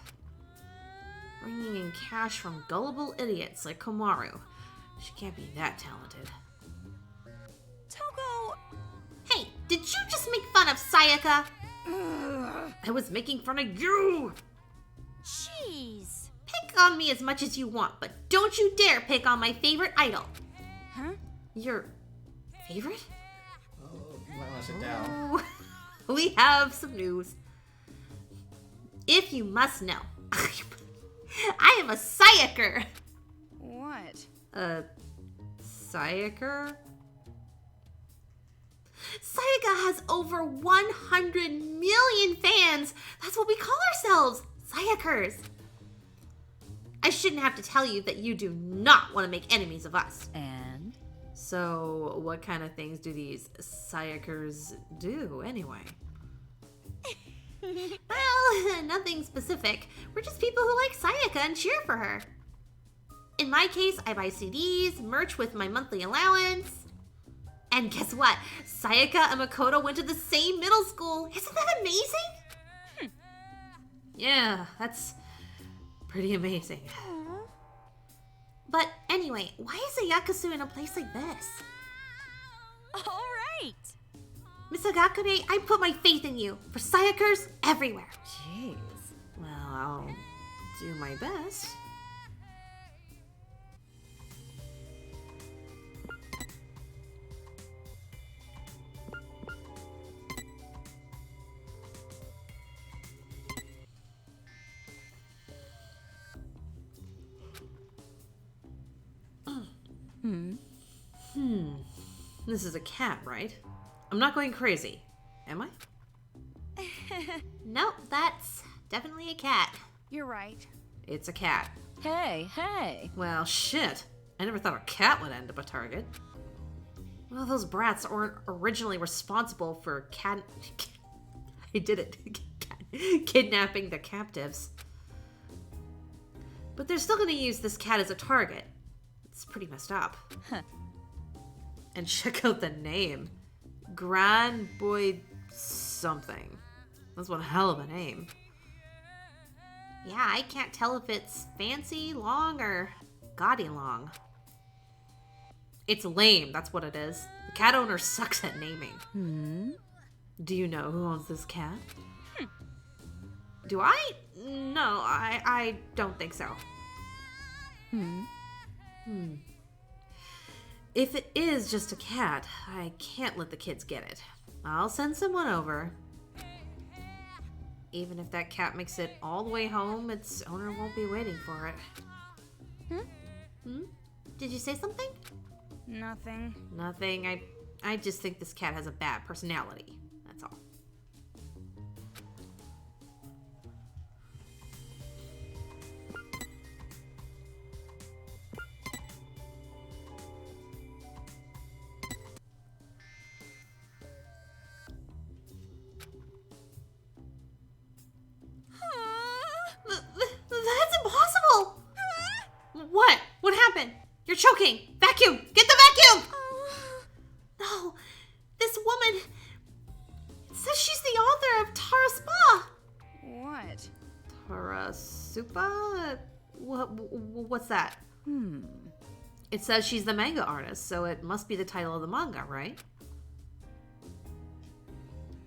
[SPEAKER 2] Bringing in cash from gullible idiots like Komaru. She can't be that talented.
[SPEAKER 3] Togo!
[SPEAKER 2] Hey, did you just make fun of Sayaka? I was making fun of you!
[SPEAKER 3] Jeez.
[SPEAKER 2] Pick on me as much as you want, but don't you dare pick on my favorite idol.
[SPEAKER 5] Huh?
[SPEAKER 2] Your favorite?
[SPEAKER 1] Oh, you might want to sit down.
[SPEAKER 2] Oh, we have some news. If you must know, I am a Sayaker.
[SPEAKER 5] What?
[SPEAKER 2] A Sayaker? Sayaka has over 100 million fans. That's what we call ourselves, Sayakers. I shouldn't have to tell you that you do not want to make enemies of us.
[SPEAKER 8] And?
[SPEAKER 2] So, what kind of things do these Sayakers do, anyway? Well, nothing specific. We're just people who like Sayaka and cheer for her. In my case, I buy CDs, merch with my monthly allowance. And guess what? Sayaka and Makoto went to the same middle school. Isn't that amazing? Yeah, that's pretty amazing. But anyway, why is a yakuza in a place like this?
[SPEAKER 3] All right.
[SPEAKER 2] Miss Agakure, I put my faith in you. For Sayakers everywhere.
[SPEAKER 3] Jeez.
[SPEAKER 2] Well, I'll do my best. This is a cat, right? I'm not going crazy, am I? Nope, that's definitely a cat.
[SPEAKER 5] You're right.
[SPEAKER 2] It's a cat.
[SPEAKER 8] Hey, hey.
[SPEAKER 2] Well, shit. I never thought a cat would end up a target. Well, those brats weren't originally responsible for I did it. Kidnapping the captives. But they're still gonna use this cat as a target. It's pretty messed up.
[SPEAKER 8] Huh.
[SPEAKER 2] And check out the name. Grand Boy something. That's one hell of a name. Yeah, I can't tell if it's fancy long or gaudy long. It's lame, that's what it is. The cat owner sucks at naming. Do you know who owns this cat? Do I? No, I don't think so. If it is just a cat, I can't let the kids get it. I'll send someone over. Even if that cat makes it all the way home, its owner won't be waiting for it. Did you say something?
[SPEAKER 5] Nothing.
[SPEAKER 2] Nothing. I just think this cat has a bad personality. That's all. That's impossible! What? What happened? You're choking! Vacuum! Get the vacuum! No, this woman... It says she's the author of Taraspa!
[SPEAKER 5] What?
[SPEAKER 2] Tarasupa? What's that? It says she's the manga artist, so it must be the title of the manga, right?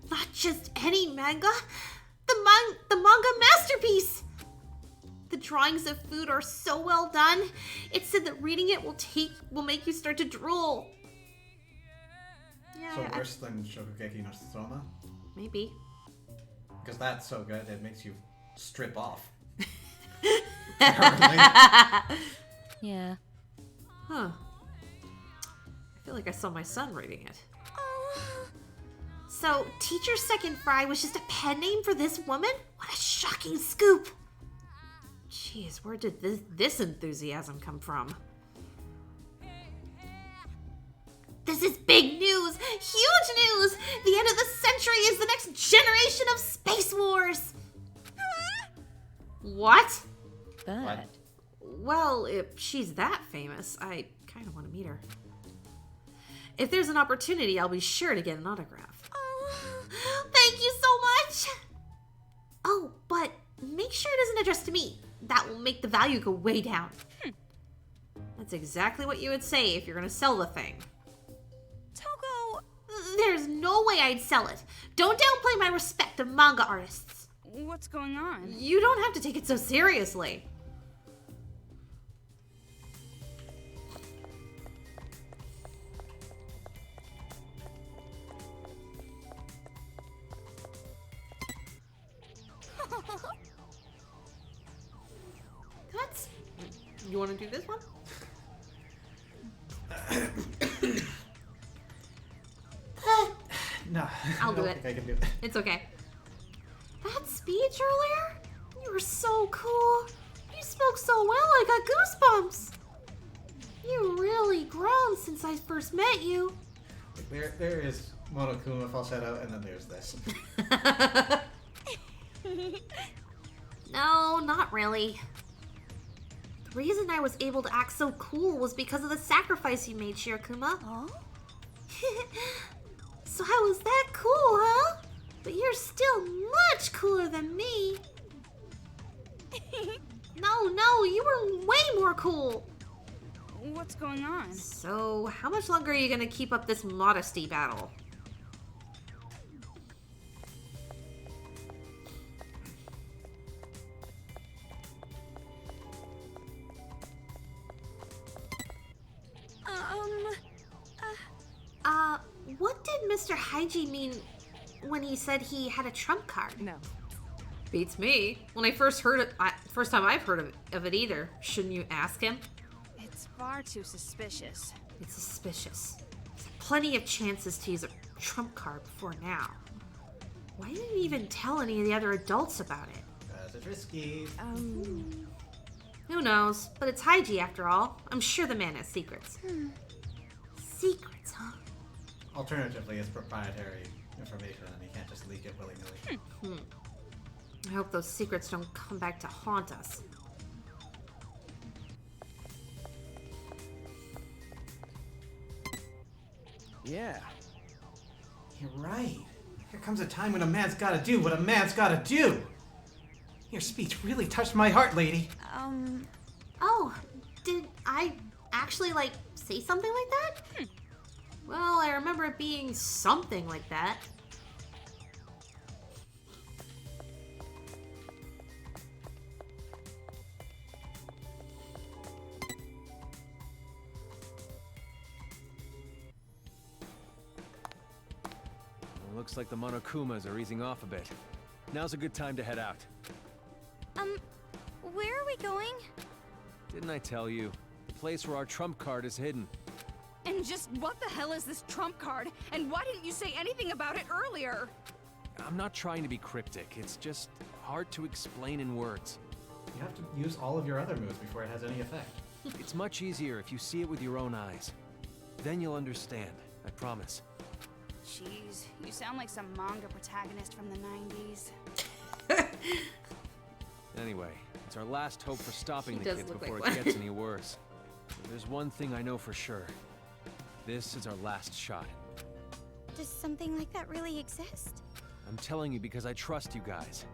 [SPEAKER 2] Not just any manga! The manga masterpiece! The drawings of food are so well done. It said that reading it will make you start to drool. Yeah,
[SPEAKER 1] So worse than Shokugeki no Soma?
[SPEAKER 2] Maybe.
[SPEAKER 1] Because that's so good, it makes you strip off.
[SPEAKER 8] Yeah.
[SPEAKER 2] Huh. I feel like I saw my son reading it. So, Teacher Second Fry was just a pen name for this woman? What a shocking scoop! Jeez, where did this enthusiasm come from? This is big news! Huge news! The end of the century is the next generation of Space Wars! What?
[SPEAKER 8] But...
[SPEAKER 2] Well, if she's that famous, I kind of want to meet her. If there's an opportunity, I'll be sure to get an autograph. Thank you so much! Oh, but make sure it isn't addressed to me. That will make the value go way down. That's exactly what you would say if you're gonna sell the thing.
[SPEAKER 3] Togo!
[SPEAKER 2] There's no way I'd sell it. Don't downplay my respect of manga artists.
[SPEAKER 5] What's going on?
[SPEAKER 2] You don't have to take it so seriously. You want to do this one?
[SPEAKER 1] No.
[SPEAKER 2] I'll do
[SPEAKER 1] I
[SPEAKER 2] it.
[SPEAKER 1] think I can do it.
[SPEAKER 2] It's okay. That speech earlier? You were so cool. You spoke so well, I got goosebumps. You really grown since I first met you.
[SPEAKER 1] There is Monokuma falsetto, and then there's this.
[SPEAKER 2] No, not really. The reason I was able to act so cool was because of the sacrifice you made, Shirokuma.
[SPEAKER 3] Oh?
[SPEAKER 2] So I was that cool, huh? But you're still much cooler than me. No, you were way more cool.
[SPEAKER 5] What's going on?
[SPEAKER 2] So, how much longer are you gonna keep up this modesty battle? What did Mr. Hygie mean when he said he had a trump card?
[SPEAKER 8] No.
[SPEAKER 2] Beats me. When I first heard it, first time I've heard of it either. Shouldn't you ask him?
[SPEAKER 5] It's far too suspicious.
[SPEAKER 2] It's suspicious. There's plenty of chances to use a trump card before now. Why didn't he even tell any of the other adults about it?
[SPEAKER 1] Because it's risky.
[SPEAKER 2] Who knows? But it's Hygie after all. I'm sure the man has secrets. Secrets, huh?
[SPEAKER 1] Alternatively, it's proprietary information and he can't just leak it willy-nilly.
[SPEAKER 2] I hope those secrets don't come back to haunt us.
[SPEAKER 12] Yeah.
[SPEAKER 1] You're right. Here comes a time when a man's gotta do what a man's gotta do. Your speech really touched my heart, lady.
[SPEAKER 2] Oh, did I actually, say something like that? Well, I remember it being something like that.
[SPEAKER 12] Well, looks like the Monokumas are easing off a bit. Now's a good time to head out.
[SPEAKER 3] Where are we going?
[SPEAKER 12] Didn't I tell you? The place where our trump card is hidden.
[SPEAKER 5] And just what the hell is this trump card? And why didn't you say anything about it earlier?
[SPEAKER 12] I'm not trying to be cryptic. It's just hard to explain in words.
[SPEAKER 1] You have to use all of your other moves before it has any effect.
[SPEAKER 12] It's much easier if you see it with your own eyes. Then you'll understand, I promise.
[SPEAKER 5] Jeez, you sound like some manga protagonist from the 90s.
[SPEAKER 12] Anyway, it's our last hope for stopping
[SPEAKER 2] He
[SPEAKER 12] the
[SPEAKER 2] does
[SPEAKER 12] kids
[SPEAKER 2] look
[SPEAKER 12] before
[SPEAKER 2] like
[SPEAKER 12] it
[SPEAKER 2] one.
[SPEAKER 12] gets any worse. There's one thing I know for sure. This is our last shot.
[SPEAKER 3] Does something like that really exist?
[SPEAKER 12] I'm telling you because I trust you guys.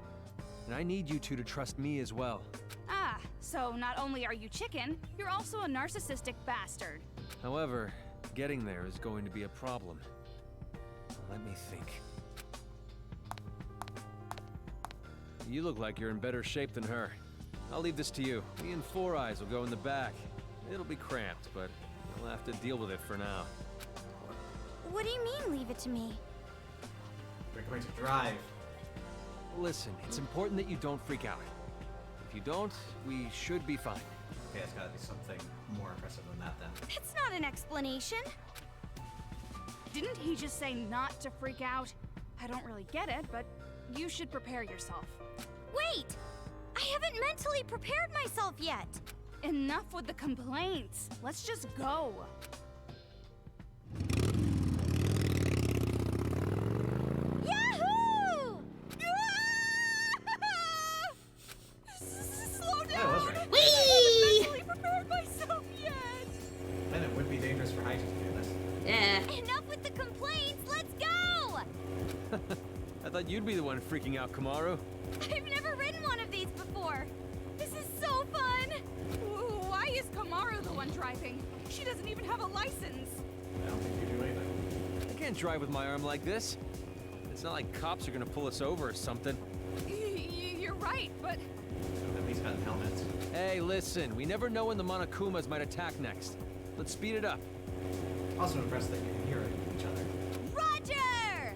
[SPEAKER 12] And I need you two to trust me as well.
[SPEAKER 5] Ah, so not only are you chicken, you're also a narcissistic bastard.
[SPEAKER 12] However, getting there is going to be a problem. Let me think. You look like you're in better shape than her. I'll leave this to you. Me and Four Eyes will go in the back. It'll be cramped, but you'll have to deal with it for now.
[SPEAKER 3] What do you mean, leave it to me?
[SPEAKER 1] We're going to drive.
[SPEAKER 12] Listen, it's important that you don't freak out. If you don't, we should be fine.
[SPEAKER 1] Okay, it's gotta be something more impressive than that then.
[SPEAKER 3] It's not an explanation.
[SPEAKER 5] Didn't he just say not to freak out? I don't really get it, but you should prepare yourself.
[SPEAKER 3] Wait! I haven't mentally prepared myself yet.
[SPEAKER 5] Enough with the complaints. Let's just go.
[SPEAKER 3] Yahoo!
[SPEAKER 5] Slow down!
[SPEAKER 1] That was right.
[SPEAKER 2] Whee!
[SPEAKER 5] I haven't mentally prepared myself yet.
[SPEAKER 1] Then it would be dangerous for Hygie to do this.
[SPEAKER 2] Yeah.
[SPEAKER 3] Enough with the complaints, let's go!
[SPEAKER 12] I thought you'd be the one freaking out, Kamaru.
[SPEAKER 3] I've never ridden one of these before. This is so fun!
[SPEAKER 5] Why is Kamaru the one driving? She doesn't even have a license.
[SPEAKER 1] I don't think you do either.
[SPEAKER 12] I can't drive with my arm like this. It's not like cops are gonna pull us over or something.
[SPEAKER 5] You're right, but
[SPEAKER 1] At least gotten helmets.
[SPEAKER 12] Hey, listen, we never know when the Monokumas might attack next. Let's speed it up.
[SPEAKER 1] Also impressed that you can hear each other.
[SPEAKER 3] Roger!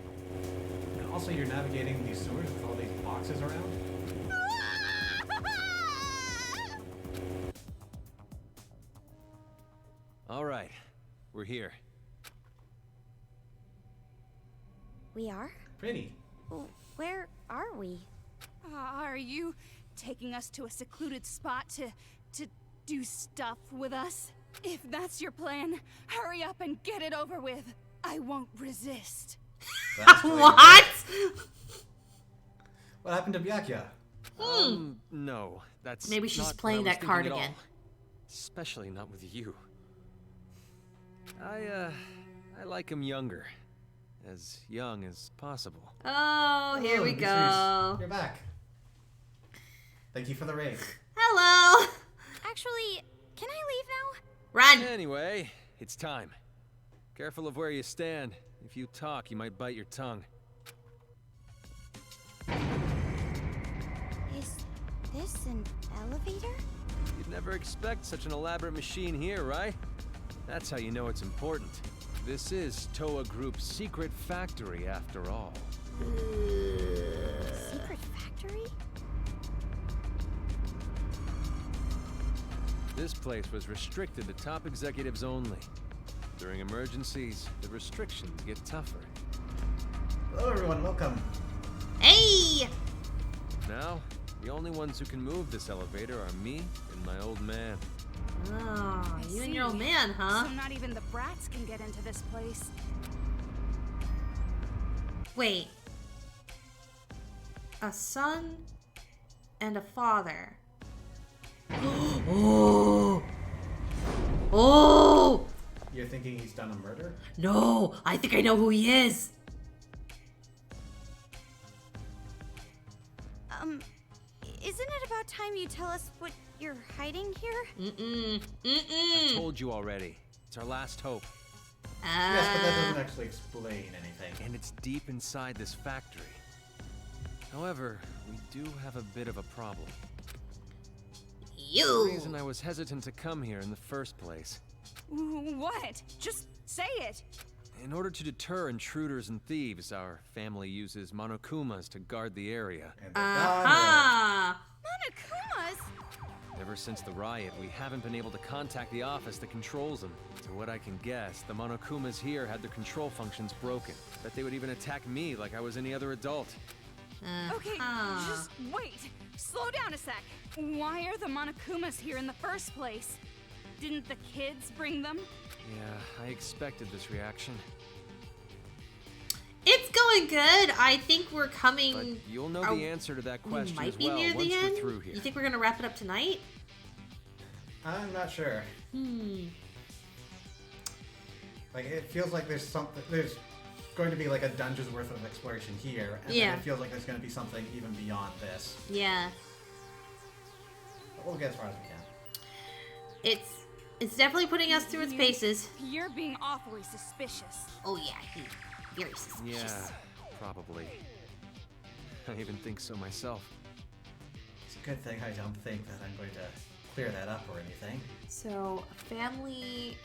[SPEAKER 1] And also you're navigating these sewers with all these boxes around.
[SPEAKER 12] All right, we're here.
[SPEAKER 3] We are?
[SPEAKER 1] Pretty.
[SPEAKER 3] Where are we?
[SPEAKER 5] are you taking us to a secluded spot to do stuff with us? If that's your plan, hurry up and get it over with. I won't resist.
[SPEAKER 2] What?
[SPEAKER 1] What happened to Byakuya?
[SPEAKER 12] No, that's
[SPEAKER 2] Maybe she's
[SPEAKER 12] not what
[SPEAKER 2] playing
[SPEAKER 12] I was
[SPEAKER 2] that card
[SPEAKER 12] thinking at
[SPEAKER 2] again.
[SPEAKER 12] all. Especially not with you. I like him younger. As young as possible.
[SPEAKER 2] Oh, here we
[SPEAKER 1] Beatrice,
[SPEAKER 2] go.
[SPEAKER 1] You're back. Thank you for the raid.
[SPEAKER 2] Hello.
[SPEAKER 3] Actually, can I leave now?
[SPEAKER 2] Run!
[SPEAKER 12] Anyway, it's time. Careful of where you stand. If you talk, you might bite your tongue.
[SPEAKER 3] Is this an elevator?
[SPEAKER 12] You'd never expect such an elaborate machine here, right? That's how you know it's important. This is Toa Group's secret factory, after all.
[SPEAKER 3] Secret factory?
[SPEAKER 12] This place was restricted to top executives only. During emergencies, the restrictions get tougher.
[SPEAKER 1] Hello everyone, welcome.
[SPEAKER 2] Hey!
[SPEAKER 12] Now, the only ones who can move this elevator are me and my old man.
[SPEAKER 2] Oh,
[SPEAKER 5] I
[SPEAKER 2] you and
[SPEAKER 5] see.
[SPEAKER 2] your old man, huh?
[SPEAKER 5] So not even the brats can get into this place.
[SPEAKER 2] Wait. A son and a father. Oh! Oh!
[SPEAKER 1] You're thinking he's done a murder?
[SPEAKER 2] No, I think I know who he is.
[SPEAKER 3] Isn't it about time you tell us what you're hiding here?
[SPEAKER 12] I told you already. It's our last hope.
[SPEAKER 1] Yes, but that doesn't actually explain anything.
[SPEAKER 12] And it's deep inside this factory. However, we do have a bit of a problem.
[SPEAKER 2] You!
[SPEAKER 12] The reason I was hesitant to come here in the first place.
[SPEAKER 5] What? Just say it.
[SPEAKER 12] In order to deter intruders and thieves, our family uses Monokumas to guard the area.
[SPEAKER 2] Aha!
[SPEAKER 3] Monokumas?
[SPEAKER 12] Ever since the riot, we haven't been able to contact the office that controls them. To what I can guess, the Monokumas here had their control functions broken. Bet they would even attack me like I was any other adult.
[SPEAKER 5] Okay, just wait. Slow down a sec. Why are the Monokumas here in the first place? Didn't the kids bring them?
[SPEAKER 12] Yeah, I expected this reaction.
[SPEAKER 2] It's going good. I think we're coming.
[SPEAKER 12] But you'll know the answer to that question
[SPEAKER 2] might
[SPEAKER 12] as
[SPEAKER 2] be
[SPEAKER 12] well
[SPEAKER 2] near
[SPEAKER 12] once
[SPEAKER 2] the
[SPEAKER 12] we're
[SPEAKER 2] end.
[SPEAKER 12] through here.
[SPEAKER 2] You think we're gonna wrap it up tonight?
[SPEAKER 1] I'm not sure. Like, it feels like there's going to be like a dungeon's worth of exploration here, and then it feels like there's going to be something even beyond this.
[SPEAKER 2] Yeah.
[SPEAKER 1] But we'll get as far as we can.
[SPEAKER 2] It's definitely putting us through its paces.
[SPEAKER 5] You're being awfully suspicious.
[SPEAKER 2] Oh yeah, he's very suspicious.
[SPEAKER 12] Yeah, probably. I even think so myself.
[SPEAKER 1] It's a good thing I don't think that I'm going to clear that up or anything.
[SPEAKER 2] So, family.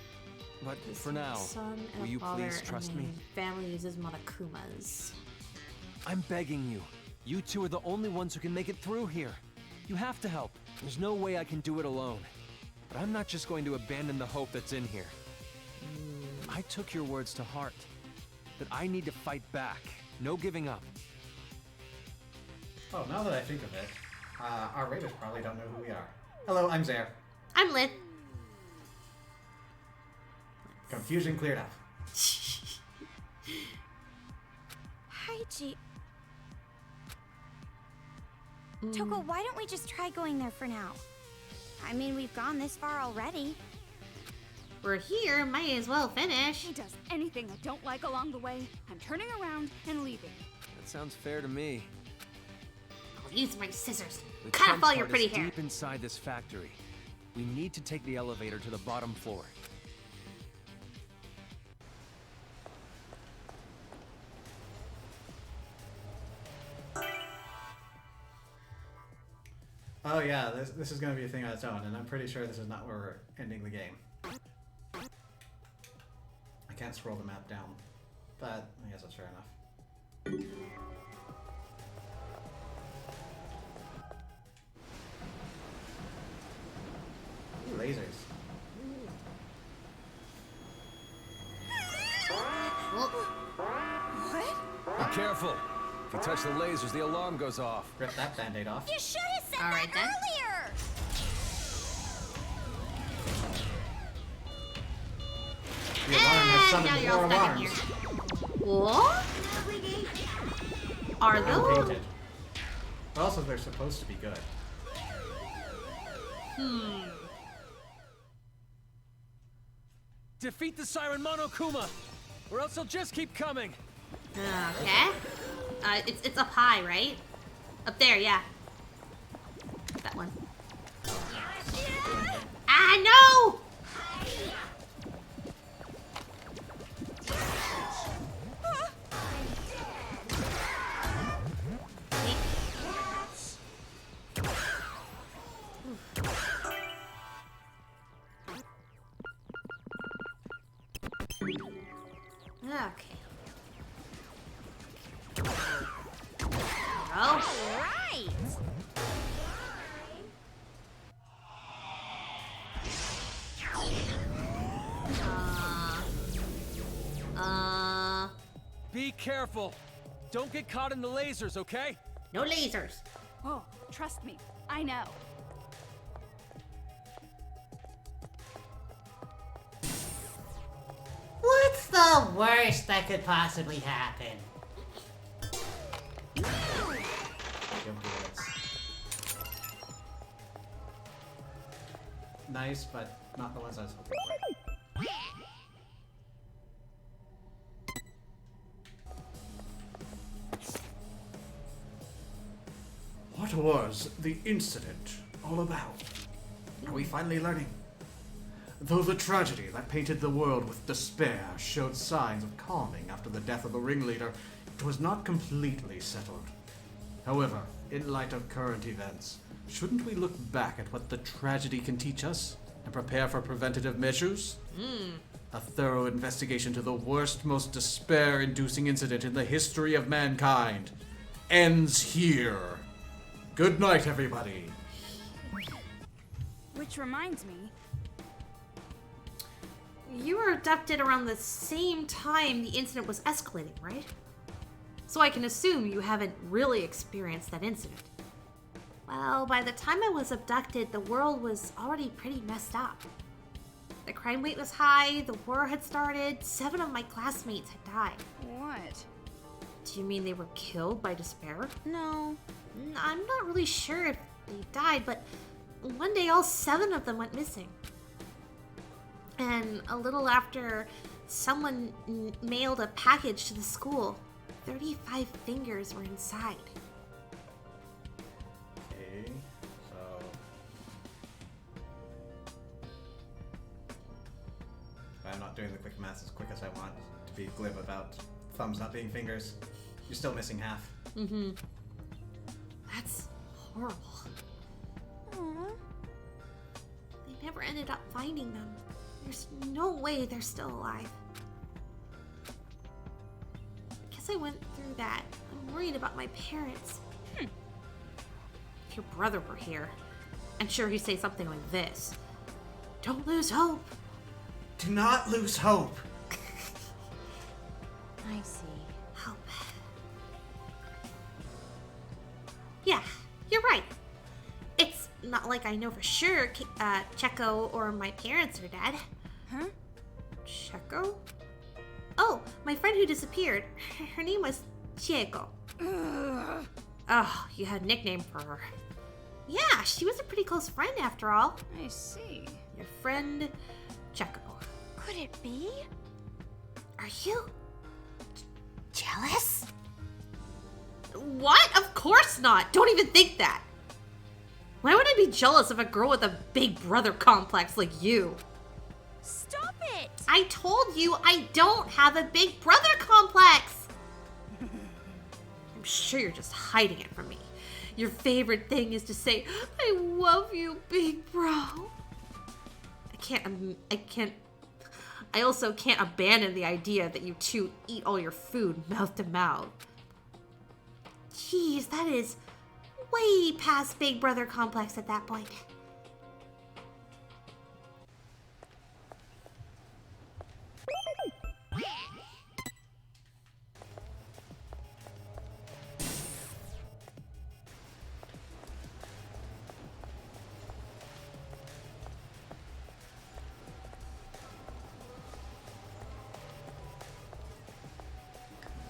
[SPEAKER 12] But for now,
[SPEAKER 2] son and
[SPEAKER 12] will you
[SPEAKER 2] father,
[SPEAKER 12] please trust
[SPEAKER 2] and
[SPEAKER 12] me?
[SPEAKER 2] Family uses Monokumas.
[SPEAKER 12] I'm begging you. You two are the only ones who can make it through here. You have to help. There's no way I can do it alone. But I'm not just going to abandon the hope that's in here. I took your words to heart. That I need to fight back. No giving up.
[SPEAKER 1] Oh, now that I think of it, our raiders probably don't know who we are. Hello, I'm Zare.
[SPEAKER 2] I'm Lynn.
[SPEAKER 1] Confusion cleared up.
[SPEAKER 3] Hi, G. Toko, why don't we just try going there for now? I mean, we've gone this far already.
[SPEAKER 2] We're here, might as well finish.
[SPEAKER 5] He does anything I don't like along the way. I'm turning around and leaving.
[SPEAKER 12] That sounds fair to me.
[SPEAKER 2] I'll use my scissors.
[SPEAKER 12] The
[SPEAKER 2] Cut off all your
[SPEAKER 12] part
[SPEAKER 2] pretty
[SPEAKER 12] is
[SPEAKER 2] hair.
[SPEAKER 12] deep inside this factory. We need to take the elevator to the bottom floor.
[SPEAKER 1] Oh yeah, this is going to be a thing on its own, and I'm pretty sure this is not where we're ending the game. I can't scroll the map down, but I guess that's fair enough. Ooh, lasers.
[SPEAKER 5] What?
[SPEAKER 12] Be careful. If you touch the lasers, the alarm goes off.
[SPEAKER 1] Rip that band-aid off.
[SPEAKER 6] You should have said
[SPEAKER 2] All right,
[SPEAKER 6] that
[SPEAKER 2] then.
[SPEAKER 6] earlier!
[SPEAKER 1] The alarm has
[SPEAKER 2] And now
[SPEAKER 1] summoned
[SPEAKER 2] you're all
[SPEAKER 1] more
[SPEAKER 2] stuck in
[SPEAKER 1] alarms.
[SPEAKER 2] here. What? Are those?
[SPEAKER 1] Unpainted. But also, they're supposed to be good.
[SPEAKER 12] Defeat the Siren Monokuma, or else they'll just keep coming.
[SPEAKER 2] Okay. It's up high, right? Up there, yeah. That one. Ah, no! Okay. Oh.
[SPEAKER 6] All right.
[SPEAKER 12] Be careful. Don't get caught in the lasers, okay?
[SPEAKER 2] No lasers.
[SPEAKER 5] Oh, trust me, I know.
[SPEAKER 7] What's the worst that could possibly happen?
[SPEAKER 1] Nice, but not the ones I was hoping for. What was the incident all about? Are we finally learning? Though the tragedy that painted the world with despair showed signs of calming after the death of the ringleader, it was not completely settled. However, in light of current events, shouldn't we look back at what the tragedy can teach us and prepare for preventative measures? A thorough investigation to the worst, most despair-inducing incident in the history of mankind ends here. Good night, everybody.
[SPEAKER 5] Which reminds me,
[SPEAKER 2] You were abducted around the same time the incident was escalating, right? So I can assume you haven't really experienced that incident. Well, by the time I was abducted, the world was already pretty messed up. The crime rate was high, the war had started, 7 of my classmates had died.
[SPEAKER 5] what?
[SPEAKER 2] Do you mean they were killed by despair?
[SPEAKER 3] No.
[SPEAKER 2] I'm not really sure if they died, but one day all 7 of them went missing. And a little after, someone mailed a package to the school. 35 fingers were inside.
[SPEAKER 1] Okay, so... I'm not doing the quick math as quick as I want to be glib about thumbs not being fingers. You're still missing half.
[SPEAKER 2] Mm-hmm. That's horrible.
[SPEAKER 3] Aww.
[SPEAKER 2] They never ended up finding them. There's no way they're still alive. I guess I went through that. I'm worried about my parents. If your brother were here, I'm sure he'd say something like this. Don't lose hope.
[SPEAKER 1] Do not lose hope.
[SPEAKER 3] I see.
[SPEAKER 2] Hope. Yeah, you're right. It's not like I know for sure Checo or my parents are dead.
[SPEAKER 5] Huh?
[SPEAKER 2] Checo? Oh, my friend who disappeared. Her name was Checo.
[SPEAKER 5] Ugh.
[SPEAKER 2] Oh, you had a nickname for her. Yeah, she was a pretty close friend after all.
[SPEAKER 5] I see.
[SPEAKER 2] Your friend, Checo.
[SPEAKER 3] Could it be?
[SPEAKER 2] Are you jealous? What? Of course not. Don't even think that. Why would I be jealous of a girl with a big brother complex like you?
[SPEAKER 3] Stop it!
[SPEAKER 2] I told you I don't have a big brother complex. I'm sure you're just hiding it from me. Your favorite thing is to say, I love you, big bro. I also can't abandon the idea that you two eat all your food mouth to mouth. Jeez, that is way past big brother complex at that point.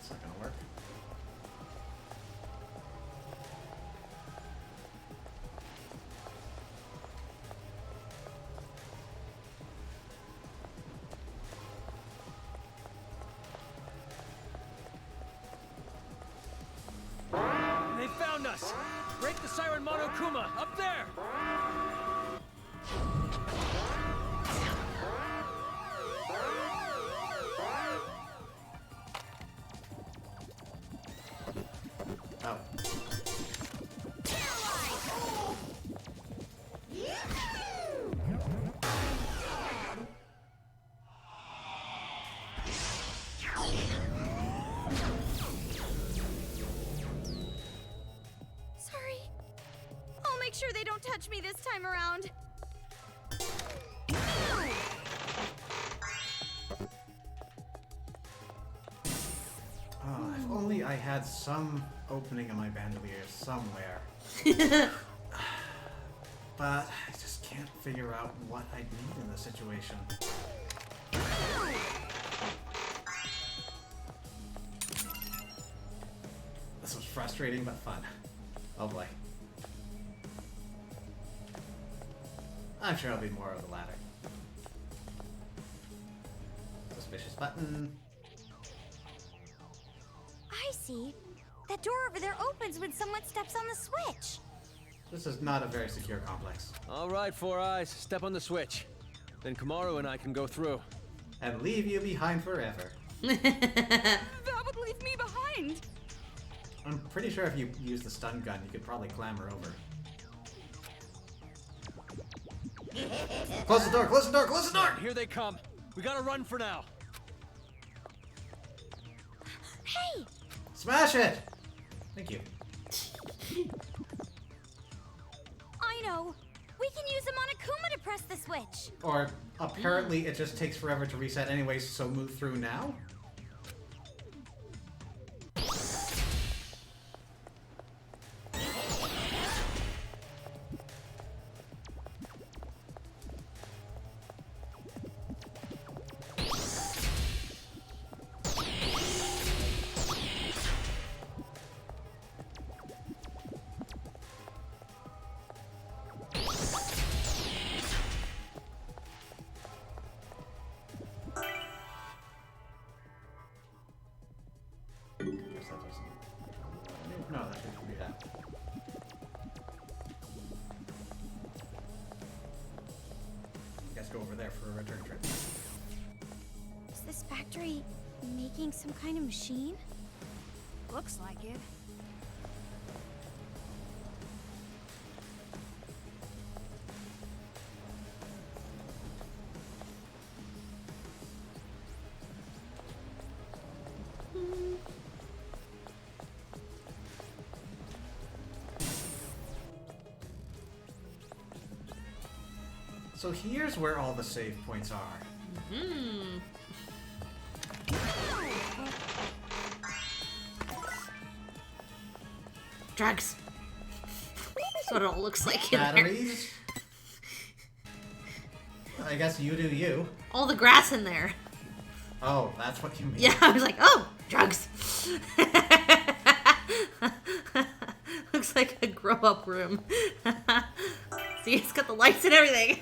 [SPEAKER 1] It's not gonna work.
[SPEAKER 12] They found us! Break the siren Monokuma! Up there!
[SPEAKER 1] Oh.
[SPEAKER 3] touch me this time around.
[SPEAKER 1] Oh, if only I had some opening in my bandolier somewhere. But I just can't figure out what I'd need in this situation. This was frustrating but fun. Oh boy. I'm sure it'll be more of the latter. Suspicious button.
[SPEAKER 3] I see. That door over there opens when someone steps on the switch.
[SPEAKER 1] This is not a very secure complex.
[SPEAKER 12] All right, Four Eyes, step on the switch. Then Kamaru and I can go through.
[SPEAKER 1] And leave you behind forever.
[SPEAKER 5] That would leave me behind.
[SPEAKER 1] I'm pretty sure if you use the stun gun, you could probably clamber over. Close the door, close the door, close the door!
[SPEAKER 12] Here they come. We gotta run for now.
[SPEAKER 3] Hey!
[SPEAKER 1] Smash it! Thank you.
[SPEAKER 3] I know. We can use a Monokuma to press the switch.
[SPEAKER 1] Or apparently it just takes forever to reset anyways, so move through now? No, that should be that. Guess go over there for a return trip.
[SPEAKER 3] Is this factory making some kind of machine?
[SPEAKER 8] Looks like it.
[SPEAKER 1] So here's where all the save points are.
[SPEAKER 2] Hmm. Drugs. That's what it all looks like in there.
[SPEAKER 1] Batteries? I guess you do you.
[SPEAKER 2] All the grass in there.
[SPEAKER 1] Oh, that's what you mean.
[SPEAKER 2] Yeah, I was like, oh, drugs. Looks like a grow-up room. See, it's got the lights and everything.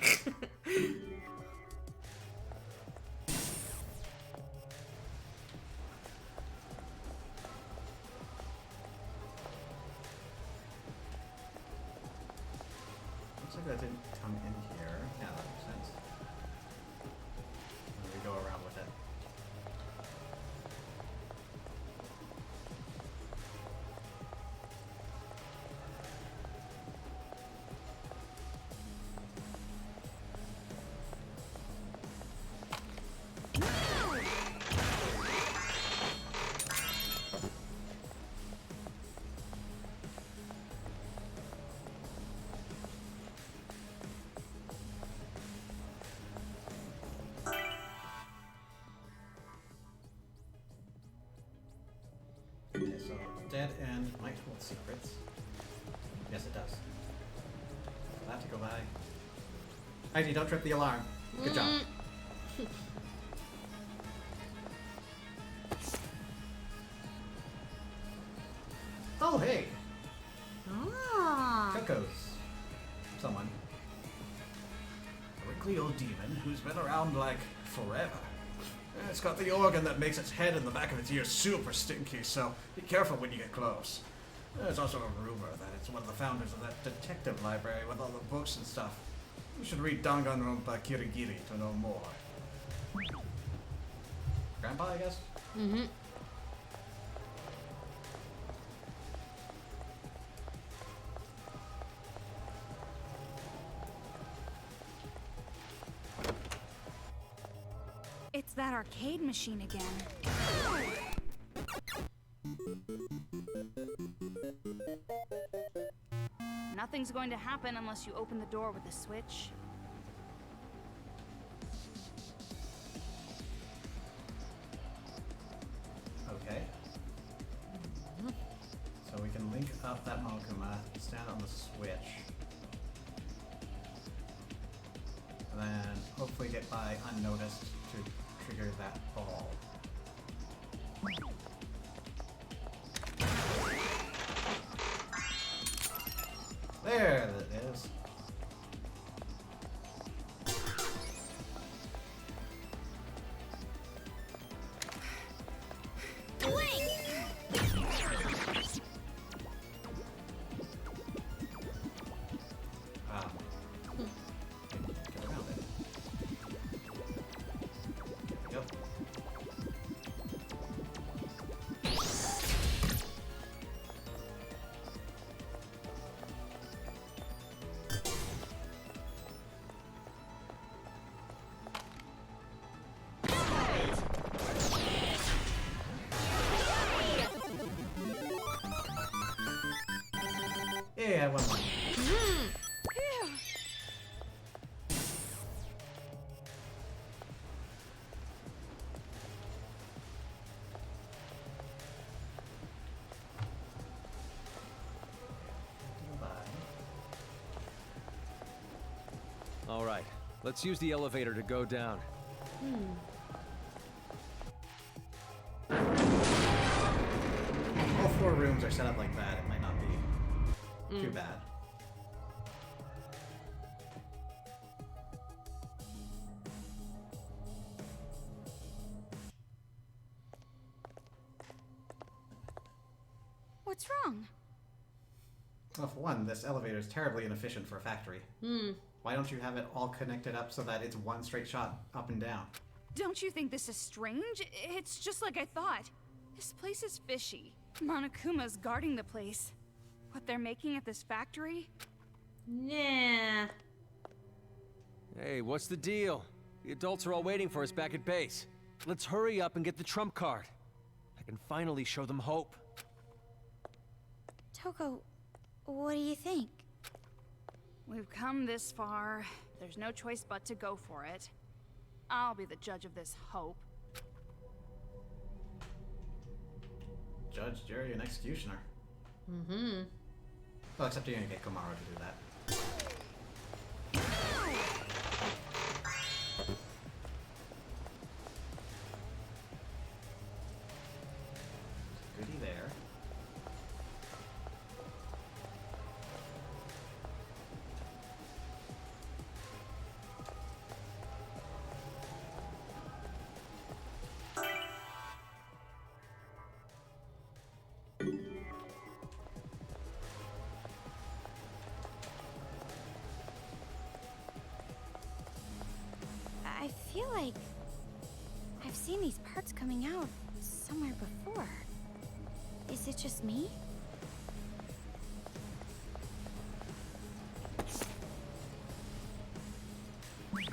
[SPEAKER 1] Looks like that didn't come in here. Yeah, that makes sense. And we go around with it. Okay, so dead end might hold secrets. Yes, it does. I'll have to go by. Heidi, don't trip the alarm. Good job. Oh, hey!
[SPEAKER 2] Ah.
[SPEAKER 1] Coco's. Someone. A wrinkly old demon who's been around, like, forever. It's got the organ that makes its head and the back of its ears super stinky, so be careful when you get close. There's also a rumor that it's one of the founders of that detective library with all the books and stuff. You should read Danganronpa Kirigiri to know more. Grandpa, I guess?
[SPEAKER 2] Mm-hmm.
[SPEAKER 8] It's that arcade machine again.
[SPEAKER 5] nothing's going to happen unless you open the door with a switch.
[SPEAKER 1] Okay. So we can link up that Monokuma, stand on the switch, and then hopefully get by unnoticed to trigger that ball. There it is. Get around it. There we go. Yeah, one more.
[SPEAKER 12] All right, let's use the elevator to go down.
[SPEAKER 1] All 4 rooms are set up like that. It might not be too bad.
[SPEAKER 3] What's wrong?
[SPEAKER 1] Well, for one, this elevator is terribly inefficient for a factory. Why don't you have it all connected up so that it's one straight shot up and down?
[SPEAKER 5] Don't you think this is strange? It's just like I thought. This place is fishy. Monokuma's guarding the place. What they're making at this factory?
[SPEAKER 2] Nah.
[SPEAKER 12] Hey, what's the deal? The adults are all waiting for us back at base. Let's hurry up and get the trump card. I can finally show them hope.
[SPEAKER 3] Toko, what do you think?
[SPEAKER 5] We've come this far. There's no choice but to go for it. I'll be the judge of this hope.
[SPEAKER 1] Judge, jury, and executioner.
[SPEAKER 2] Mm-hmm.
[SPEAKER 1] Well, except you're gonna get Komaro to do that. Goody there.
[SPEAKER 3] I feel like I've seen these parts coming out somewhere before. Is it just me?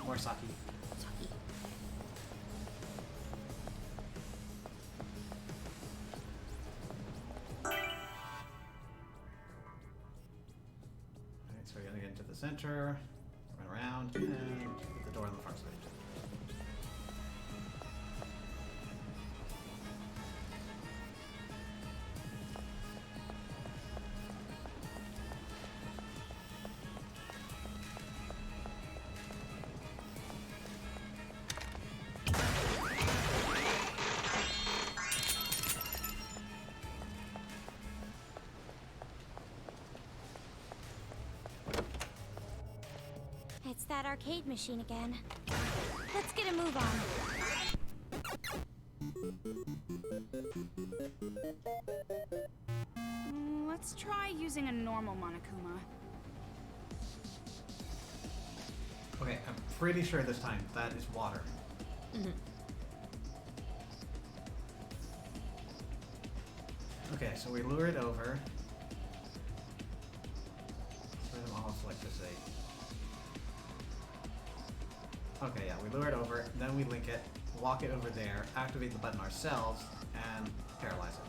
[SPEAKER 1] More sake.
[SPEAKER 2] Saki.
[SPEAKER 1] Alright, so we're gonna get into the center, run around, and hit the door on the far side.
[SPEAKER 3] It's that arcade machine again. Let's get a move on.
[SPEAKER 5] Let's try using a normal Monokuma.
[SPEAKER 1] Okay, I'm pretty sure this time that is water. Okay, so we lure it over. Let them all electricity. Okay, yeah, we lure it over, then we link it, walk it over there, activate the button ourselves, and paralyze it.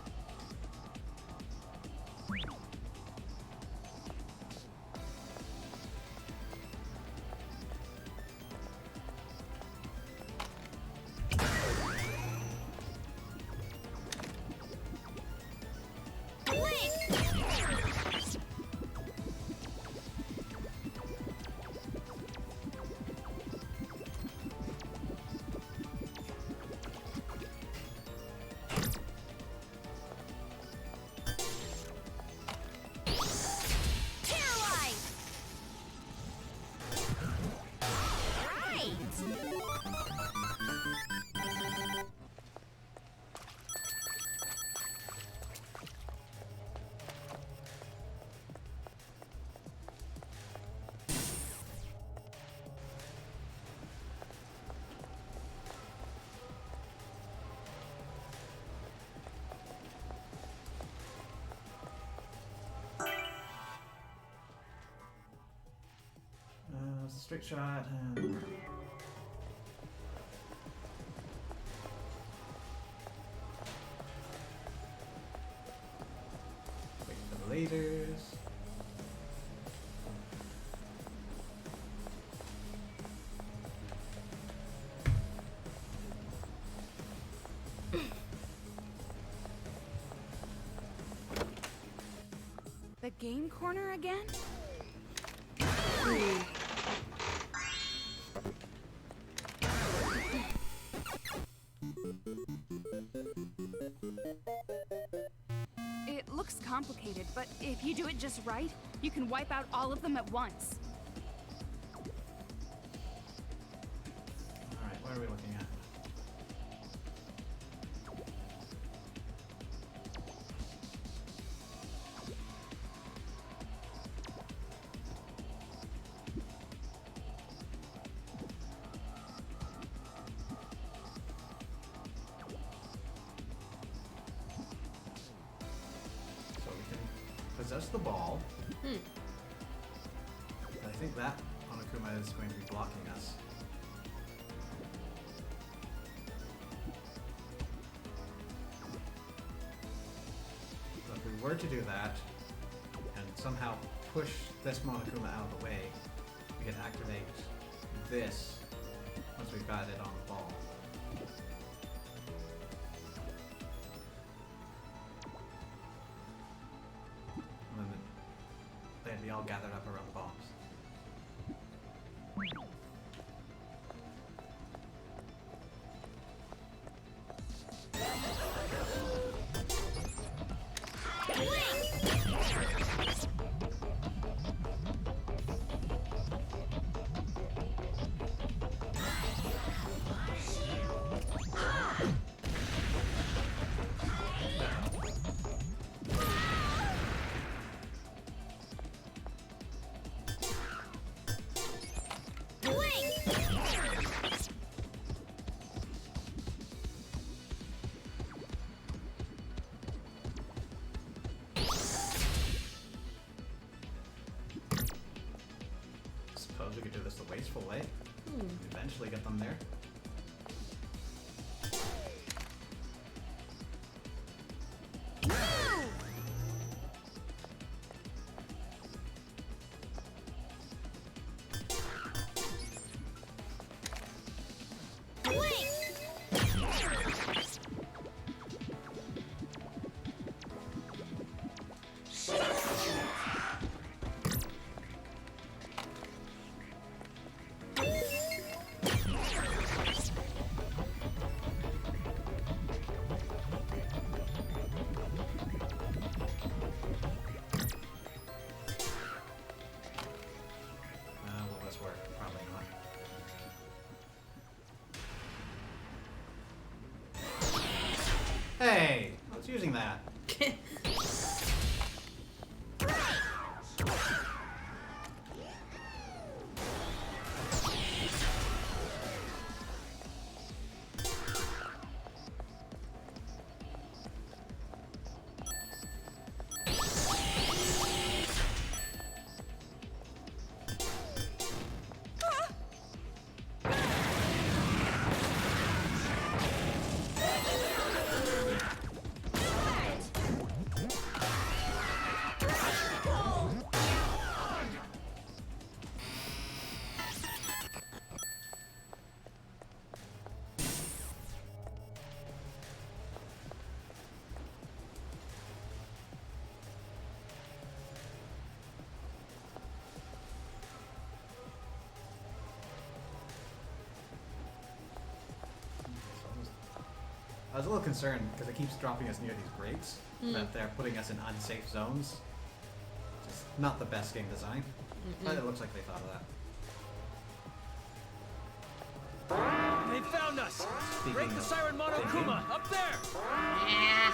[SPEAKER 1] straight shot and... Wait for the lasers.
[SPEAKER 5] The game corner again? It looks complicated, but if you do it just right, you can wipe out all of them at once.
[SPEAKER 1] Alright, what are we looking at? So we can possess the ball.
[SPEAKER 2] Hmm.
[SPEAKER 1] I think that Monokuma is going to be blocking us. So if we were to do that, and somehow push this Monokuma out of the way, we can activate this once we've got it on the ball. And then they'd be all gathered up around the bombs. Suppose we could do this the wasteful way. Eventually get them there. Will this work? Probably not. Hey! I was using that. I was a little concerned because it keeps dropping us near these grates, that they're putting us in unsafe zones. Just not the best game design, but it looks like they thought of that.
[SPEAKER 12] They found us! Break the Siren Monokuma! Up there!
[SPEAKER 2] Yeah.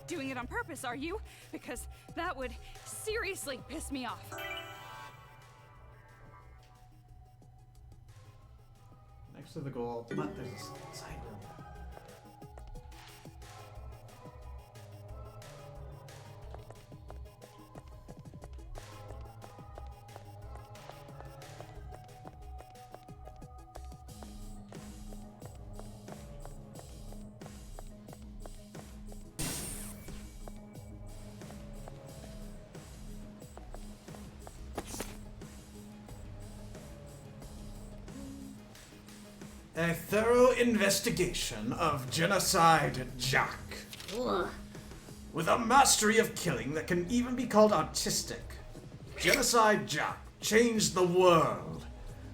[SPEAKER 5] doing it on purpose, are you? Because that would seriously piss me off.
[SPEAKER 1] Next to the goal, but there's a side room. A thorough investigation of Genocide Jack.
[SPEAKER 2] Ugh.
[SPEAKER 1] With a mastery of killing that can even be called artistic, Genocide Jack changed the world.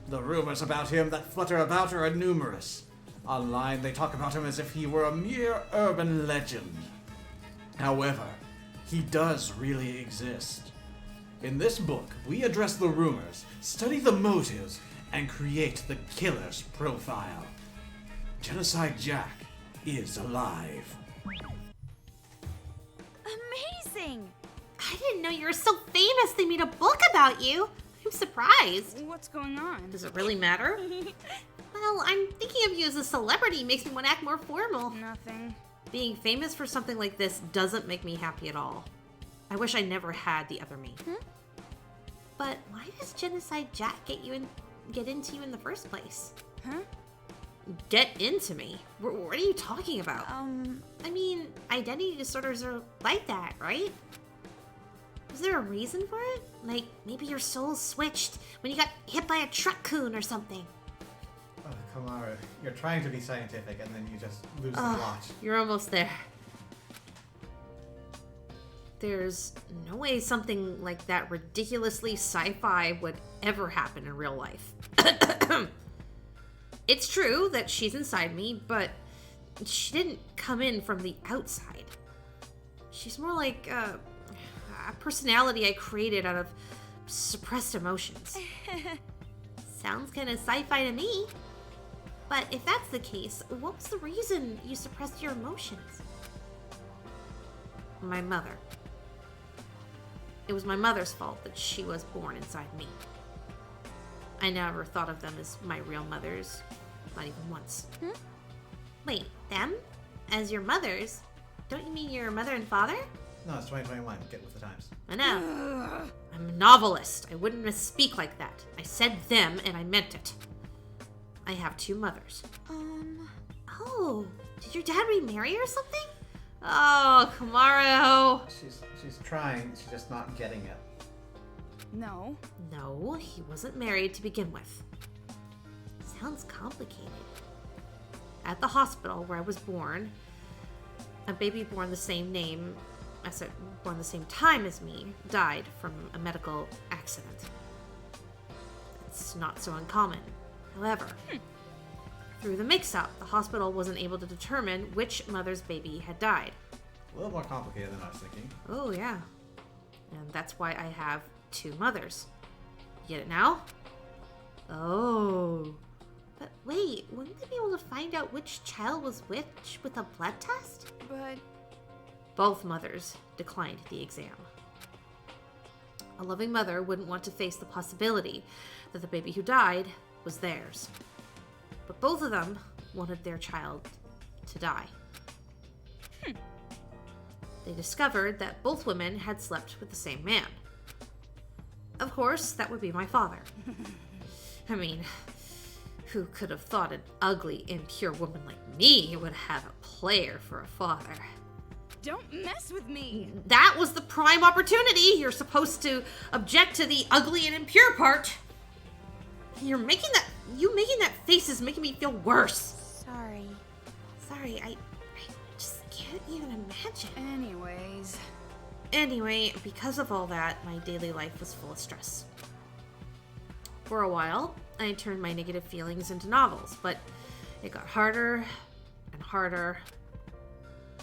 [SPEAKER 1] The rumors about him that flutter about are numerous. Online, they talk about him as if he were a mere urban legend. However, he does really exist. In this book, we address the rumors, study the motives, and create the killer's profile. Genocide Jack is alive.
[SPEAKER 3] Amazing!
[SPEAKER 2] I didn't know you were so famous they made a book about you. I'm surprised.
[SPEAKER 5] What's going on?
[SPEAKER 2] Does it really matter? Well, I'm thinking of you as a celebrity makes me want to act more formal.
[SPEAKER 5] Nothing.
[SPEAKER 2] Being famous for something like this doesn't make me happy at all. I wish I never had the other me. But why does Genocide Jack get into you in the first place?
[SPEAKER 5] Huh?
[SPEAKER 2] Get into me? What are you talking about? I mean, identity disorders are like that, right? Was there a reason for it? Like, maybe your soul switched when you got hit by a truck coon or something.
[SPEAKER 1] Oh, Kamara, you're trying to be scientific and then you just lose the plot.
[SPEAKER 2] You're almost there. There's no way something like that ridiculously sci-fi would ever happen in real life. It's true that she's inside me, but she didn't come in from the outside. She's more like a personality I created out of suppressed emotions. Sounds kind of sci-fi to me. But if that's the case, what was the reason you suppressed your emotions? My mother. It was my mother's fault that she was born inside me. I never thought of them as my real mothers, not even once. Wait, them? As your mothers? Don't you mean your mother and father?
[SPEAKER 1] No, it's 2021. Get with the times.
[SPEAKER 2] I know. I'm a novelist. I wouldn't misspeak like that. I said them and I meant it. I have two mothers. Oh, did your dad remarry or something? Oh, Kamaro.
[SPEAKER 1] She's trying, she's just not getting it.
[SPEAKER 5] No.
[SPEAKER 2] No, he wasn't married to begin with. Sounds complicated. At the hospital where I was born, a baby born the same time as me died from a medical accident. It's not so uncommon. However, through the mix-up, the hospital wasn't able to determine which mother's baby had died.
[SPEAKER 1] A little more complicated than I was thinking.
[SPEAKER 2] Oh, yeah. And that's why I have two mothers. You get it now? Oh. But wait, wouldn't they be able to find out which child was which with a blood test?
[SPEAKER 5] But...
[SPEAKER 2] Both mothers declined the exam. A loving mother wouldn't want to face the possibility that the baby who died was theirs. But both of them wanted their child to die. They discovered that both women had slept with the same man. Of course, that would be my father. I mean, who could have thought an ugly, impure woman like me would have a player for a father?
[SPEAKER 5] Don't mess with me!
[SPEAKER 2] That was the prime opportunity! You're supposed to object to the ugly and impure part! You making that face is making me feel worse. Sorry, I just can't even imagine. Anyway, because of all that, my daily life was full of stress. For a while, I turned my negative feelings into novels, but it got harder and harder.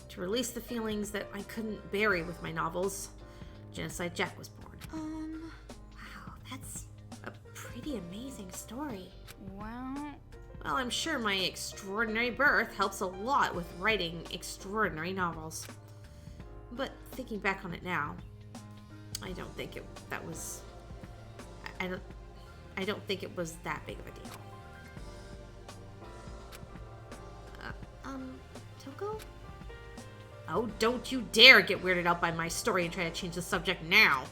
[SPEAKER 2] To release the feelings that I couldn't bury with my novels, Genocide Jack was born. Wow, that's a pretty amazing story.
[SPEAKER 5] Well,
[SPEAKER 2] I'm sure my extraordinary birth helps a lot with writing extraordinary novels. thinking back on it now, I don't think that was... I don't think it was that big of a deal. Toko? Oh, don't you dare get weirded out by my story and try to change the subject now.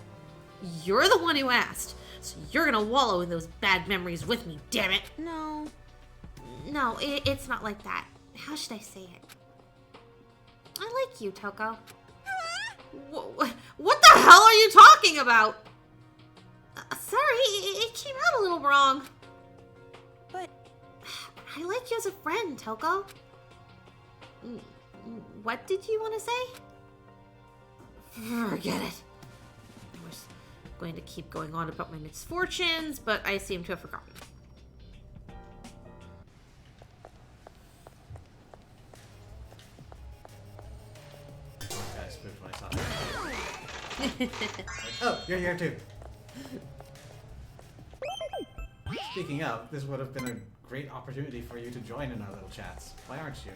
[SPEAKER 2] You're the one who asked, so you're gonna wallow in those bad memories with me, damn it.
[SPEAKER 3] No.
[SPEAKER 2] No, it's not like that. How should I say it? I like you, Toko. What the hell are you talking about? Sorry, it came out a little wrong.
[SPEAKER 3] But...
[SPEAKER 2] I like you as a friend, Toko. What did you want to say? Forget it. I was going to keep going on about my misfortunes, but I seem to have forgotten.
[SPEAKER 1] I spooked when I saw that. Like, oh, you're here too. Speaking of, this would have been a great opportunity for you to join in our little chats. Why aren't you?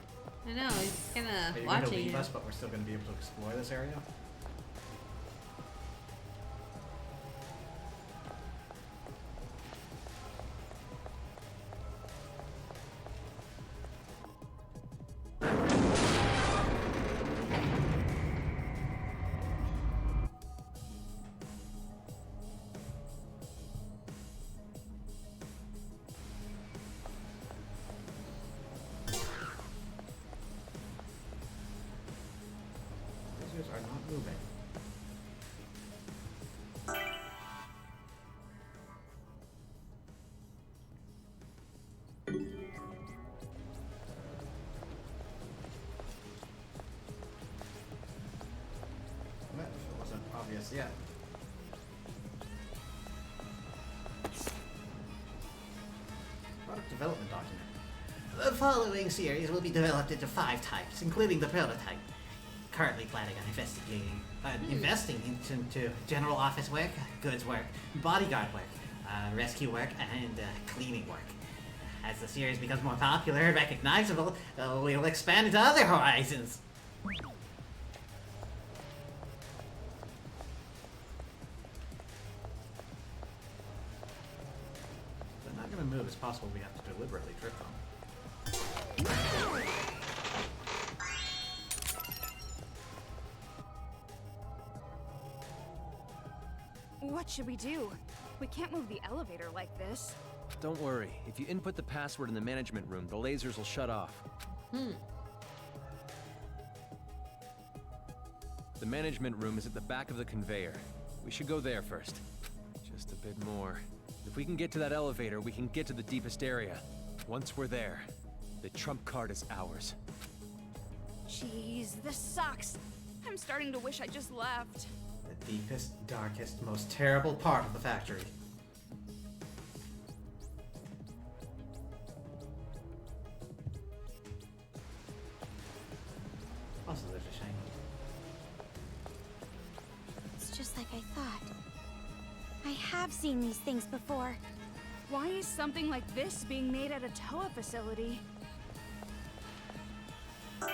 [SPEAKER 2] I know, he's kind
[SPEAKER 1] Are
[SPEAKER 2] of
[SPEAKER 1] you
[SPEAKER 2] watching
[SPEAKER 1] going to leave
[SPEAKER 2] you.
[SPEAKER 1] us, but we're still going to be able to explore this area? Lasers are not moving. Well, if it wasn't obvious yet. Product development document. The following series will be developed into 5 types, including the prototype. Currently planning on investing into general office work, goods work, bodyguard work, rescue work, and cleaning work. As the series becomes more popular and recognizable, we'll expand into other horizons. They're not going to move. It's possible we have to deliberately trip them.
[SPEAKER 5] What should we do? We can't move the elevator like this.
[SPEAKER 12] Don't worry. If you input the password in the management room, the lasers will shut off. The management room is at the back of the conveyor. We should go there first. Just a bit more. If we can get to that elevator, we can get to the deepest area. Once we're there, the trump card is ours.
[SPEAKER 5] Jeez, this sucks. I'm starting to wish I just left.
[SPEAKER 1] The deepest, darkest, most terrible part of the factory. Also, there's a shiny.
[SPEAKER 3] It's just like I thought. I have seen these things before.
[SPEAKER 5] Why is something like this being made at a Toa facility?
[SPEAKER 1] Yeah,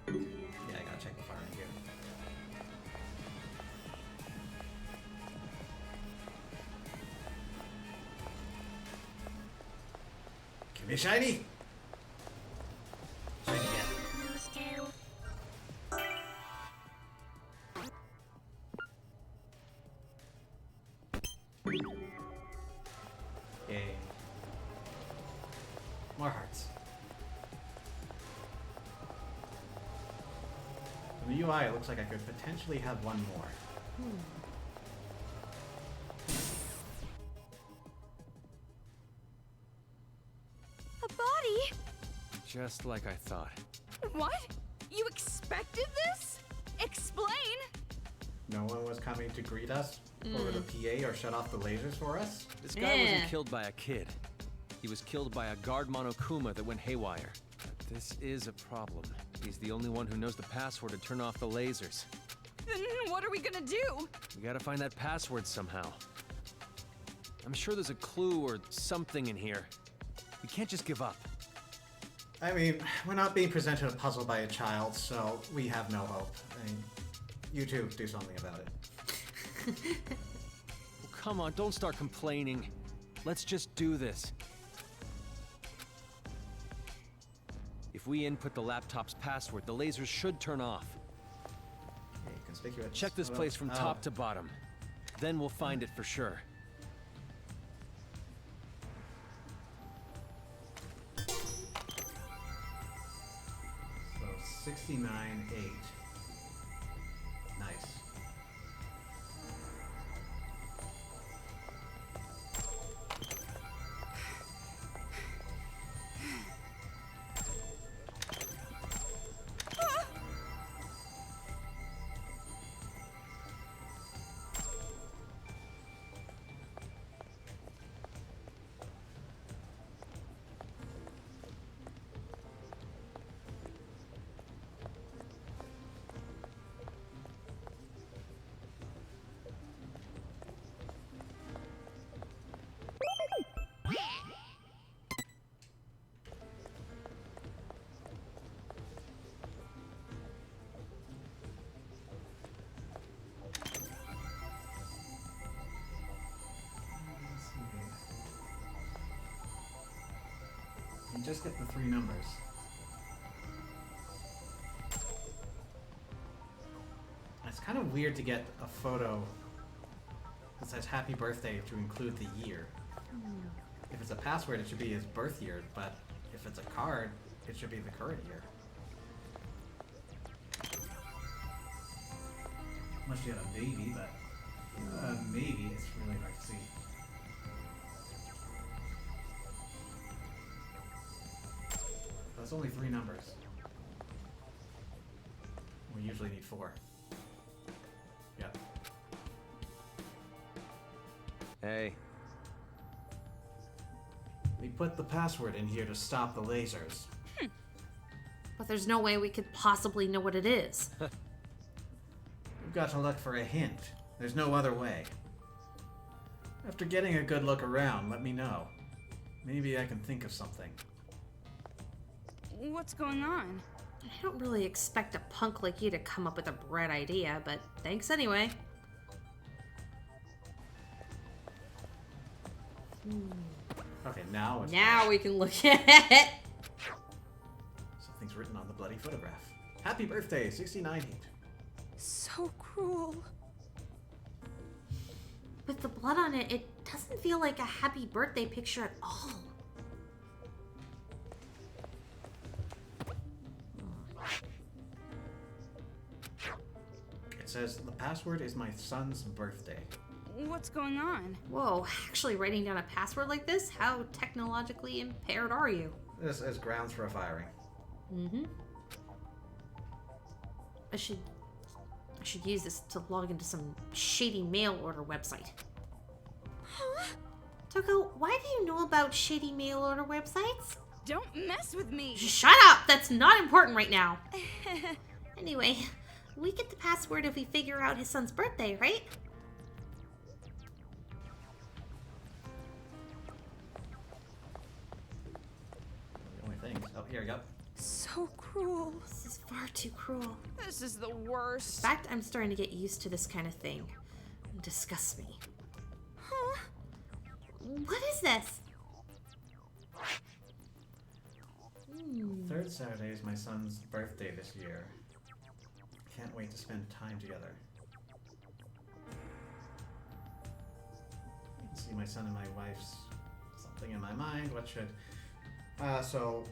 [SPEAKER 1] I gotta check the fire in here. Give me a shiny! Shiny again. Yay. More hearts. From the UI, it looks like I could potentially have one more.
[SPEAKER 3] A body?
[SPEAKER 12] Just like I thought.
[SPEAKER 5] What? You expected this? Explain!
[SPEAKER 1] No one was coming to greet us over the PA or shut off the lasers for us?
[SPEAKER 12] This guy wasn't killed by a kid. He was killed by a guard Monokuma that went haywire. But this is a problem. He's the only one who knows the password to turn off the lasers.
[SPEAKER 5] Then what are we gonna do?
[SPEAKER 12] We gotta find that password somehow. I'm sure there's a clue or something in here. We can't just give up.
[SPEAKER 1] I mean, we're not being presented a puzzle by a child, so we have no hope. I mean, you two do something about it.
[SPEAKER 12] Well, come on, don't start complaining. Let's just do this. If we input the laptop's password, the lasers should turn off.
[SPEAKER 1] Okay, conspicuous.
[SPEAKER 12] Check this place from top to bottom. Then we'll find it for sure.
[SPEAKER 1] So 69.8. Nice. You just get the 3 numbers. It's kind of weird to get a photo that says happy birthday to include the year. If it's a password, it should be his birth year, but if it's a card, it should be the current year. Unless you had a baby, but maybe it's really hard to see. That's only 3 numbers. We usually need 4. Yep.
[SPEAKER 12] Hey.
[SPEAKER 1] We put the password in here to stop the lasers.
[SPEAKER 2] But there's no way we could possibly know what it is.
[SPEAKER 1] We've got to look for a hint. There's no other way. After getting a good look around, let me know. Maybe I can think of something.
[SPEAKER 5] What's going on?
[SPEAKER 2] I don't really expect a punk like you to come up with a bright idea, but thanks anyway.
[SPEAKER 1] Okay, now it's...
[SPEAKER 2] Now we can look at it.
[SPEAKER 1] Something's written on the bloody photograph. Happy birthday, 69.
[SPEAKER 5] So cruel.
[SPEAKER 2] With the blood on it, it doesn't feel like a happy birthday picture at all.
[SPEAKER 1] It says, the password is my son's birthday.
[SPEAKER 5] What's going on?
[SPEAKER 2] Whoa, actually writing down a password like this? How technologically impaired are you?
[SPEAKER 1] This is grounds for a firing.
[SPEAKER 2] Mm-hmm. I should use this to log into some shady mail order website.
[SPEAKER 3] Huh?
[SPEAKER 2] Toko, why do you know about shady mail order websites?
[SPEAKER 5] Don't mess with me!
[SPEAKER 2] Shut up! That's not important right now. Anyway, we get the password if we figure out his son's birthday, right?
[SPEAKER 1] The only thing. Oh, here we go.
[SPEAKER 5] So cruel.
[SPEAKER 2] This is far too cruel.
[SPEAKER 5] This is the worst.
[SPEAKER 2] In fact, I'm starting to get used to this kind of thing. It disgusts me.
[SPEAKER 3] Huh?
[SPEAKER 2] What is this?
[SPEAKER 1] Third Saturday is my son's birthday this year. Can't wait to spend time together. You can see my son and my wife's something in my mind. What should... so...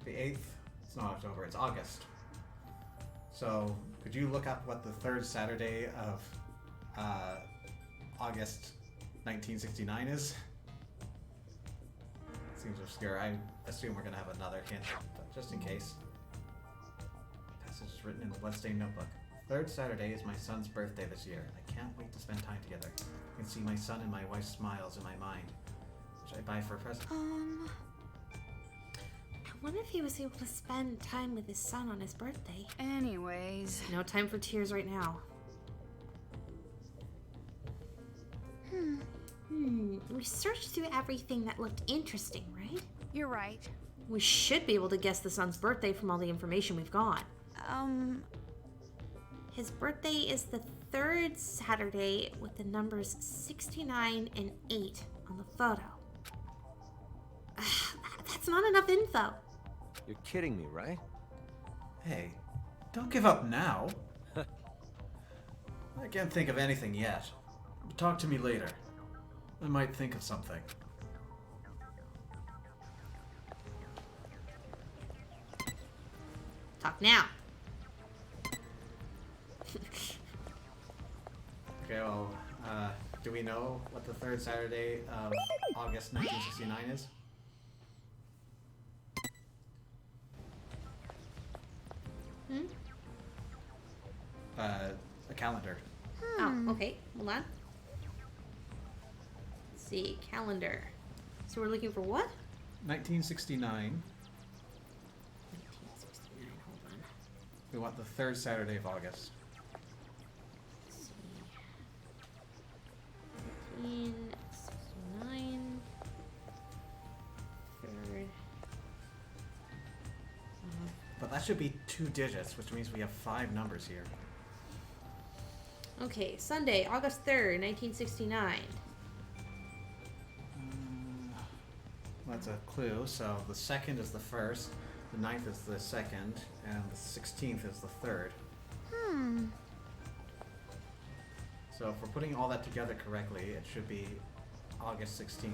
[SPEAKER 1] The 8th, it's not October, it's August. So, could you look up what the third Saturday of August 1969 is? Seems obscure. I assume we're going to have another hint, but just in case. Passage is written in the bloodstained notebook. Third Saturday is my son's birthday this year. I can't wait to spend time together. I can see my son and my wife's smiles in my mind. Should I buy for a present?
[SPEAKER 2] I wonder if he was able to spend time with his son on his birthday.
[SPEAKER 5] Anyways.
[SPEAKER 2] No time for tears right now. We searched through everything that looked interesting, right?
[SPEAKER 5] You're right.
[SPEAKER 2] We should be able to guess the son's birthday from all the information we've got. His birthday is the third Saturday with the numbers 69 and 8 on the photo. That's not enough info.
[SPEAKER 12] You're kidding me, right?
[SPEAKER 1] Hey, don't give up now. I can't think of anything yet. Talk to me later. I might think of something.
[SPEAKER 2] Talk now.
[SPEAKER 1] Okay, well, do we know what the third Saturday of August 1969 is? A calendar.
[SPEAKER 2] Oh, okay. Hold on. Let's see. Calendar. So we're looking for what?
[SPEAKER 1] 1969.
[SPEAKER 2] 1969. Hold on.
[SPEAKER 1] We want the third Saturday of August.
[SPEAKER 2] Let's see. 1969. Third.
[SPEAKER 1] But that should be 2 digits, which means we have 5 numbers here.
[SPEAKER 2] Okay, Sunday, August 3rd, 1969.
[SPEAKER 1] That's a clue. So the 2nd is the first, the 9th is the second, and the 16th is the third. So if we're putting all that together correctly, it should be August 16th.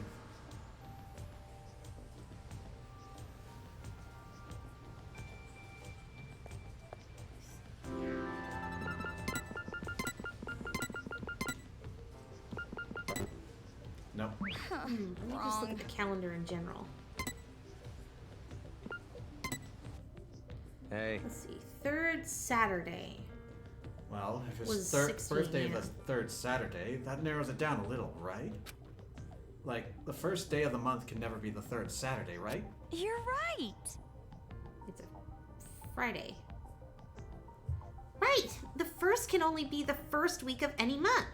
[SPEAKER 1] Nope.
[SPEAKER 2] Let me just look at the calendar in general.
[SPEAKER 12] Hey.
[SPEAKER 2] Let's see. Third Saturday.
[SPEAKER 1] Well, if
[SPEAKER 2] Was
[SPEAKER 1] his third
[SPEAKER 2] 16,
[SPEAKER 1] birthday
[SPEAKER 2] yeah.
[SPEAKER 1] was third Saturday, that narrows it down a little, right? Like, the first day of the month can never be the third Saturday, right?
[SPEAKER 3] You're right.
[SPEAKER 2] It's a Friday. Right! The first can only be the first week of any month.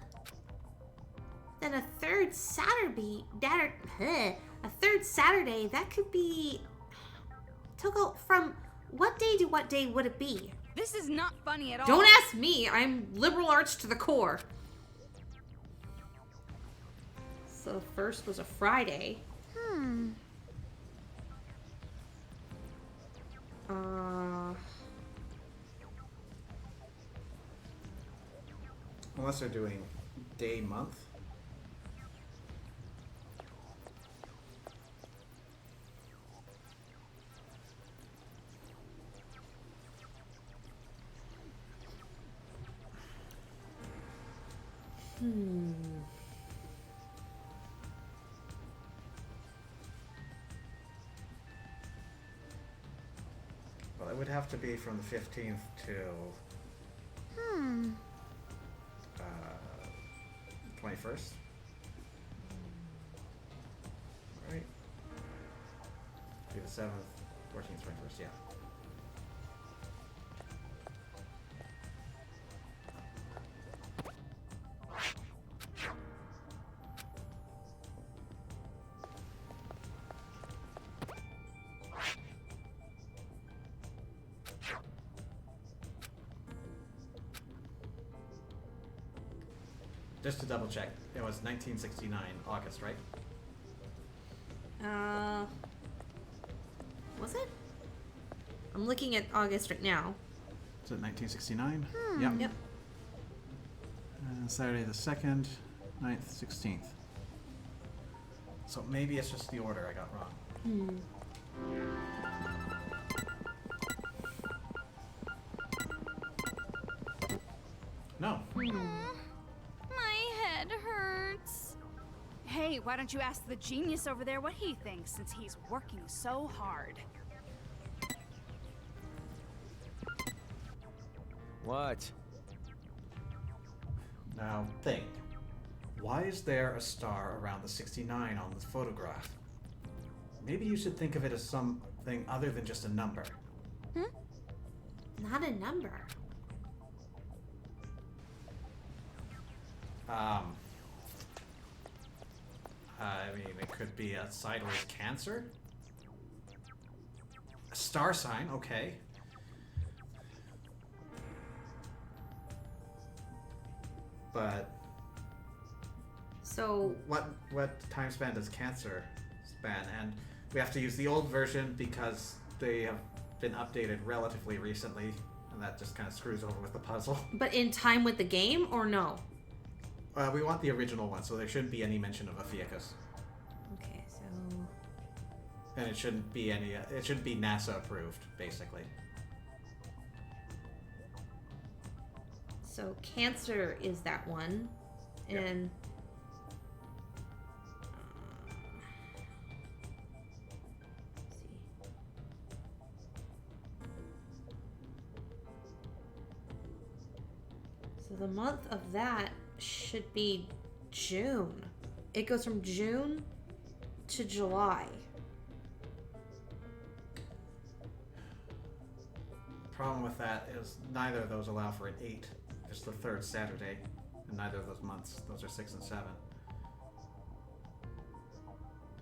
[SPEAKER 2] Then a third Saturday, that could be... Toko, from what day to what day would it be?
[SPEAKER 5] This is not funny at all.
[SPEAKER 2] Don't ask me, I'm liberal arts to the core. So the first was a Friday.
[SPEAKER 1] Unless they're doing day, month. Well, it would have to be from the 15th till 21st. Right? Be the 7th, 14th, 21st, yeah. Just to double check, it was 1969 August, right?
[SPEAKER 2] Was it? I'm looking at August right now.
[SPEAKER 1] Is it 1969? Yep.
[SPEAKER 2] Yep.
[SPEAKER 1] Saturday the 2nd, 9th, 16th. So maybe it's just the order I got wrong. No.
[SPEAKER 3] My head hurts.
[SPEAKER 5] Hey, why don't you ask the genius over there what he thinks, since he's working so hard?
[SPEAKER 12] What?
[SPEAKER 1] Now think. Why is there a star around the 69 on this photograph? Maybe you should think of it as something other than just a number.
[SPEAKER 2] Not a number.
[SPEAKER 1] I mean, it could be a sideways cancer. star sign, okay. But
[SPEAKER 2] So
[SPEAKER 1] what time span does Cancer span? And we have to use the old version because they have been updated relatively recently, and that just kind of screws over with the puzzle.
[SPEAKER 2] but in time with the game or no?
[SPEAKER 1] We want the original one, so there shouldn't be any mention of Ophiuchus.
[SPEAKER 2] Okay, so
[SPEAKER 1] And it shouldn't be any. It shouldn't be NASA approved, basically.
[SPEAKER 2] so Cancer is that one,
[SPEAKER 1] Yep.
[SPEAKER 2] and let's see. So the month of that should be June. It goes from June to July.
[SPEAKER 1] Problem with that is neither of those allow for an 8. It's the third Saturday, and neither of those months. Those are 6 and 7.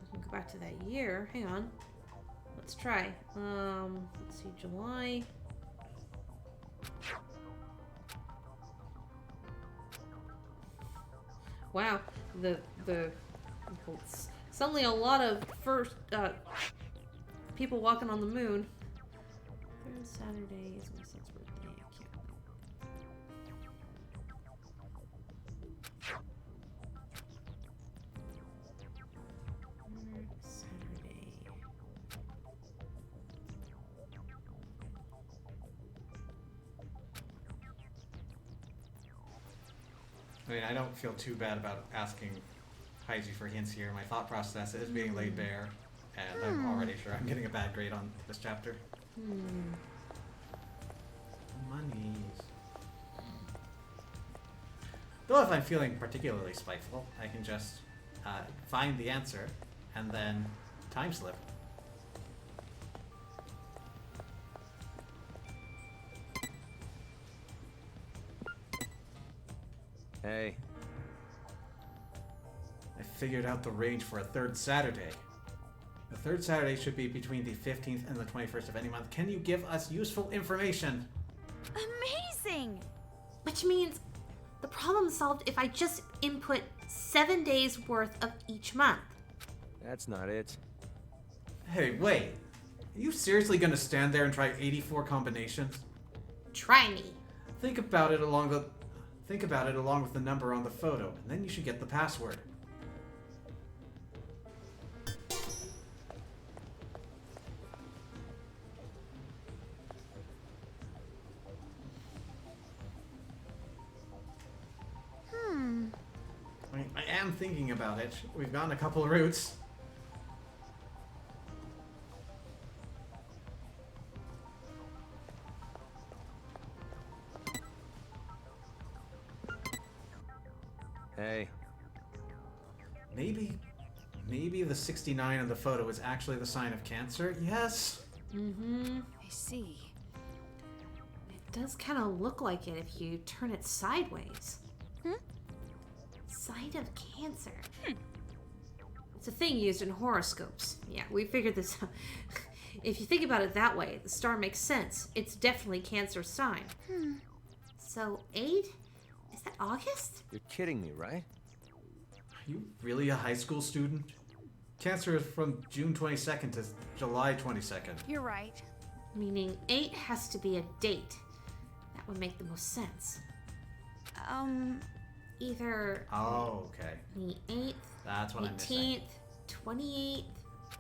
[SPEAKER 2] We can go back to that year. Hang on. Let's try. Let's see, July. Wow, suddenly a lot of people walking on the moon. Third Saturday is my son's birthday. I can't. Third Saturday.
[SPEAKER 1] I mean, I don't feel too bad about asking Heisey for hints here. My thought process is being laid bare, and I'm already sure I'm getting a bad grade on this chapter. Monies. Though if I'm feeling particularly spiteful, I can just find the answer and then time slip.
[SPEAKER 12] Hey.
[SPEAKER 1] I figured out the range for a third Saturday. The third Saturday should be between the 15th and the 21st of any month. Can you give us useful information?
[SPEAKER 3] Amazing!
[SPEAKER 2] Which means the problem's solved if I just input 7 days worth of each month.
[SPEAKER 12] That's not it.
[SPEAKER 1] Hey, wait. Are you seriously gonna stand there and try 84 combinations?
[SPEAKER 2] Try me.
[SPEAKER 1] Think about it along with the number on the photo, and then you should get the password. I mean, I am thinking about it. We've gone a couple of routes.
[SPEAKER 12] Hey.
[SPEAKER 1] Maybe the 69 in the photo is actually the sign of Cancer? Yes?
[SPEAKER 2] Mm-hmm.
[SPEAKER 8] I see.
[SPEAKER 2] It does kind of look like it if you turn it sideways. Sign of Cancer. It's a thing used in horoscopes. Yeah, we figured this out. If you think about it that way, the star makes sense. It's definitely Cancer's sign. So, 8? Is that August?
[SPEAKER 12] You're kidding me, right?
[SPEAKER 1] Are you really a high school student? Cancer is from June 22nd to July 22nd.
[SPEAKER 8] You're right.
[SPEAKER 2] Meaning 8 has to be a date. That would make the most sense. Either
[SPEAKER 1] Oh, okay.
[SPEAKER 2] the 8th,
[SPEAKER 1] That's what I'm missing.
[SPEAKER 2] 18th, 28th.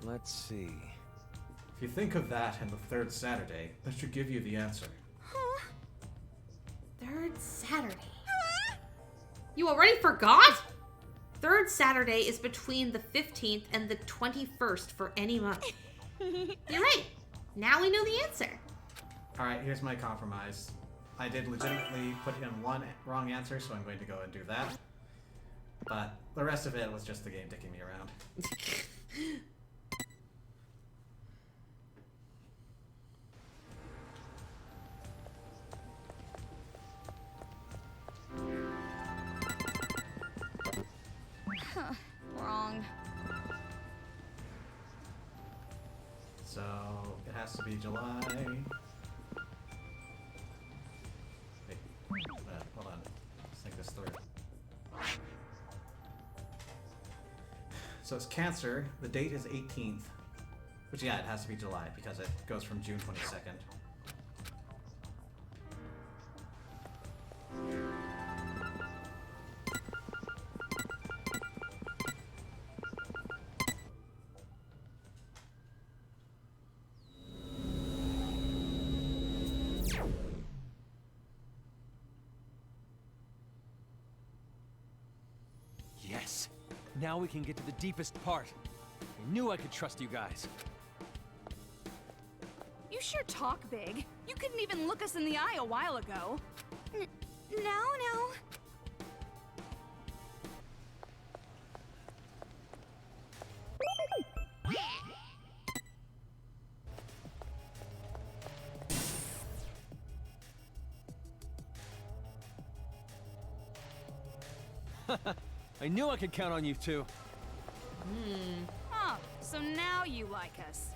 [SPEAKER 12] Let's see.
[SPEAKER 1] If you think of that and the third Saturday, that should give you the answer.
[SPEAKER 2] Third Saturday. You already forgot? Third Saturday is between the 15th and the 21st for any month. You're right. Now we know the answer.
[SPEAKER 1] Alright, here's my compromise. I did legitimately put in one wrong answer, so I'm going to go and do that. But the rest of it was just the game dicking me around. So it has to be July. Wait, hold on. Let's think this through. So it's Cancer. The date is 18th. Which, yeah, it has to be July because it goes from June 22nd.
[SPEAKER 12] Yes. Now we can get to the deepest part. I knew I could trust you guys.
[SPEAKER 5] You sure talk big. You couldn't even look us in the eye a while ago.
[SPEAKER 3] No.
[SPEAKER 12] I knew I could count on you two.
[SPEAKER 5] Oh, so now you like us.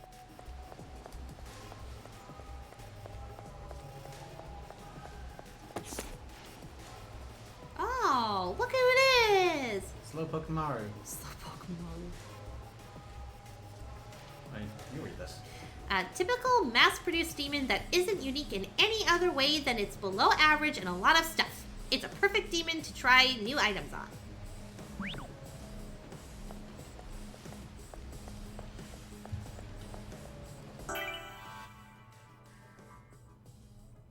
[SPEAKER 2] Oh, look who it is!
[SPEAKER 1] Slowpoke Maru.
[SPEAKER 2] Slowpoke Maru.
[SPEAKER 1] You read this.
[SPEAKER 2] A typical mass-produced demon that isn't unique in any other way than it's below average in a lot of stuff. It's a perfect demon to try new items on.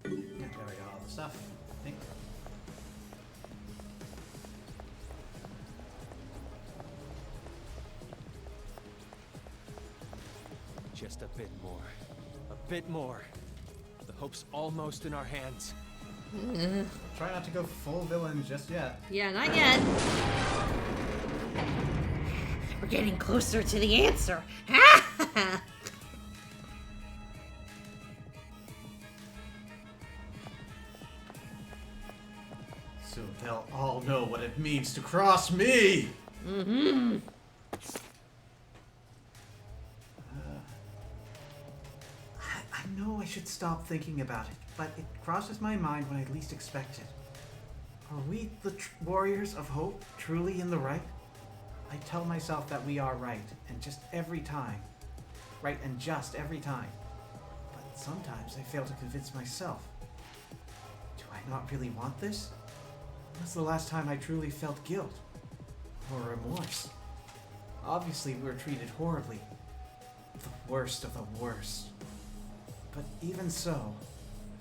[SPEAKER 1] Yeah, there we go, all the stuff. I think.
[SPEAKER 12] Just a bit more. A bit more. The hope's almost in our hands.
[SPEAKER 1] Try not to go full villain just yet.
[SPEAKER 2] Yeah, not yet. We're getting closer to the answer.
[SPEAKER 1] Soon they'll all know what it means to cross me!
[SPEAKER 2] Mm-hmm.
[SPEAKER 1] I know I should stop thinking about it, but it crosses my mind when I least expect it. Are we, the warriors of hope, truly in the right? I tell myself that we are right, and just every time. Right and just every time. But sometimes I fail to convince myself. Do I not really want this? When's the last time I truly felt guilt? Or remorse? Obviously we're treated horribly. The worst of the worst. But even so,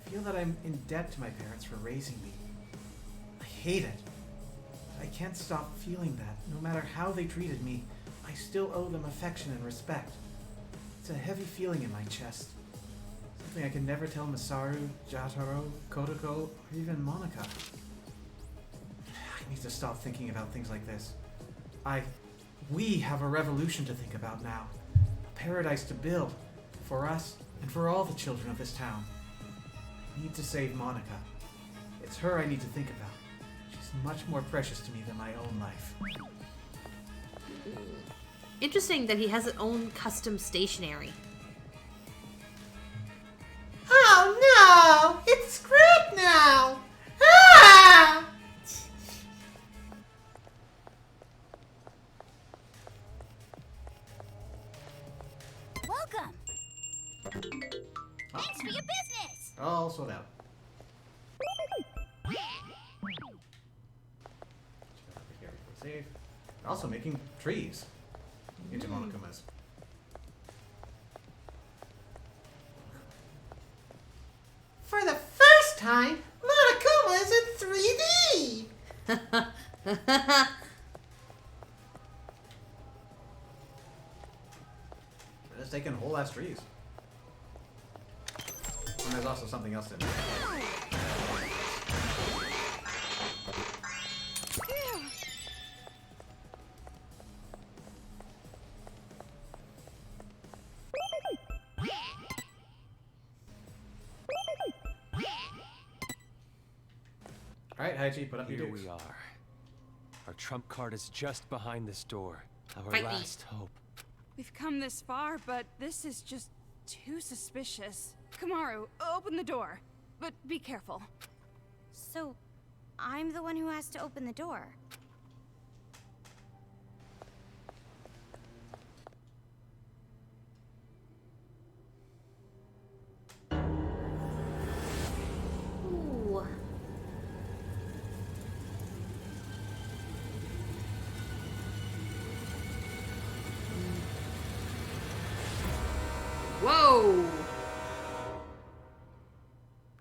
[SPEAKER 1] I feel that I'm in debt to my parents for raising me. I hate it. I can't stop feeling that. No matter how they treated me, I still owe them affection and respect. It's a heavy feeling in my chest. Something I can never tell Masaru, Jotaro, Kotoko, or even Monica. I need to stop thinking about things like this. We have a revolution to think about now. A paradise to build. For us, and for all the children of this town. I need to save Monica. It's her I need to think about. She's much more precious to me than my own life.
[SPEAKER 2] Interesting that he has his own custom stationery.
[SPEAKER 7] Oh no! It's scrapped now! Ah!
[SPEAKER 3] Welcome. Thanks for your business.
[SPEAKER 1] All sold out. Save. They're also making trees into Monokumas.
[SPEAKER 7] For the first time, Monokuma is in 3D!
[SPEAKER 1] They're just taking whole ass trees. And there's also something else in there. Alright, Haiji, put up your
[SPEAKER 12] Here
[SPEAKER 1] dukes.
[SPEAKER 12] we are. Our trump card is just behind this door. Our
[SPEAKER 2] Fight me.
[SPEAKER 12] last hope.
[SPEAKER 5] We've come this far, but this is just too suspicious. Kamaru, open the door. But be careful.
[SPEAKER 3] So, I'm the one who has to open the door.
[SPEAKER 2] Ooh. Whoa!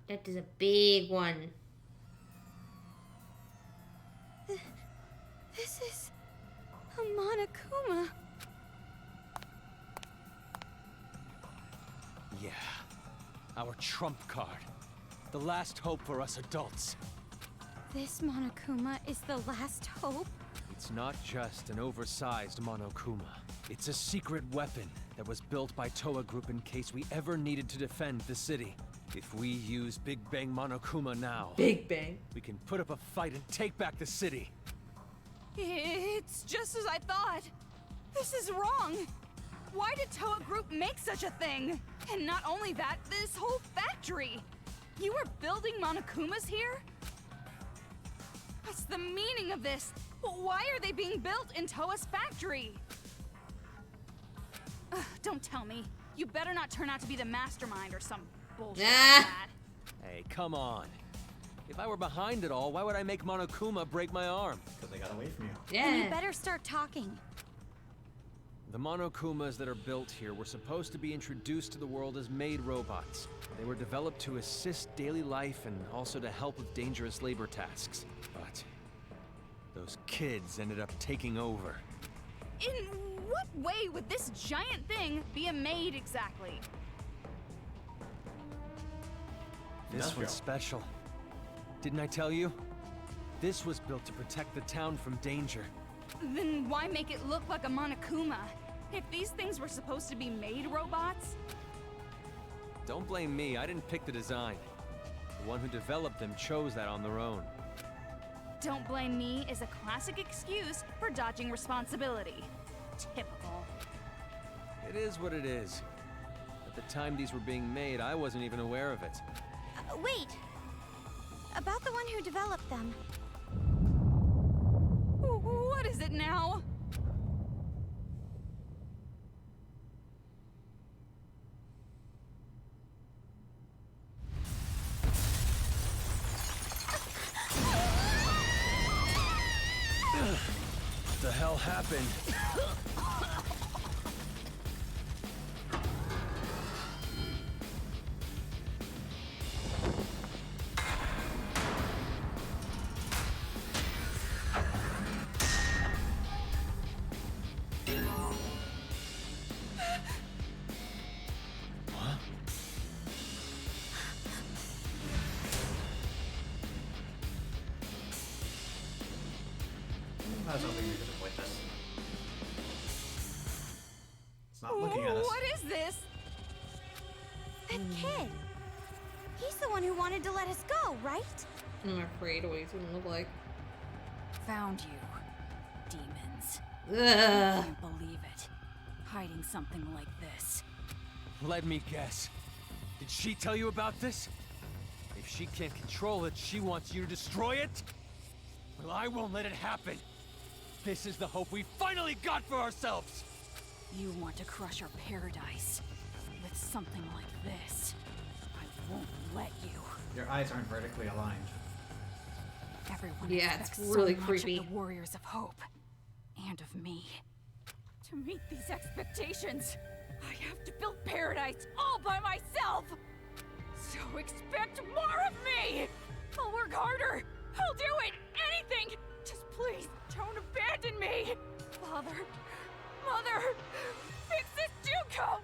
[SPEAKER 2] That is a big one.
[SPEAKER 3] This is a Monokuma.
[SPEAKER 12] Yeah. Our trump card. The last hope for us adults.
[SPEAKER 3] This Monokuma is the last hope?
[SPEAKER 12] It's not just an oversized Monokuma. It's a secret weapon that was built by Toa Group in case we ever needed to defend the city. If we use Big Bang Monokuma now...
[SPEAKER 2] Big Bang?
[SPEAKER 12] We can put up a fight and take back the city.
[SPEAKER 5] It's just as I thought. This is wrong. Why did Toa Group make such a thing? And not only that, this whole factory. You were building Monokumas here? What's the meaning of this? Why are they being built in Toa's factory? Ugh, don't tell me. You better not turn out to be the mastermind or some bullshit like that.
[SPEAKER 12] Hey, come on. If I were behind it all, why would I make Monokuma break my arm?
[SPEAKER 1] Because they got away from you.
[SPEAKER 3] Then you better start talking.
[SPEAKER 12] The Monokumas that are built here were supposed to be introduced to the world as maid robots. They were developed to assist daily life and also to help with dangerous labor tasks. But those kids ended up taking over.
[SPEAKER 5] In what way would this giant thing be a maid exactly?
[SPEAKER 12] This one's special. Didn't I tell you? This was built to protect the town from danger.
[SPEAKER 5] Then why make it look like a Monokuma? If these things were supposed to be maid robots?
[SPEAKER 12] Don't blame me, I didn't pick the design. The one who developed them chose that on their own.
[SPEAKER 5] Don't blame me is a classic excuse for dodging responsibility. Typical.
[SPEAKER 12] It is what it is. At the time these were being made, I wasn't even aware of it.
[SPEAKER 3] Wait. About the one who developed them.
[SPEAKER 5] What is it now?
[SPEAKER 12] What the hell happened?
[SPEAKER 1] I was hoping you could avoid this. It's not looking at us.
[SPEAKER 5] What is this?
[SPEAKER 3] That kid. He's the one who wanted to let us go, right?
[SPEAKER 2] I'm afraid what he's gonna look like.
[SPEAKER 8] Found you, demons.
[SPEAKER 2] Ugh.
[SPEAKER 8] I can't believe it. Hiding something like this.
[SPEAKER 12] Let me guess. Did she tell you about this? If she can't control it, she wants you to destroy it? Well, I won't let it happen. This is the hope we finally got for ourselves!
[SPEAKER 8] You want to crush our paradise with something like this. I won't let you.
[SPEAKER 1] Your eyes aren't vertically aligned.
[SPEAKER 8] Everyone
[SPEAKER 2] it's
[SPEAKER 8] expects
[SPEAKER 2] really
[SPEAKER 8] so much
[SPEAKER 2] creepy.
[SPEAKER 8] of the Warriors of Hope. And of me.
[SPEAKER 5] To meet these expectations, I have to build paradise all by myself! So expect more of me! I'll work harder! I'll do it! Anything! Just please, don't abandon me! Father, Mother, fix this Juko!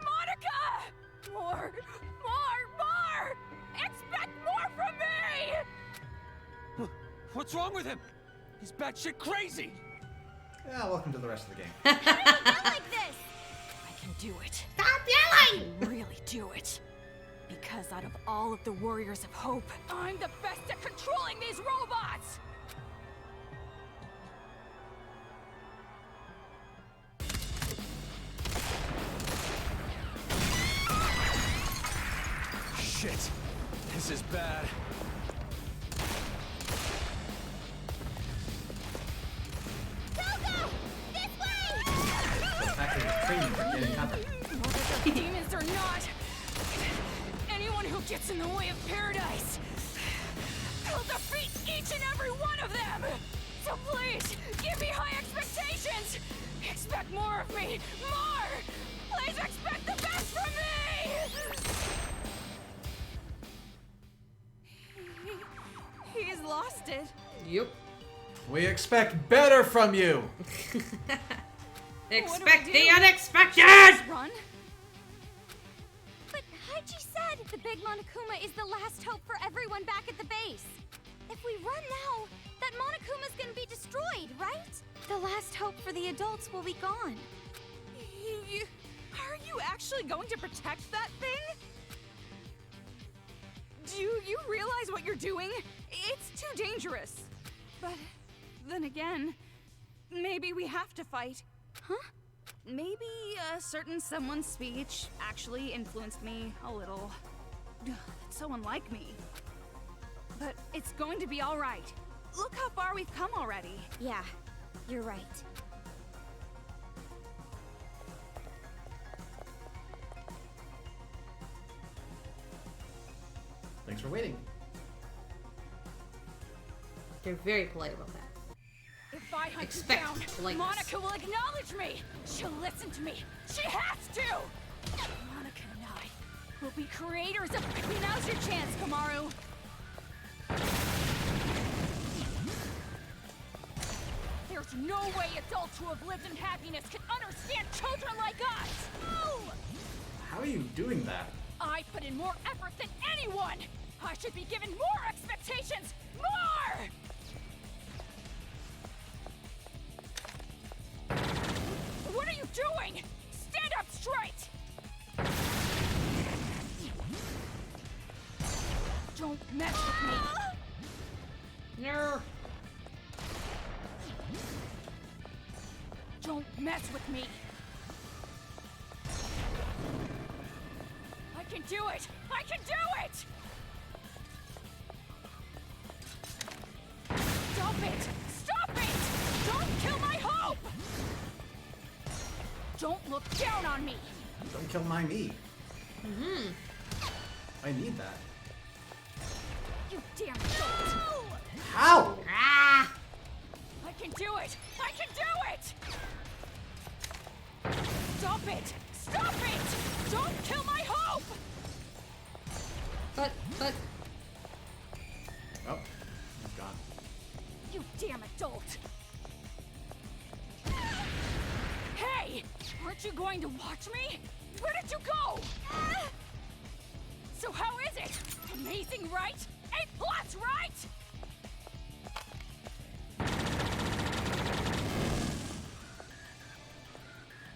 [SPEAKER 5] Monica! More! Expect more from me!
[SPEAKER 12] What's wrong with him? He's batshit crazy!
[SPEAKER 1] Yeah, welcome to the rest of the game.
[SPEAKER 3] Like this!
[SPEAKER 8] I can do it.
[SPEAKER 3] Stop yelling!
[SPEAKER 8] Really do it. Because out of all of the Warriors of Hope,
[SPEAKER 5] I'm the best at controlling these robots!
[SPEAKER 12] This is bad.
[SPEAKER 3] Togo! This way!
[SPEAKER 1] The fact that you're training for getting covered.
[SPEAKER 8] Whether they're demons or not, anyone who gets in the way of paradise, I'll defeat each and every one of them! So please, give me high expectations! Expect more of me! More! Please expect the best from me!
[SPEAKER 5] He's lost it.
[SPEAKER 2] Yep.
[SPEAKER 1] We expect better from you!
[SPEAKER 2] Expect
[SPEAKER 5] do?
[SPEAKER 2] the unexpected!
[SPEAKER 5] Just run?
[SPEAKER 3] But Haiji said the Big Monokuma is the last hope for everyone back at the base. If we run now, that Monokuma's gonna be destroyed, right? The last hope for the adults will be gone.
[SPEAKER 5] Are you actually going to protect that thing? Do you realize what you're doing? It's too dangerous. But then again, maybe we have to fight.
[SPEAKER 3] Huh?
[SPEAKER 5] Maybe a certain someone's speech actually influenced me a little. It's so unlike me. But it's going to be all right. Look how far we've come already.
[SPEAKER 3] Yeah, you're right.
[SPEAKER 1] Thanks for waiting.
[SPEAKER 2] They're very polite about that.
[SPEAKER 8] If I hunt you
[SPEAKER 2] Expect
[SPEAKER 8] down,
[SPEAKER 2] politeness.
[SPEAKER 8] Monica will acknowledge me! She'll listen to me! She has to! Monica and I will be creators of...
[SPEAKER 5] Now's your chance, Kamaru.
[SPEAKER 8] There's no way adults who have lived in happiness can understand children like us! No!
[SPEAKER 1] How are you doing that?
[SPEAKER 8] I put in more effort than anyone! I should be given more expectations! More! What are you doing? Stand up straight! Don't mess with me!
[SPEAKER 2] No.
[SPEAKER 8] Don't mess with me! I can do it! I can do it! Stop it! Stop it! Don't kill my hope! Don't look down on me!
[SPEAKER 1] Don't kill my me.
[SPEAKER 2] Mm-hmm.
[SPEAKER 1] I need that.
[SPEAKER 8] You damn dolt!
[SPEAKER 1] How?
[SPEAKER 2] Ah!
[SPEAKER 8] I can do it! I can do it! Stop it! Stop it! Don't kill my hope!
[SPEAKER 2] But...
[SPEAKER 1] Oh, he's gone.
[SPEAKER 8] You damn adult! Hey! Aren't you going to watch me? Where did you go? So how is it? Amazing, right? A+, right?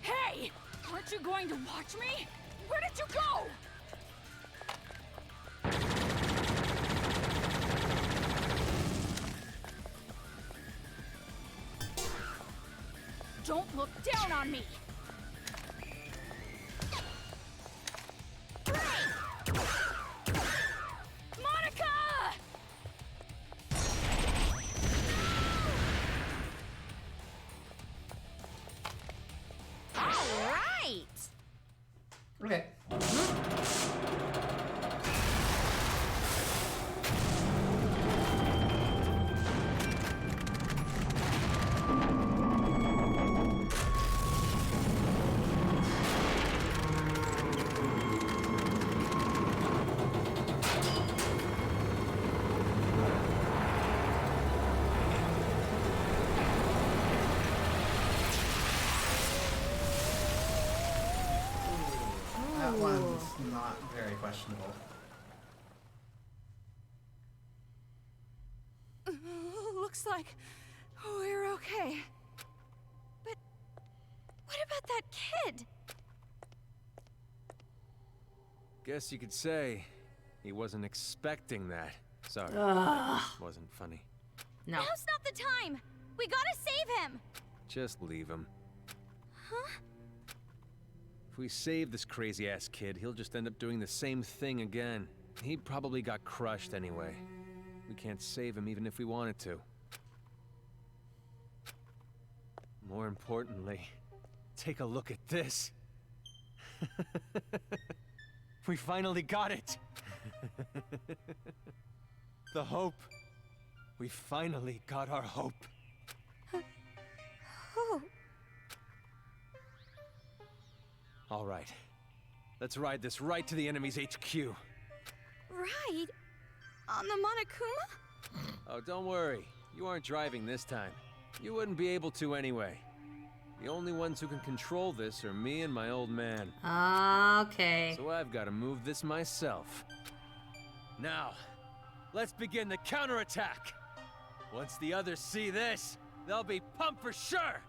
[SPEAKER 8] Hey! Aren't you going to watch me? Where did you go? Don't look down on me! Monica!
[SPEAKER 3] All right!
[SPEAKER 1] Okay. That one's not very questionable.
[SPEAKER 5] Looks like we're okay.
[SPEAKER 3] But what about that kid?
[SPEAKER 12] Guess you could say he wasn't expecting that. Sorry,
[SPEAKER 2] Ugh.
[SPEAKER 12] wasn't funny.
[SPEAKER 2] No.
[SPEAKER 3] Now's not the time! We gotta save him!
[SPEAKER 12] Just leave him.
[SPEAKER 3] Huh?
[SPEAKER 12] If we save this crazy-ass kid, he'll just end up doing the same thing again. He probably got crushed anyway. We can't save him even if we wanted to. More importantly, take a look at this.
[SPEAKER 13] We finally got it!
[SPEAKER 12] The hope. We finally got our hope.
[SPEAKER 3] Oh,
[SPEAKER 12] All right. Let's ride this right to the enemy's HQ.
[SPEAKER 3] ride? On the Monokuma?
[SPEAKER 12] Oh, don't worry. You aren't driving this time. You wouldn't be able to anyway. The only ones who can control this are me and my old man.
[SPEAKER 2] Okay.
[SPEAKER 12] So I've got to move this myself. Now, let's begin the counterattack. Once the others see this, they'll be pumped for sure.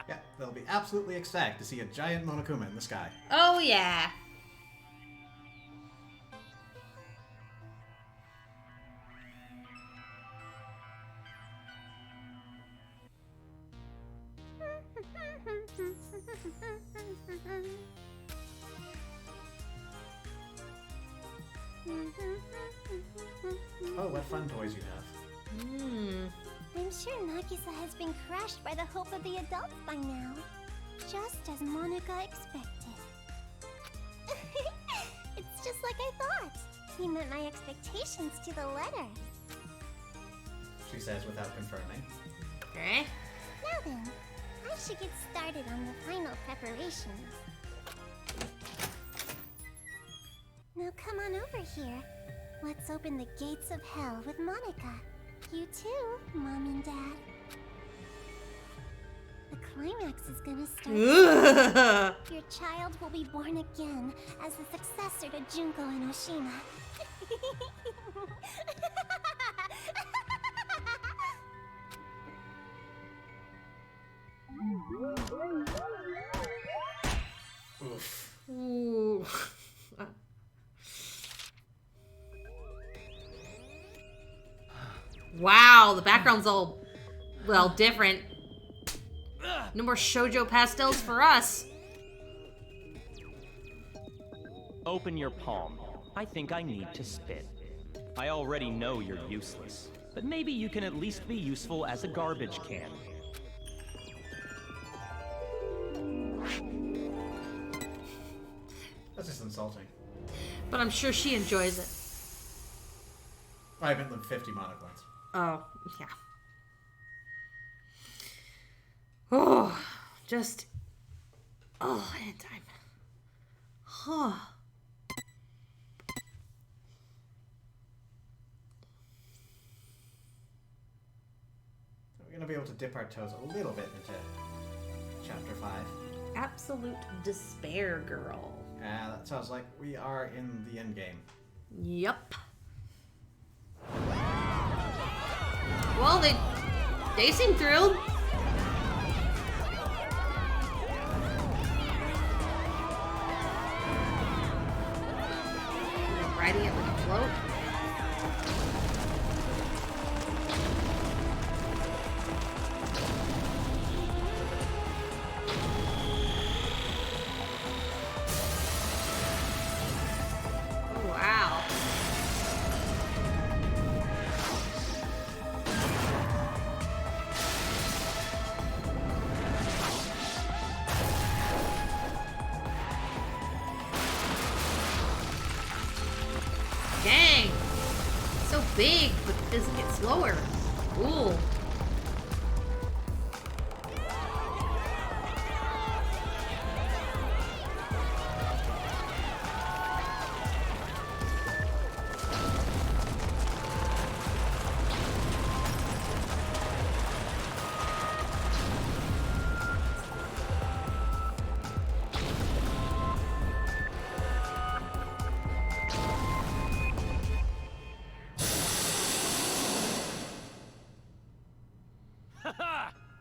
[SPEAKER 1] Yeah, they'll be absolutely ecstatic to see a giant Monokuma in the sky.
[SPEAKER 2] Oh, yeah.
[SPEAKER 1] Oh, what fun toys you have.
[SPEAKER 6] I'm sure Nagisa has been crushed by the hope of the adults by now. Just as Monica expected. It's just like I thought. He met my expectations to the letter.
[SPEAKER 1] She says without confirming.
[SPEAKER 2] Okay.
[SPEAKER 6] Now then, I should get started on the final preparations. Now come on over here. Let's open the gates of hell with Monica. You too, Mom and Dad. The climax is gonna start. Your child will be born again as the successor to Junko and Oshima.
[SPEAKER 1] Oof.
[SPEAKER 2] Ooh. Wow, the background's all, well, different. No more shoujo pastels for us.
[SPEAKER 13] Open your palm. I think I need to spit. I already know you're useless, but maybe you can at least be useful as a garbage can.
[SPEAKER 1] That's just insulting.
[SPEAKER 2] But I'm sure she enjoys it.
[SPEAKER 1] I haven't lived 50 monocoins.
[SPEAKER 2] Oh, yeah. Oh, just... Oh, end time. Huh.
[SPEAKER 1] We're going to be able to dip our toes a little bit into Chapter 5.
[SPEAKER 2] Absolute despair, girl.
[SPEAKER 1] That sounds like we are in the end game.
[SPEAKER 2] Yup. Well, they seem thrilled. Riding it like a float. Oh, wow. Dang! So big, but it doesn't get slower. Cool.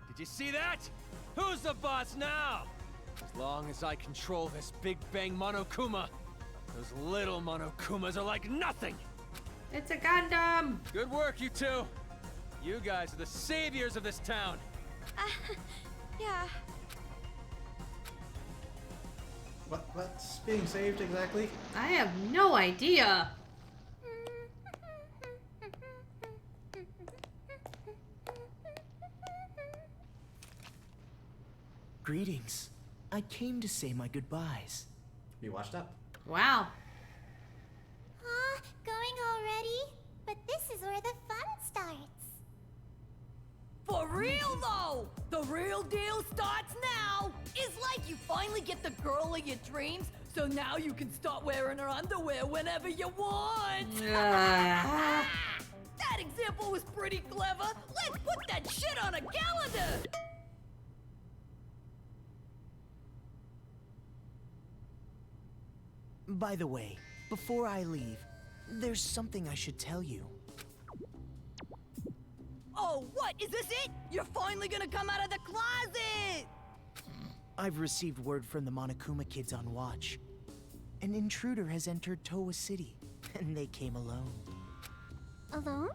[SPEAKER 12] Did you see that? Who's the boss now? As long as I control this Big Bang Monokuma, those little Monokumas are like nothing!
[SPEAKER 2] It's a Gundam!
[SPEAKER 12] Good work, you two! You guys are the saviors of this town!
[SPEAKER 3] Yeah.
[SPEAKER 1] What's being saved exactly?
[SPEAKER 2] I have no idea.
[SPEAKER 4] Greetings. I came to say my goodbyes.
[SPEAKER 1] You washed up.
[SPEAKER 2] Wow.
[SPEAKER 6] Going already? But this is where the fun starts.
[SPEAKER 9] For real though! The real deal starts now! It's like you finally get the girl of your dreams, so now you can start wearing her underwear whenever you want! That example was pretty clever! Let's put that shit on a calendar!
[SPEAKER 4] By the way, before I leave, there's something I should tell you.
[SPEAKER 9] Oh, what? Is this it? You're finally gonna come out of the closet!
[SPEAKER 4] I've received word from the Monokuma kids on watch. An intruder has entered Towa City, and they came alone.
[SPEAKER 6] Alone?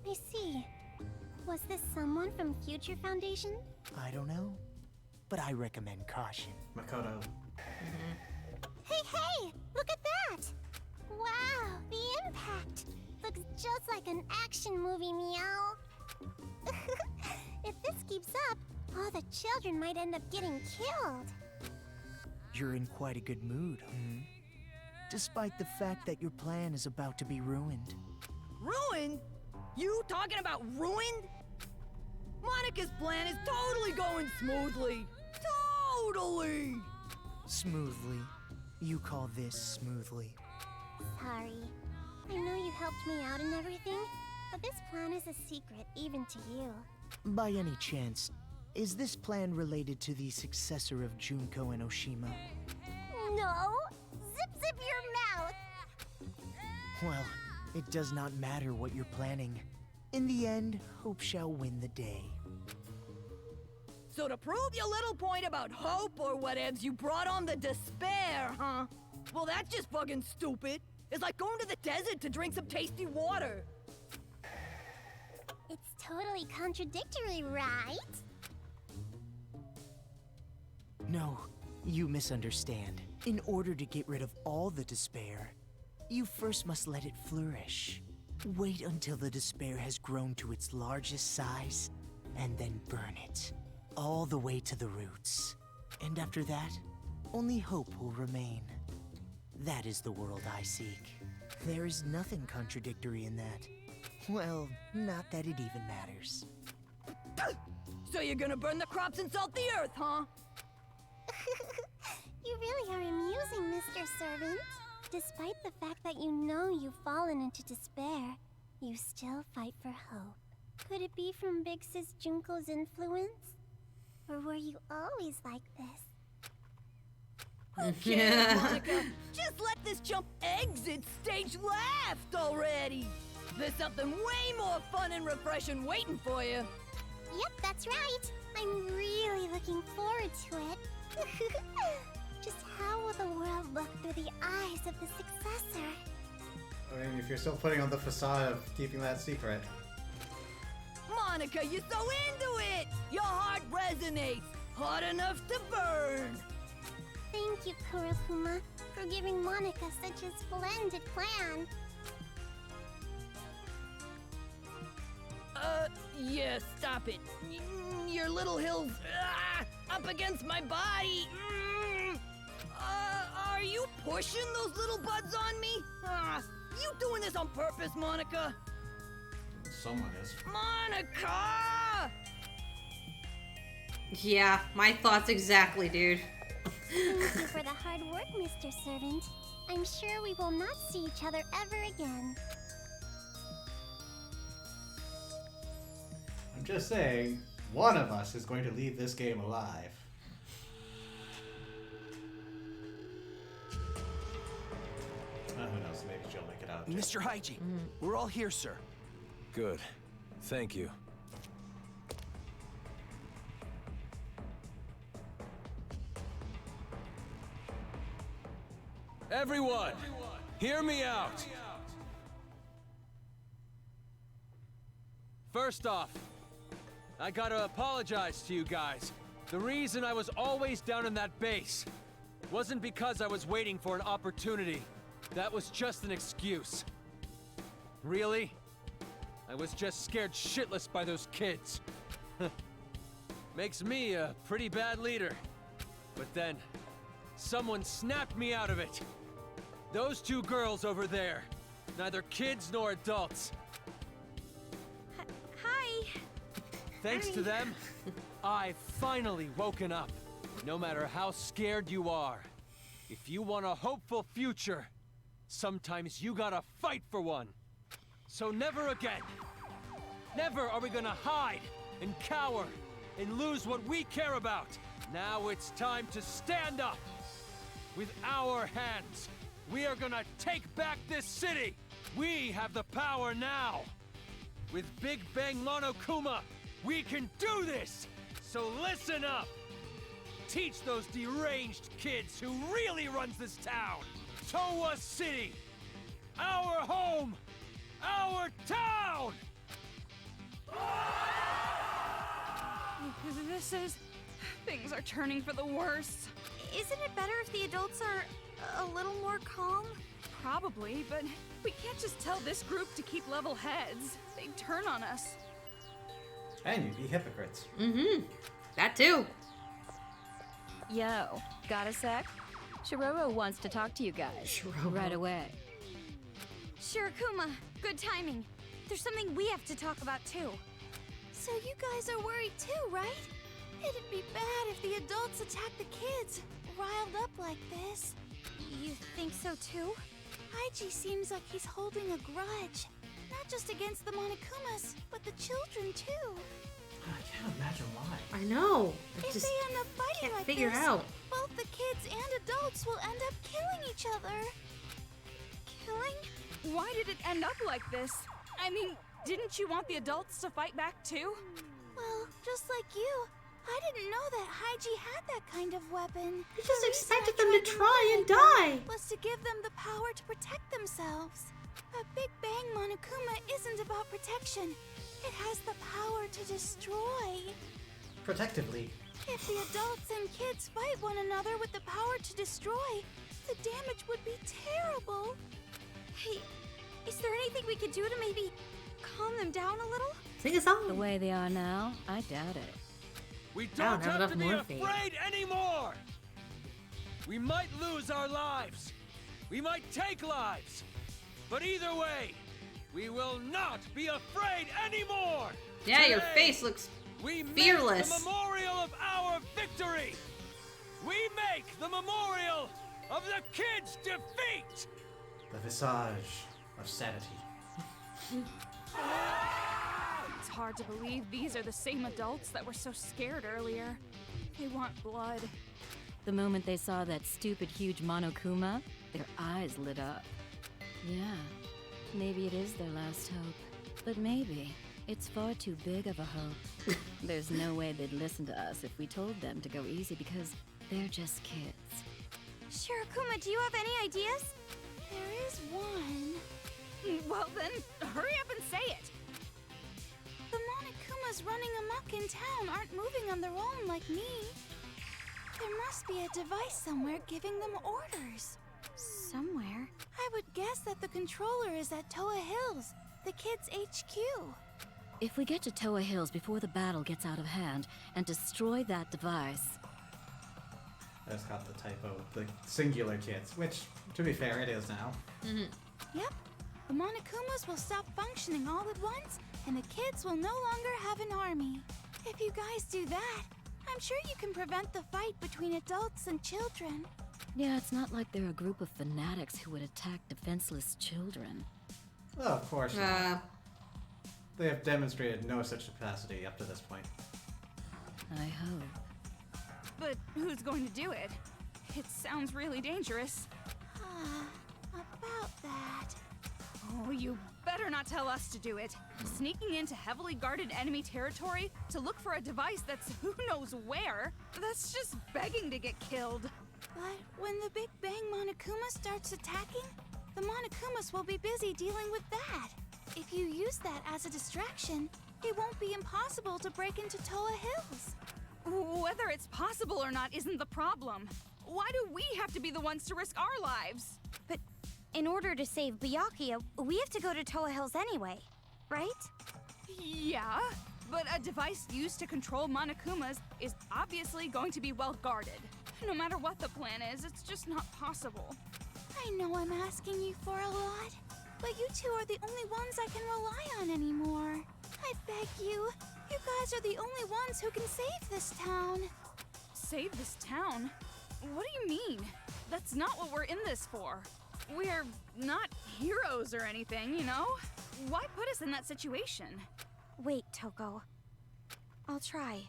[SPEAKER 6] I see. Was this someone from Future Foundation?
[SPEAKER 4] I don't know, but I recommend caution.
[SPEAKER 1] Makoto.
[SPEAKER 6] Hey! Look at that! Wow, the impact! Looks just like an action movie, meow. If this keeps up, all the children might end up getting killed.
[SPEAKER 4] You're in quite a good mood, despite the fact that your plan is about to be ruined.
[SPEAKER 9] Ruined? You talking about ruined? Monica's plan is totally going smoothly. Totally!
[SPEAKER 4] Smoothly. You call this smoothly.
[SPEAKER 6] Sorry. I know you helped me out and everything, but this plan is a secret even to you.
[SPEAKER 4] By any chance, is this plan related to the successor of Junko and Oshima?
[SPEAKER 6] No! Zip your mouth!
[SPEAKER 4] Well, it does not matter what you're planning. In the end, hope shall win the day.
[SPEAKER 9] So to prove your little point about hope or whatevs, you brought on the despair, huh? Well, that's just fucking stupid. It's like going to the desert to drink some tasty water.
[SPEAKER 6] It's totally contradictory, right?
[SPEAKER 4] No, you misunderstand. In order to get rid of all the despair, you first must let it flourish. Wait until the despair has grown to its largest size, and then burn it. All the way to the roots. And after that, only hope will remain. That is the world I seek. There is nothing contradictory in that. Well, not that it even matters.
[SPEAKER 9] So you're gonna burn the crops and salt the earth, huh?
[SPEAKER 6] You really are amusing, Mr. Servant. Despite the fact that you know you've fallen into despair, you still fight for hope. Could it be from Big Sis Junko's influence? Or were you always like this?
[SPEAKER 9] Okay, Monica, just let this chump exit stage left already. There's something way more fun and refreshing waiting for you.
[SPEAKER 6] Yep, that's right. I'm really looking forward to it. Just how will the world look through the eyes of the successor?
[SPEAKER 1] I mean, if you're still putting on the facade of keeping that secret.
[SPEAKER 9] Monica, you're so into it! Your heart resonates, hot enough to burn!
[SPEAKER 6] Thank you, Kurokuma, for giving Monica such a splendid plan.
[SPEAKER 9] Yeah, stop it. Your little hills, up against my body. Are you pushing those little buds on me? You doing this on purpose, Monica?
[SPEAKER 1] Someone is.
[SPEAKER 9] Monica!
[SPEAKER 2] Yeah, my thoughts exactly, dude.
[SPEAKER 6] Thank you for the hard work, Mr. Servant. I'm sure we will not see each other ever again.
[SPEAKER 1] I'm just saying, one of us is going to leave this game alive. Who knows, maybe she'll make it out.
[SPEAKER 10] Mr. Haiji, we're all here, sir.
[SPEAKER 12] Good. Thank you. Everyone, hear me out. First off, I gotta apologize to you guys. The reason I was always down in that base. wasn't because I was waiting for an opportunity. That was just an excuse. Really? I was just scared shitless by those kids. Makes me a pretty bad leader. But then, someone snapped me out of it. Those two girls over there. Neither kids nor adults.
[SPEAKER 3] Hi.
[SPEAKER 12] Thanks to them, I've finally woken up. No matter how scared you are, if you want a hopeful future, sometimes you gotta fight for one. So never again. Never are we gonna hide and cower and lose what we care about. Now it's time to stand up. With our hands, we are gonna take back this city. We have the power now. With Big Bang Monokuma, we can do this. So listen up. Teach those deranged kids who really runs this town. Towa City. Our home. Our town.
[SPEAKER 5] Things are turning for the worse.
[SPEAKER 3] Isn't it better if the adults are a little more calm?
[SPEAKER 5] Probably, but we can't just tell this group to keep level heads. They'd turn on us.
[SPEAKER 1] And you'd be hypocrites.
[SPEAKER 2] Mm-hmm. That too.
[SPEAKER 8] Yo, got a sec? Shiroro wants to talk to you guys. Right away.
[SPEAKER 3] Shirakuma, good timing. There's something we have to talk about too. So you guys are worried too, right? It'd be bad if the adults attack the kids, riled up like this. You think so too? Haiji seems like he's holding a grudge. Not just against the Monokumas, but the children too.
[SPEAKER 1] I can't imagine why.
[SPEAKER 2] I know.
[SPEAKER 3] If they end up fighting
[SPEAKER 2] can't
[SPEAKER 3] like
[SPEAKER 2] figure
[SPEAKER 3] this,
[SPEAKER 2] it out.
[SPEAKER 3] both the kids and adults will end up killing each other. Killing?
[SPEAKER 5] Why did it end up like this? I mean, didn't you want the adults to fight back too?
[SPEAKER 3] Well, just like you, I didn't know that Haiji had that kind of weapon.
[SPEAKER 2] You just
[SPEAKER 3] The reason
[SPEAKER 2] expected
[SPEAKER 3] I
[SPEAKER 2] them to
[SPEAKER 3] tried
[SPEAKER 2] try and
[SPEAKER 3] limit them
[SPEAKER 2] die.
[SPEAKER 3] Was to give them the power to protect themselves. A Big Bang Monokuma isn't about protection. It has the power to destroy.
[SPEAKER 1] Protectively.
[SPEAKER 3] If the adults and kids fight one another with the power to destroy, the damage would be terrible. Hey, is there anything we could do to maybe calm them down a little?
[SPEAKER 2] Sing a song.
[SPEAKER 8] The way they are now, I doubt it.
[SPEAKER 12] We
[SPEAKER 2] I
[SPEAKER 12] don't
[SPEAKER 2] don't have
[SPEAKER 12] have to be
[SPEAKER 2] enough morphine.
[SPEAKER 12] afraid anymore! We might lose our lives. We might take lives. But either way, we will not be afraid anymore!
[SPEAKER 2] Yeah, your
[SPEAKER 12] Today,
[SPEAKER 2] face looks
[SPEAKER 12] we make
[SPEAKER 2] fearless.
[SPEAKER 12] the memorial of our victory! We make the memorial of the kids' defeat!
[SPEAKER 1] The visage of sanity.
[SPEAKER 5] It's hard to believe these are the same adults that were so scared earlier. They want blood.
[SPEAKER 8] The moment they saw that stupid huge Monokuma, their eyes lit up. Yeah, maybe it is their last hope. But maybe it's far too big of a hope. There's no way they'd listen to us if we told them to go easy because they're just kids.
[SPEAKER 3] Shirakuma, do you have any ideas? There is one.
[SPEAKER 5] Well then, hurry up and say it!
[SPEAKER 3] The Monokumas running amok in town aren't moving on their own like me. There must be a device somewhere giving them orders. Somewhere? I would guess that the controller is at Toa Hills, the kids' HQ.
[SPEAKER 8] If we get to Toa Hills before the battle gets out of hand and destroy that device...
[SPEAKER 1] I just got the typo. The singular kids, which, to be fair, it is now.
[SPEAKER 3] Yep. The Monokumas will stop functioning all at once, and the kids will no longer have an army. If you guys do that, I'm sure you can prevent the fight between adults and children.
[SPEAKER 8] Yeah, it's not like they're a group of fanatics who would attack defenseless children.
[SPEAKER 1] Well, of course not. They have demonstrated no such capacity up to this point.
[SPEAKER 8] I hope.
[SPEAKER 5] But who's going to do it? It sounds really dangerous.
[SPEAKER 3] About that.
[SPEAKER 5] Oh, you better not tell us to do it. Sneaking into heavily guarded enemy territory to look for a device that's who knows where, that's just begging to get killed.
[SPEAKER 3] But when the Big Bang Monokuma starts attacking, the Monokumas will be busy dealing with that. If you use that as a distraction, it won't be impossible to break into Toa Hills.
[SPEAKER 5] Whether it's possible or not isn't the problem. Why do we have to be the ones to risk our lives?
[SPEAKER 3] But in order to save Byakuya, we have to go to Toa Hills anyway, right?
[SPEAKER 5] Yeah, but a device used to control Monokumas is obviously going to be well guarded. No matter what the plan is, it's just not possible.
[SPEAKER 3] I know I'm asking you for a lot, but you two are the only ones I can rely on anymore. I beg you, you guys are the only ones who can save this town.
[SPEAKER 5] Save this town? What do you mean? That's not what we're in this for. We're not heroes or anything, you know? Why put us in that situation?
[SPEAKER 3] Wait, Toko. I'll try.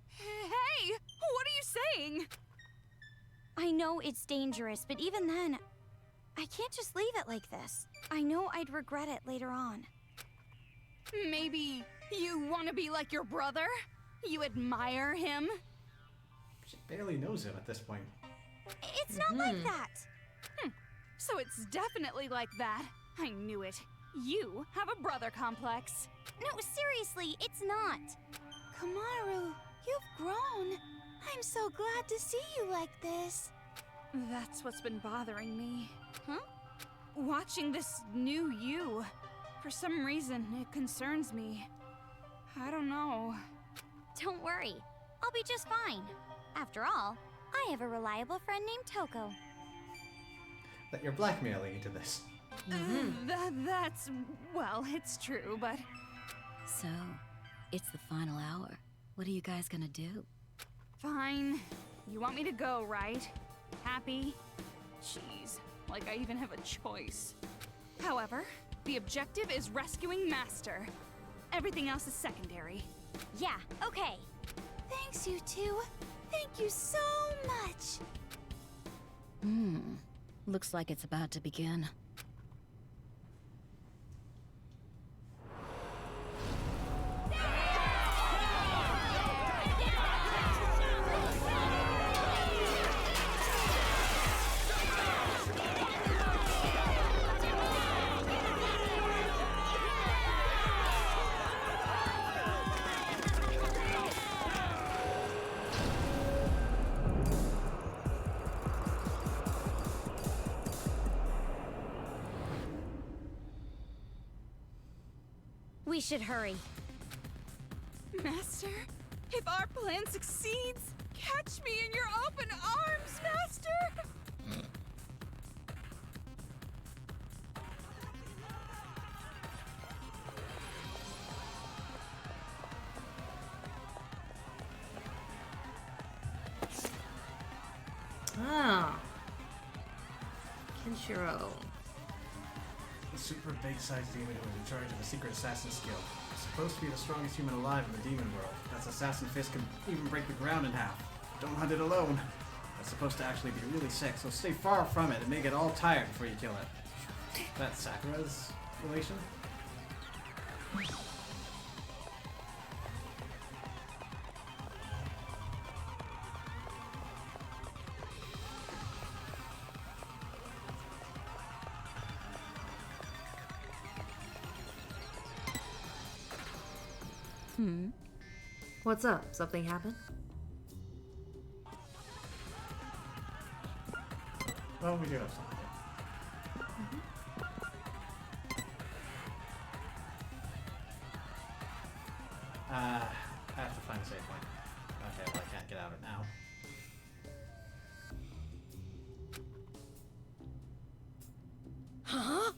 [SPEAKER 5] Hey! What are you saying?
[SPEAKER 3] I know it's dangerous, but even then, I can't just leave it like this. I know I'd regret it later on.
[SPEAKER 5] Maybe you want to be like your brother? You admire him?
[SPEAKER 1] She barely knows him at this point.
[SPEAKER 3] It's not like that.
[SPEAKER 5] So it's definitely like that. I knew it. You have a brother complex.
[SPEAKER 3] No, seriously, it's not. Kamaru, you've grown. I'm so glad to see you like this.
[SPEAKER 5] That's what's been bothering me.
[SPEAKER 3] Huh?
[SPEAKER 5] Watching this new you. For some reason, it concerns me. I don't know.
[SPEAKER 3] Don't worry. I'll be just fine. After all, I have a reliable friend named Toko.
[SPEAKER 1] That you're blackmailing into this.
[SPEAKER 5] That's... well, it's true, but...
[SPEAKER 14] So, it's the final hour. What are you guys gonna do?
[SPEAKER 5] Fine. You want me to go, right? Happy? Jeez, like I even have a choice. However, the objective is rescuing Master. Everything else is secondary.
[SPEAKER 3] Yeah, okay. Thanks, you two. Thank you so much.
[SPEAKER 14] Looks like it's about to begin.
[SPEAKER 3] We should hurry.
[SPEAKER 5] Master, if our plan succeeds, catch me in your open arms, Master!
[SPEAKER 2] Ah. Kenshiro.
[SPEAKER 1] The super big-sized demon who is in charge of a secret assassin's guild. Supposed to be the strongest human alive in the demon world. That's assassin fist can even break the ground in half. Don't hunt it alone. That's supposed to actually be really sick, so stay far from it and make it all tired before you kill it. That's Sakura's relation?
[SPEAKER 2] What's up? Something happened?
[SPEAKER 1] Well, we do have something. I have to find a save point. Okay, well I can't get out of it now.
[SPEAKER 2] Huh?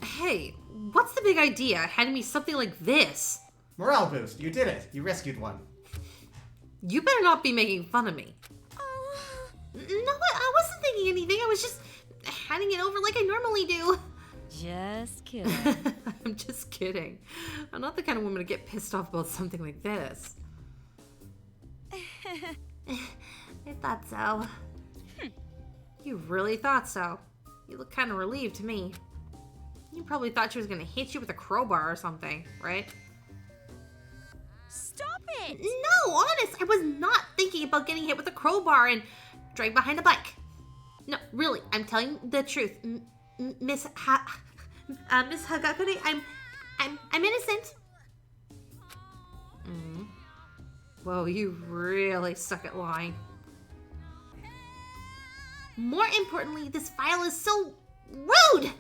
[SPEAKER 2] Hey, what's the big idea? Handing me something like this?
[SPEAKER 1] Morale boost! You did it! You rescued one.
[SPEAKER 2] You better not be making fun of me. No, I wasn't thinking anything. I was just handing it over like I normally do.
[SPEAKER 14] Just kidding.
[SPEAKER 2] I'm just kidding. I'm not the kind of woman to get pissed off about something like this. I thought so. You really thought so? You look kind of relieved to me. You probably thought she was gonna hit you with a crowbar or something, right?
[SPEAKER 3] Stop it!
[SPEAKER 2] No, honest, I was not thinking about getting hit with a crowbar and dragged behind a bike. No, really, I'm telling the truth, Miss Hagakure. I'm innocent. Whoa, you really suck at lying. More importantly, this file is so rude!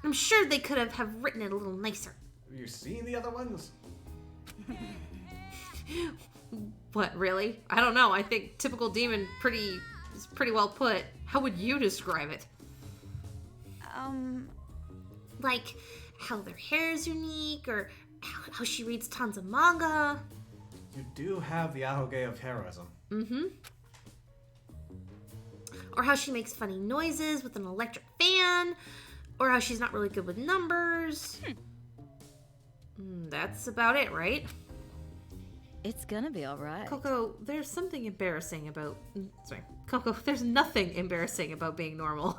[SPEAKER 2] I'm sure they could have written it a little nicer.
[SPEAKER 1] Have you seen the other ones?
[SPEAKER 2] What, really? I don't know. I think typical demon is pretty well put. How would you describe it? Like, how their hair is unique, or how she reads tons of manga.
[SPEAKER 1] You do have the ahoge of heroism.
[SPEAKER 2] Mm-hmm. Or how she makes funny noises with an electric fan. Or how she's not really good with numbers. That's about it, right?
[SPEAKER 14] It's gonna be alright.
[SPEAKER 2] Coco, there's something embarrassing about... Sorry. Coco, there's nothing embarrassing about being normal.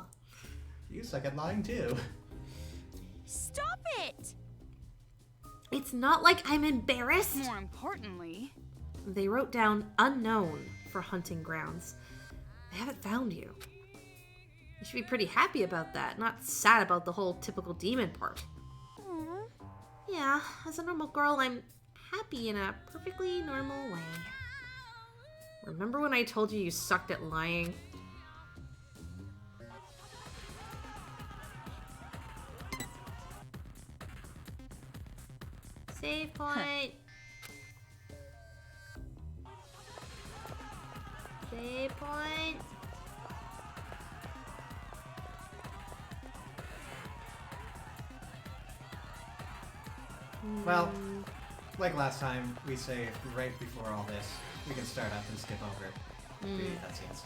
[SPEAKER 1] You suck at lying too.
[SPEAKER 5] Stop it!
[SPEAKER 2] It's not like I'm embarrassed.
[SPEAKER 5] More importantly...
[SPEAKER 2] They wrote down unknown for hunting grounds. They haven't found you. You should be pretty happy about that, not sad about the whole typical demon part.
[SPEAKER 3] Aww.
[SPEAKER 2] Yeah, as a normal girl, I'm happy in a perfectly normal way. Remember when I told you sucked at lying? Save point. Save point.
[SPEAKER 1] Well, like last time, we saved right before all this. We can start up and skip over the cutscenes.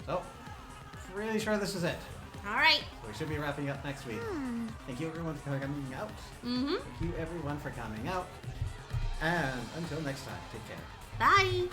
[SPEAKER 1] So, really sure this is it.
[SPEAKER 2] Alright.
[SPEAKER 1] So we should be wrapping up next week. Thank you everyone for coming out.
[SPEAKER 2] Mm-hmm.
[SPEAKER 1] Thank you everyone for coming out. And until next time, take care.
[SPEAKER 2] Bye.